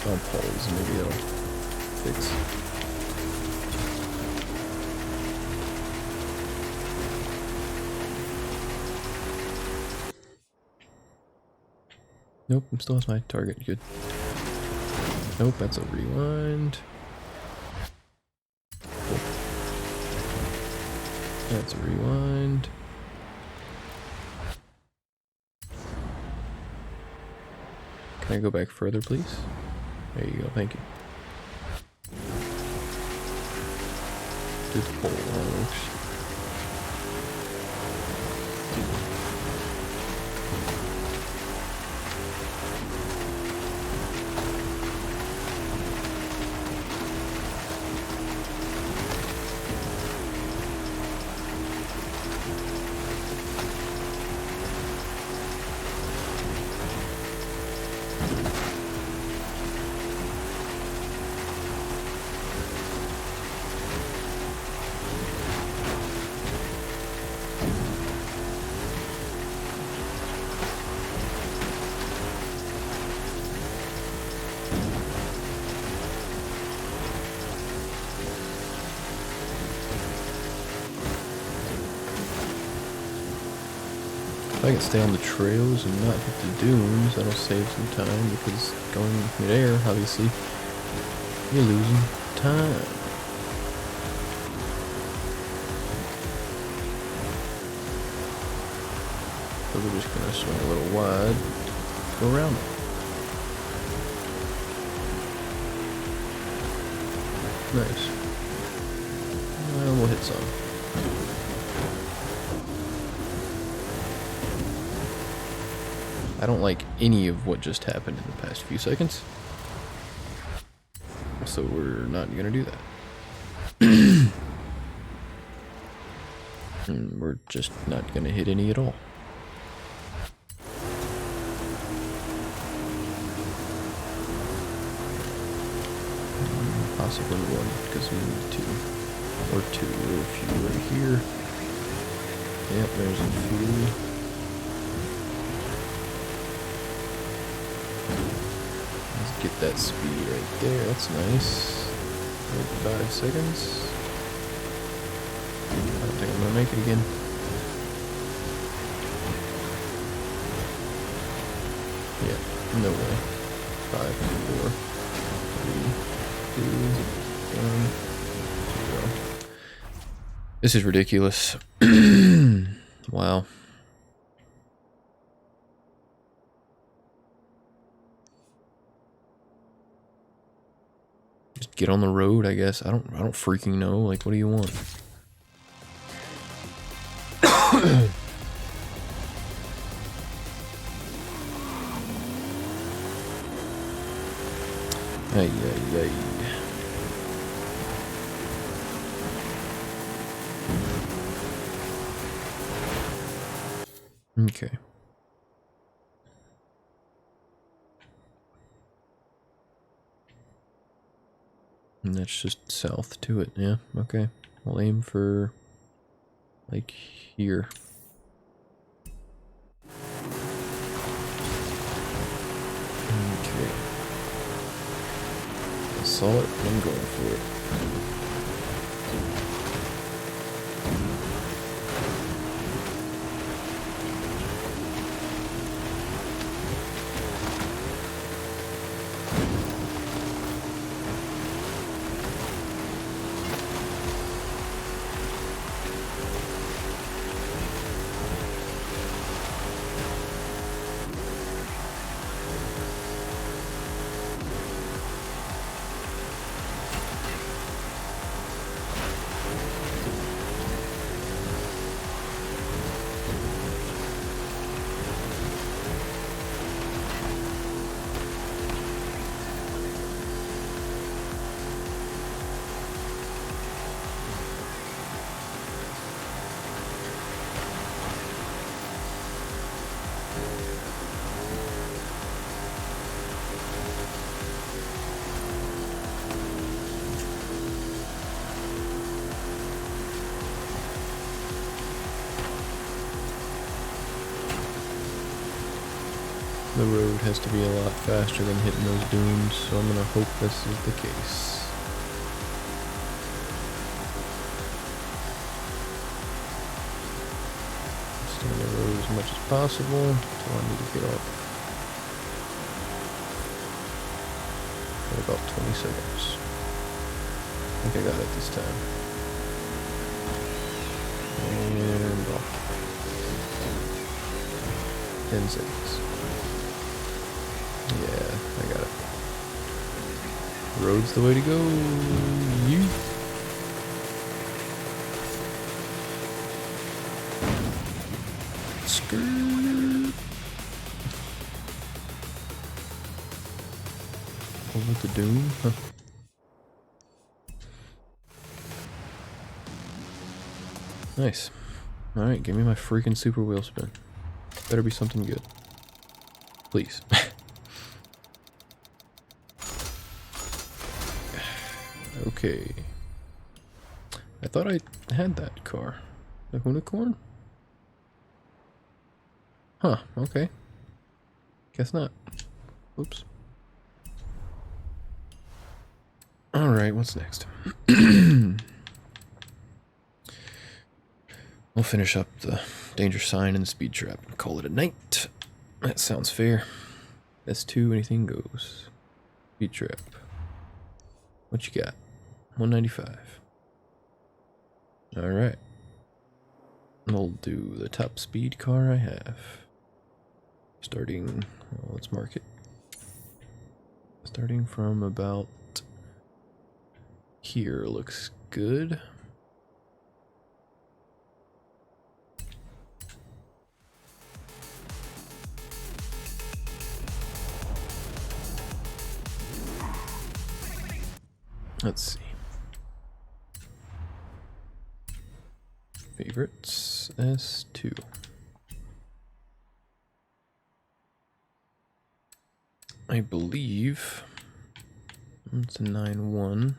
I'll pause, maybe that'll fix. Nope, I'm still has my target. Good. Nope, that's a rewind. Cool. That's a rewind. Can I go back further, please? There you go, thank you. Did the pole works. If I can stay on the trails and not hit the dunes, that'll save some time, because going mid-air, obviously, you're losing time. So we're just gonna swing a little wide, go around it. Nice. Well, we'll hit some. I don't like any of what just happened in the past few seconds. So we're not gonna do that. And we're just not gonna hit any at all. Possibly one, because we need two. Or two, or a few right here. Yep, there's a few. Get that speed right there, that's nice. 5 seconds. I don't think I'm gonna make it again. Yeah, no way. 5, 4, 3, 2, 1, 0. This is ridiculous. Wow. Get on the road, I guess. I don't freaking know. Like, what do you want? Ay, ay, ay. Okay. And that's just south to it, yeah, okay. We'll aim for, like, here. Okay. I saw it, and I'm going for it. The road has to be a lot faster than hitting those dunes, so I'm gonna hope this is the case. Stay on the road as much as possible until I need to get off. Got about 20 seconds. I think I got it this time. And off. 10 seconds. Yeah, I got it. Road's the way to go. You. Skirt. Over the dune. Huh. Nice. Alright, give me my freaking super wheel spin. Better be something good. Please. Okay. I thought I had that car. The unicorn? Huh, okay. Guess not. Oops. Alright, what's next? We'll finish up the danger sign and the speed trap and call it a night. That sounds fair. S2, anything goes. Speed trap. What you got? 195. Alright. We'll do the top speed car I have. Starting, well, let's mark it. Starting from about here looks good. Let's see. Favorites, S2. I believe it's a 9.1.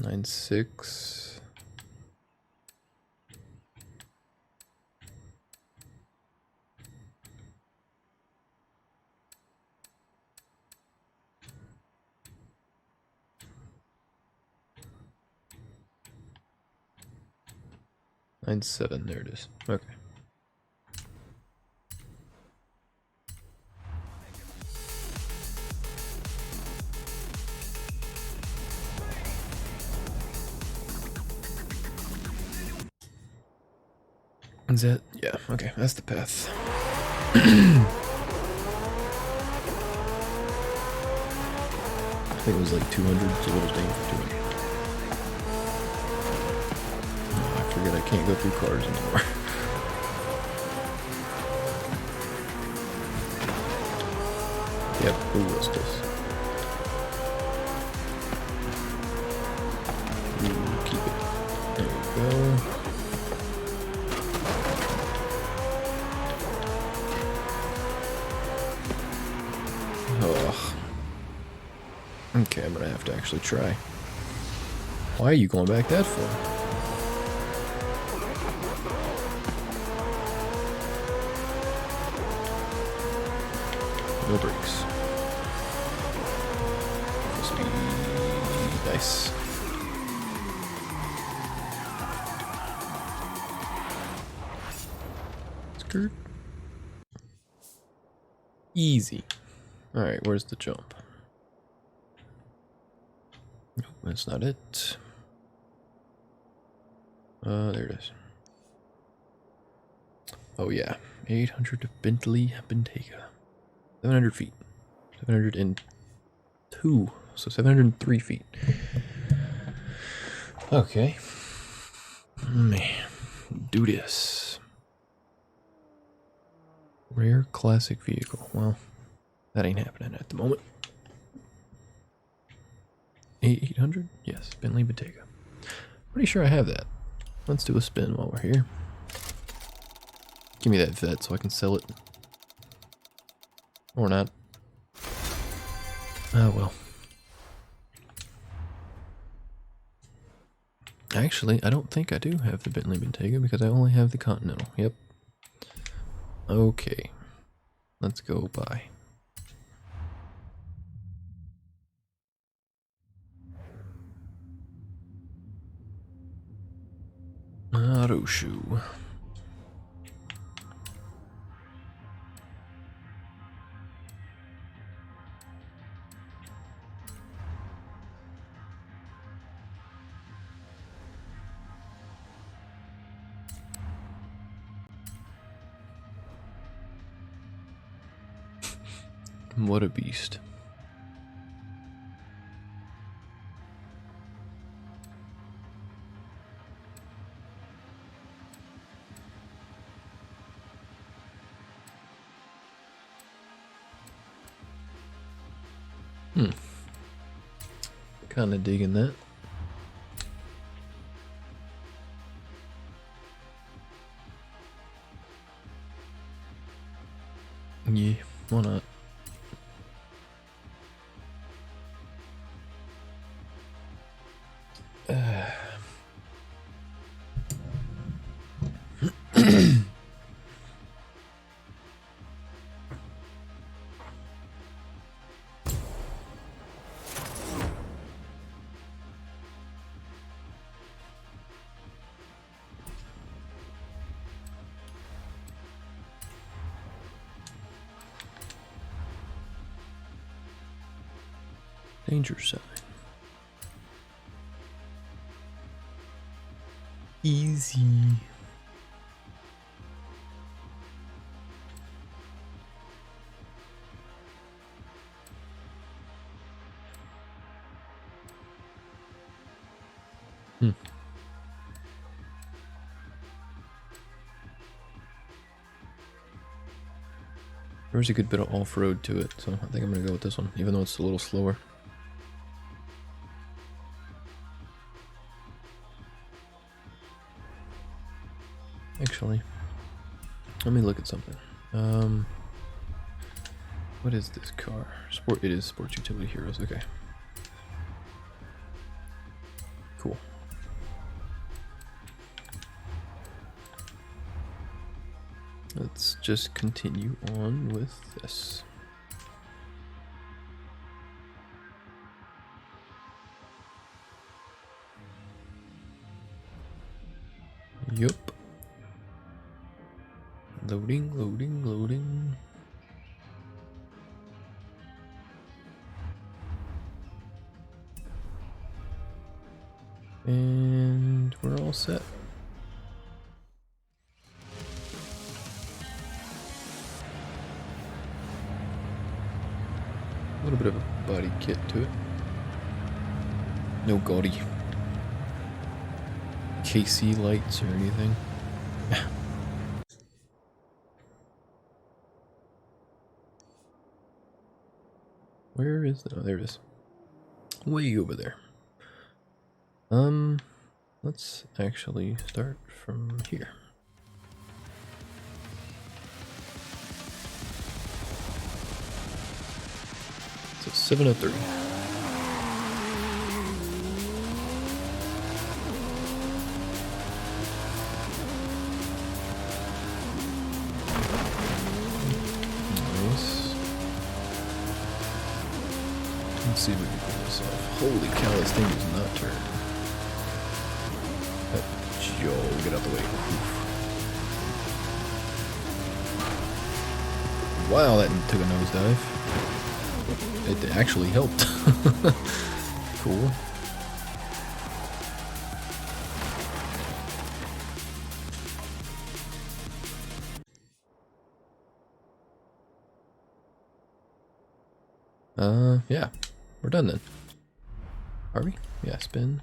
9.6. Nine 7, there it is. Okay. Is that? Yeah, okay, that's the path. I think it was like 200, so we'll just aim for 200. Oh, I forget I can't go through cars anymore. Yep, ooh, that's close. Ooh, keep it. There we go. Ugh. Okay, I'm gonna have to actually try. Why are you going back that far? No brakes. Full speed. Nice. Skirt. Easy. Alright, where's the jump? Nope, that's not it. There it is. Oh yeah, 800 Bentley Bentayga. 700 feet. 702. So 703 feet. Okay. Man, do this. Rare classic vehicle. Well, that ain't happening at the moment. 800? Yes, Bentley Bentayga. Pretty sure I have that. Let's do a spin while we're here. Give me that vet so I can sell it. Or not. Oh well. Actually, I don't think I do have the Bentley Bentayga because I only have the Continental. Yep. Okay. Let's go buy. Auto shoe. What a beast. Kinda digging that. Yeah, why not? Danger sign. Easy. There's a good bit of off-road to it, so I think I'm gonna go with this one, even though it's a little slower. Actually, let me look at something. What is this car? Sport. It is Sports Utility Heroes. Okay. Cool. Let's just continue on with this. Yup. Loading, loading, loading. And we're all set. A little bit of a body kit to it. No gaudy KC lights or anything. Where is the... Oh, there it is. Way over there. Let's actually start from here. So 703. Let's see if we can pull this off. Holy cow, this thing does not turn. Yo, get out the way. Oof. Wow, that took a nosedive. It actually helped. Cool. Yeah. We're done then. Are we? Yeah, spin.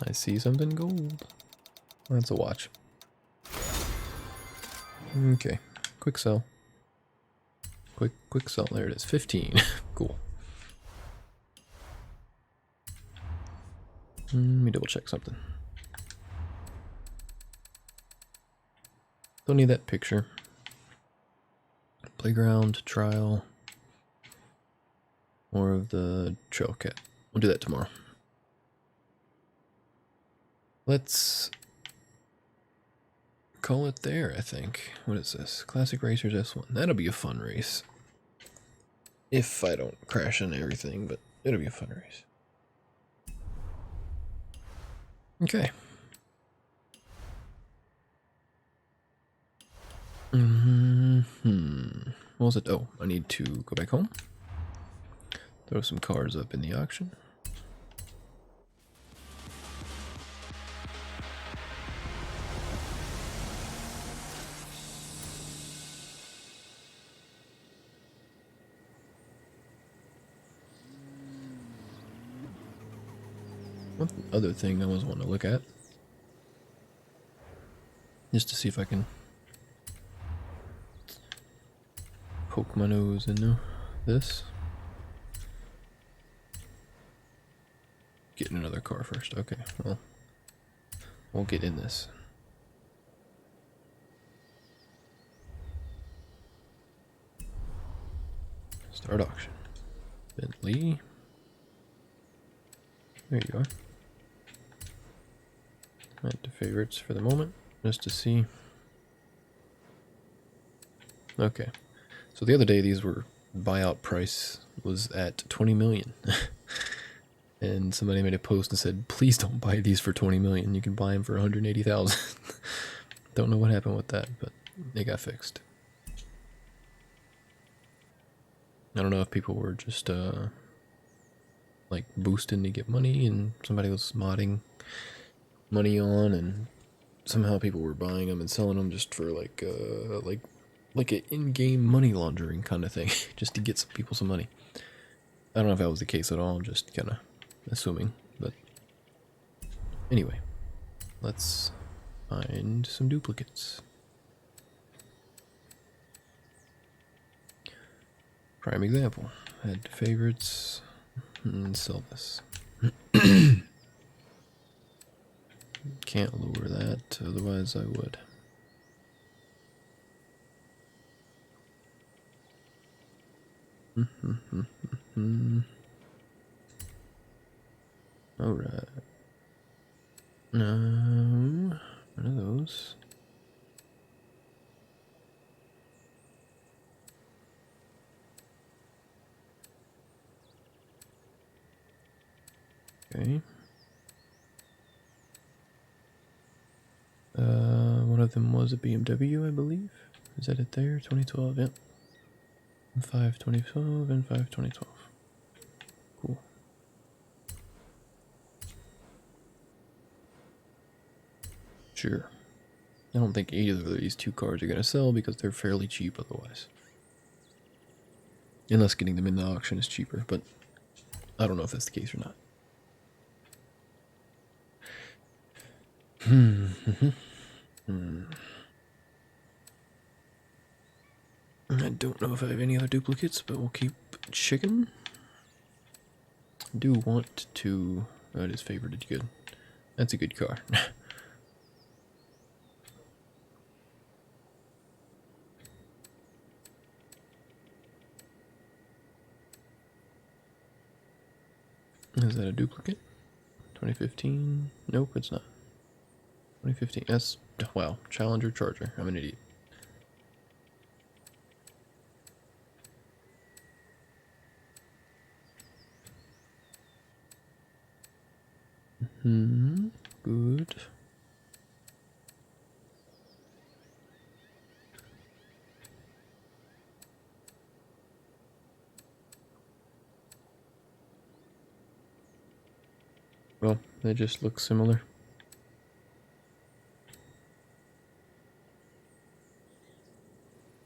I see something gold. That's a watch. Okay. Quick sell. Quick sell. There it is. 15. Cool. Let me double check something. Don't need that picture. Playground, trial. More of the trail cat. We'll do that tomorrow. Let's call it there, I think. What is this? Classic Racers S1. That'll be a fun race. If I don't crash into everything, but it'll be a fun race. Okay. What was it? Oh, I need to go back home. Throw some cars up in the auction. One other thing I was wanting to look at, just to see if I can poke my nose into this. Get another car first. Okay, well, we'll get in this. Start auction. Bentley. There you are. Add to favorites for the moment, just to see. Okay. So the other day, these were buyout price was at 20 million. And somebody made a post and said, please don't buy these for 20 million. You can buy them for 180,000. Don't know what happened with that, but it got fixed. I don't know if people were just like boosting to get money and somebody was modding money on, and somehow people were buying them and selling them just for like an in-game money laundering kind of thing, just to get some people some money. I don't know if that was the case at all. I'm just kind of assuming, but anyway, let's find some duplicates. Prime example. Add to favorites and sell this. Can't lower that, otherwise I would. Alright. No, one of those. Okay. One of them was a BMW, I believe. Is that it there? 2012, yep. 5 2012 and 5 2012. Cool. Sure. I don't think either of these two cars are going to sell because they're fairly cheap otherwise. Unless getting them in the auction is cheaper, but I don't know if that's the case or not. I don't know if I have any other duplicates, but we'll keep chicken. I do want to... Oh, it is favorited good. That's a good car. Is that a duplicate? 2015? Nope, it's not. 2015. That's... Wow. Challenger Charger. I'm an idiot. Good. Well, they just look similar.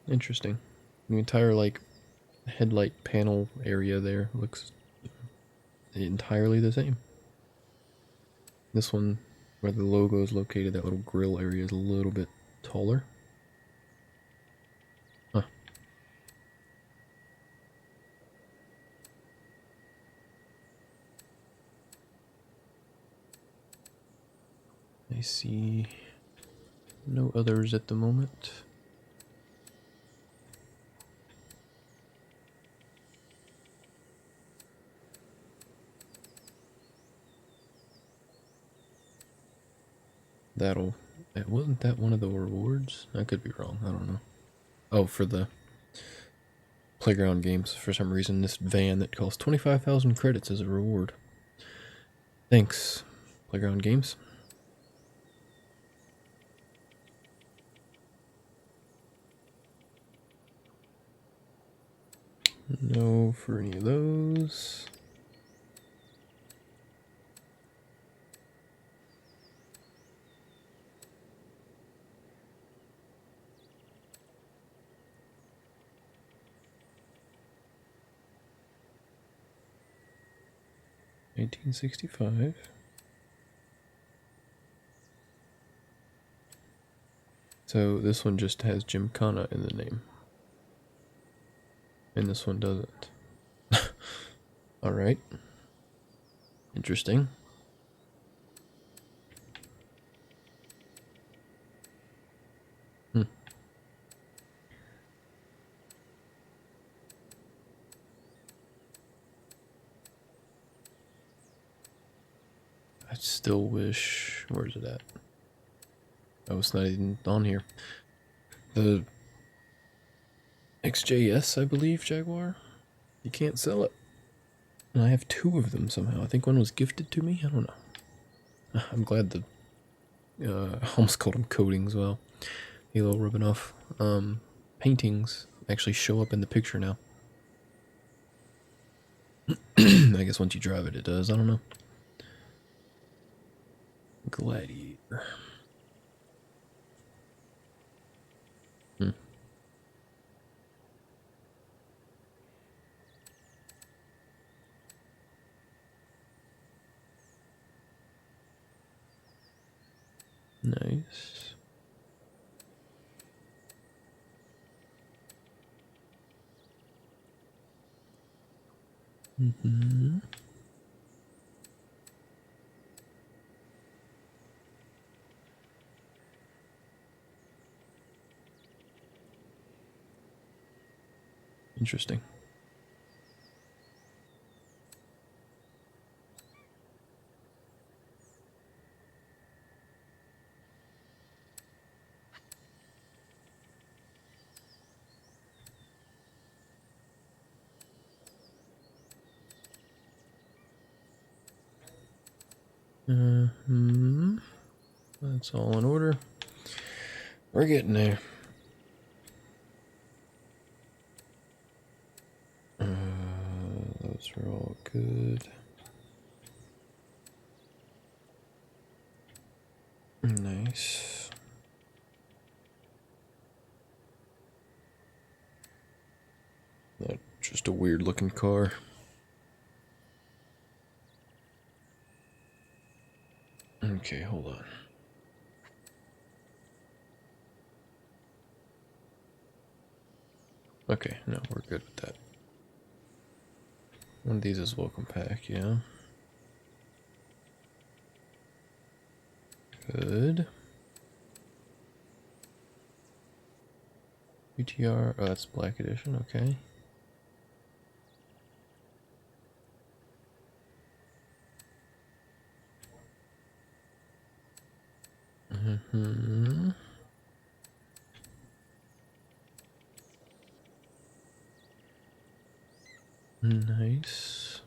Interesting. The entire, like, headlight panel area there looks entirely the same. This one, where the logo is located, that little grill area is a little bit taller. Huh. I see no others at the moment. Wasn't that one of the rewards? I could be wrong, I don't know. Oh, for the playground games, for some reason, this van that costs 25,000 credits is a reward. Thanks, playground games. No for any of those. $18.65. So this one just has Gymkhana in the name. And this one doesn't. Alright. Interesting. I still wish... Where's it at? Oh, it's not even on here. The XJS, I believe, Jaguar. You can't sell it. And I have two of them somehow. I think one was gifted to me. I don't know. I'm glad the... I almost called them coatings. Well, Halo rubbing off. Paintings actually show up in the picture now. I guess once you drive it, it does. I don't know. Gladiator. Nice. Interesting. That's all in order. We're getting there. Those are all good. Nice. That's just a weird looking car. Okay, hold on. Okay, no, we're good with that. One of these is welcome pack, yeah. Good. UTR, oh, that's Black Edition, okay. Nice.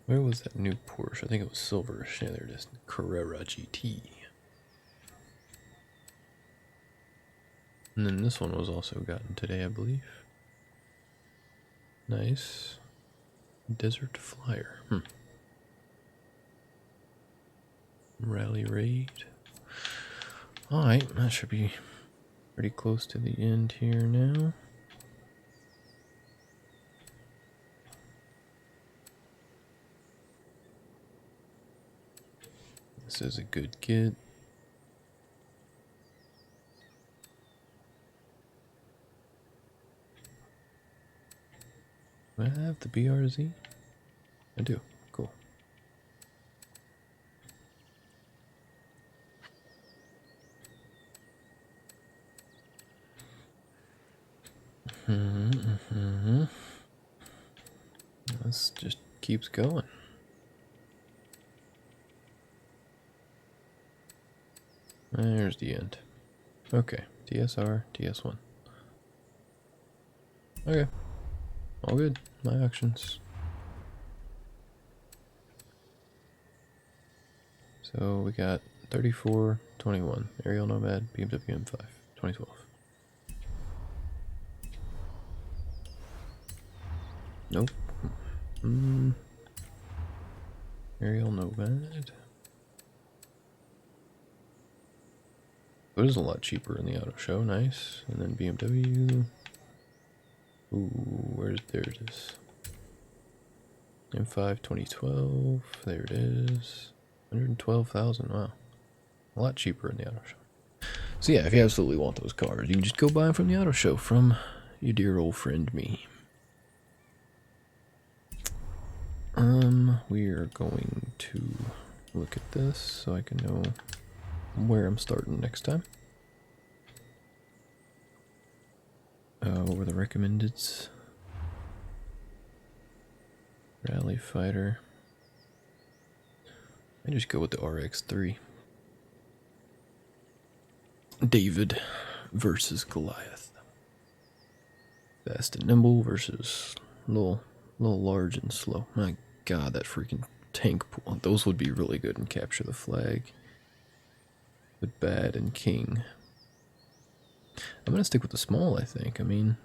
Where was that new Porsche? I think it was silver. Yeah, there it is. Carrera GT. And then this one was also gotten today, I believe. Nice. Desert Flyer. Rally Raid. Alright, that should be pretty close to the end here now. This is a good kit. Do I have the BRZ? I do. Cool. This just keeps going. There's the end. Okay, TSR, TS1. Okay, all good. My actions. So we got 34, 21. Aerial Nomad, BMW M5, 2012. Nope. Aerial Nomad. It was a lot cheaper in the auto show. Nice. And then BMW. Ooh, there it is. M5 2012. There it is. 112,000. Wow. A lot cheaper in the auto show. So yeah, if you absolutely want those cars, you can just go buy them from the auto show from your dear old friend me. We are going to look at this so I can know where I'm starting next time. What were the recommendeds? Rally Fighter. I just go with the RX-3. David versus Goliath. Fast and nimble versus little large and slow. My god, that freaking tank pool. Those would be really good in Capture the Flag. With Bad and King. I'm gonna stick with the small, I think. I mean,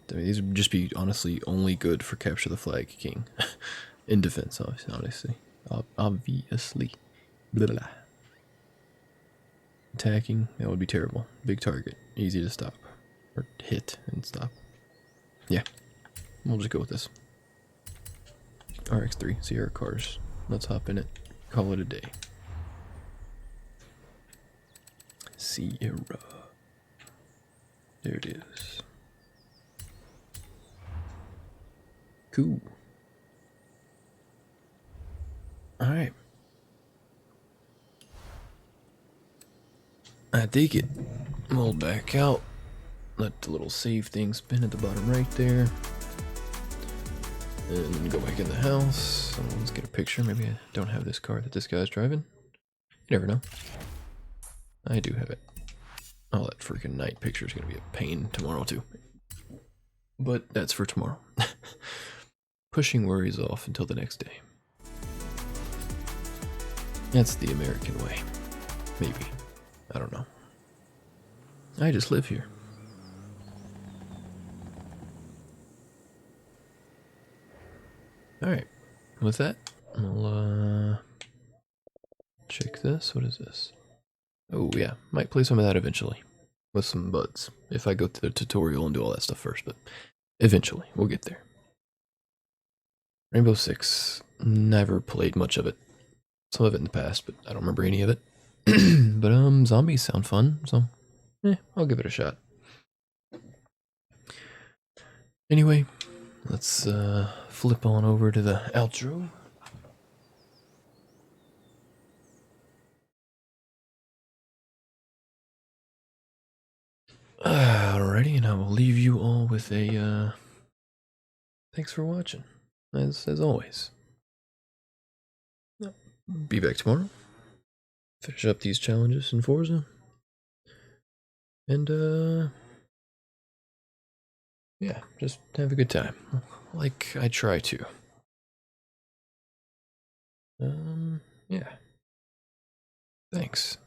these would just be honestly only good for Capture the Flag King. In defense, obviously. Obviously. Blah, blah. Attacking, that would be terrible. Big target, easy to stop. Or hit and stop. Yeah, we'll just go with this. RX-3, Sierra cars. Let's hop in it. Call it a day. Sierra. There it is. Cool. Alright. I take it. We'll back out. Let the little save thing spin at the bottom right there. And go back in the house. So let's get a picture. Maybe I don't have this car that this guy's driving. You never know. I do have it. Oh, that freaking night picture is going to be a pain tomorrow too. But that's for tomorrow. Pushing worries off until the next day. That's the American way. Maybe. I don't know. I just live here. Alright. With that, I'll check this. What is this? Oh yeah, might play some of that eventually. With some buds. If I go through the tutorial and do all that stuff first, but eventually, we'll get there. Rainbow Six. Never played much of it. Some of it in the past, but I don't remember any of it. But zombies sound fun, so I'll give it a shot. Anyway, let's flip on over to the outro. Alrighty, and I will leave you all with a thanks for watching, as always. Be back tomorrow. Finish up these challenges in Forza. And yeah, just have a good time. like I try to. Yeah. Thanks.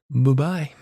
Bye-bye.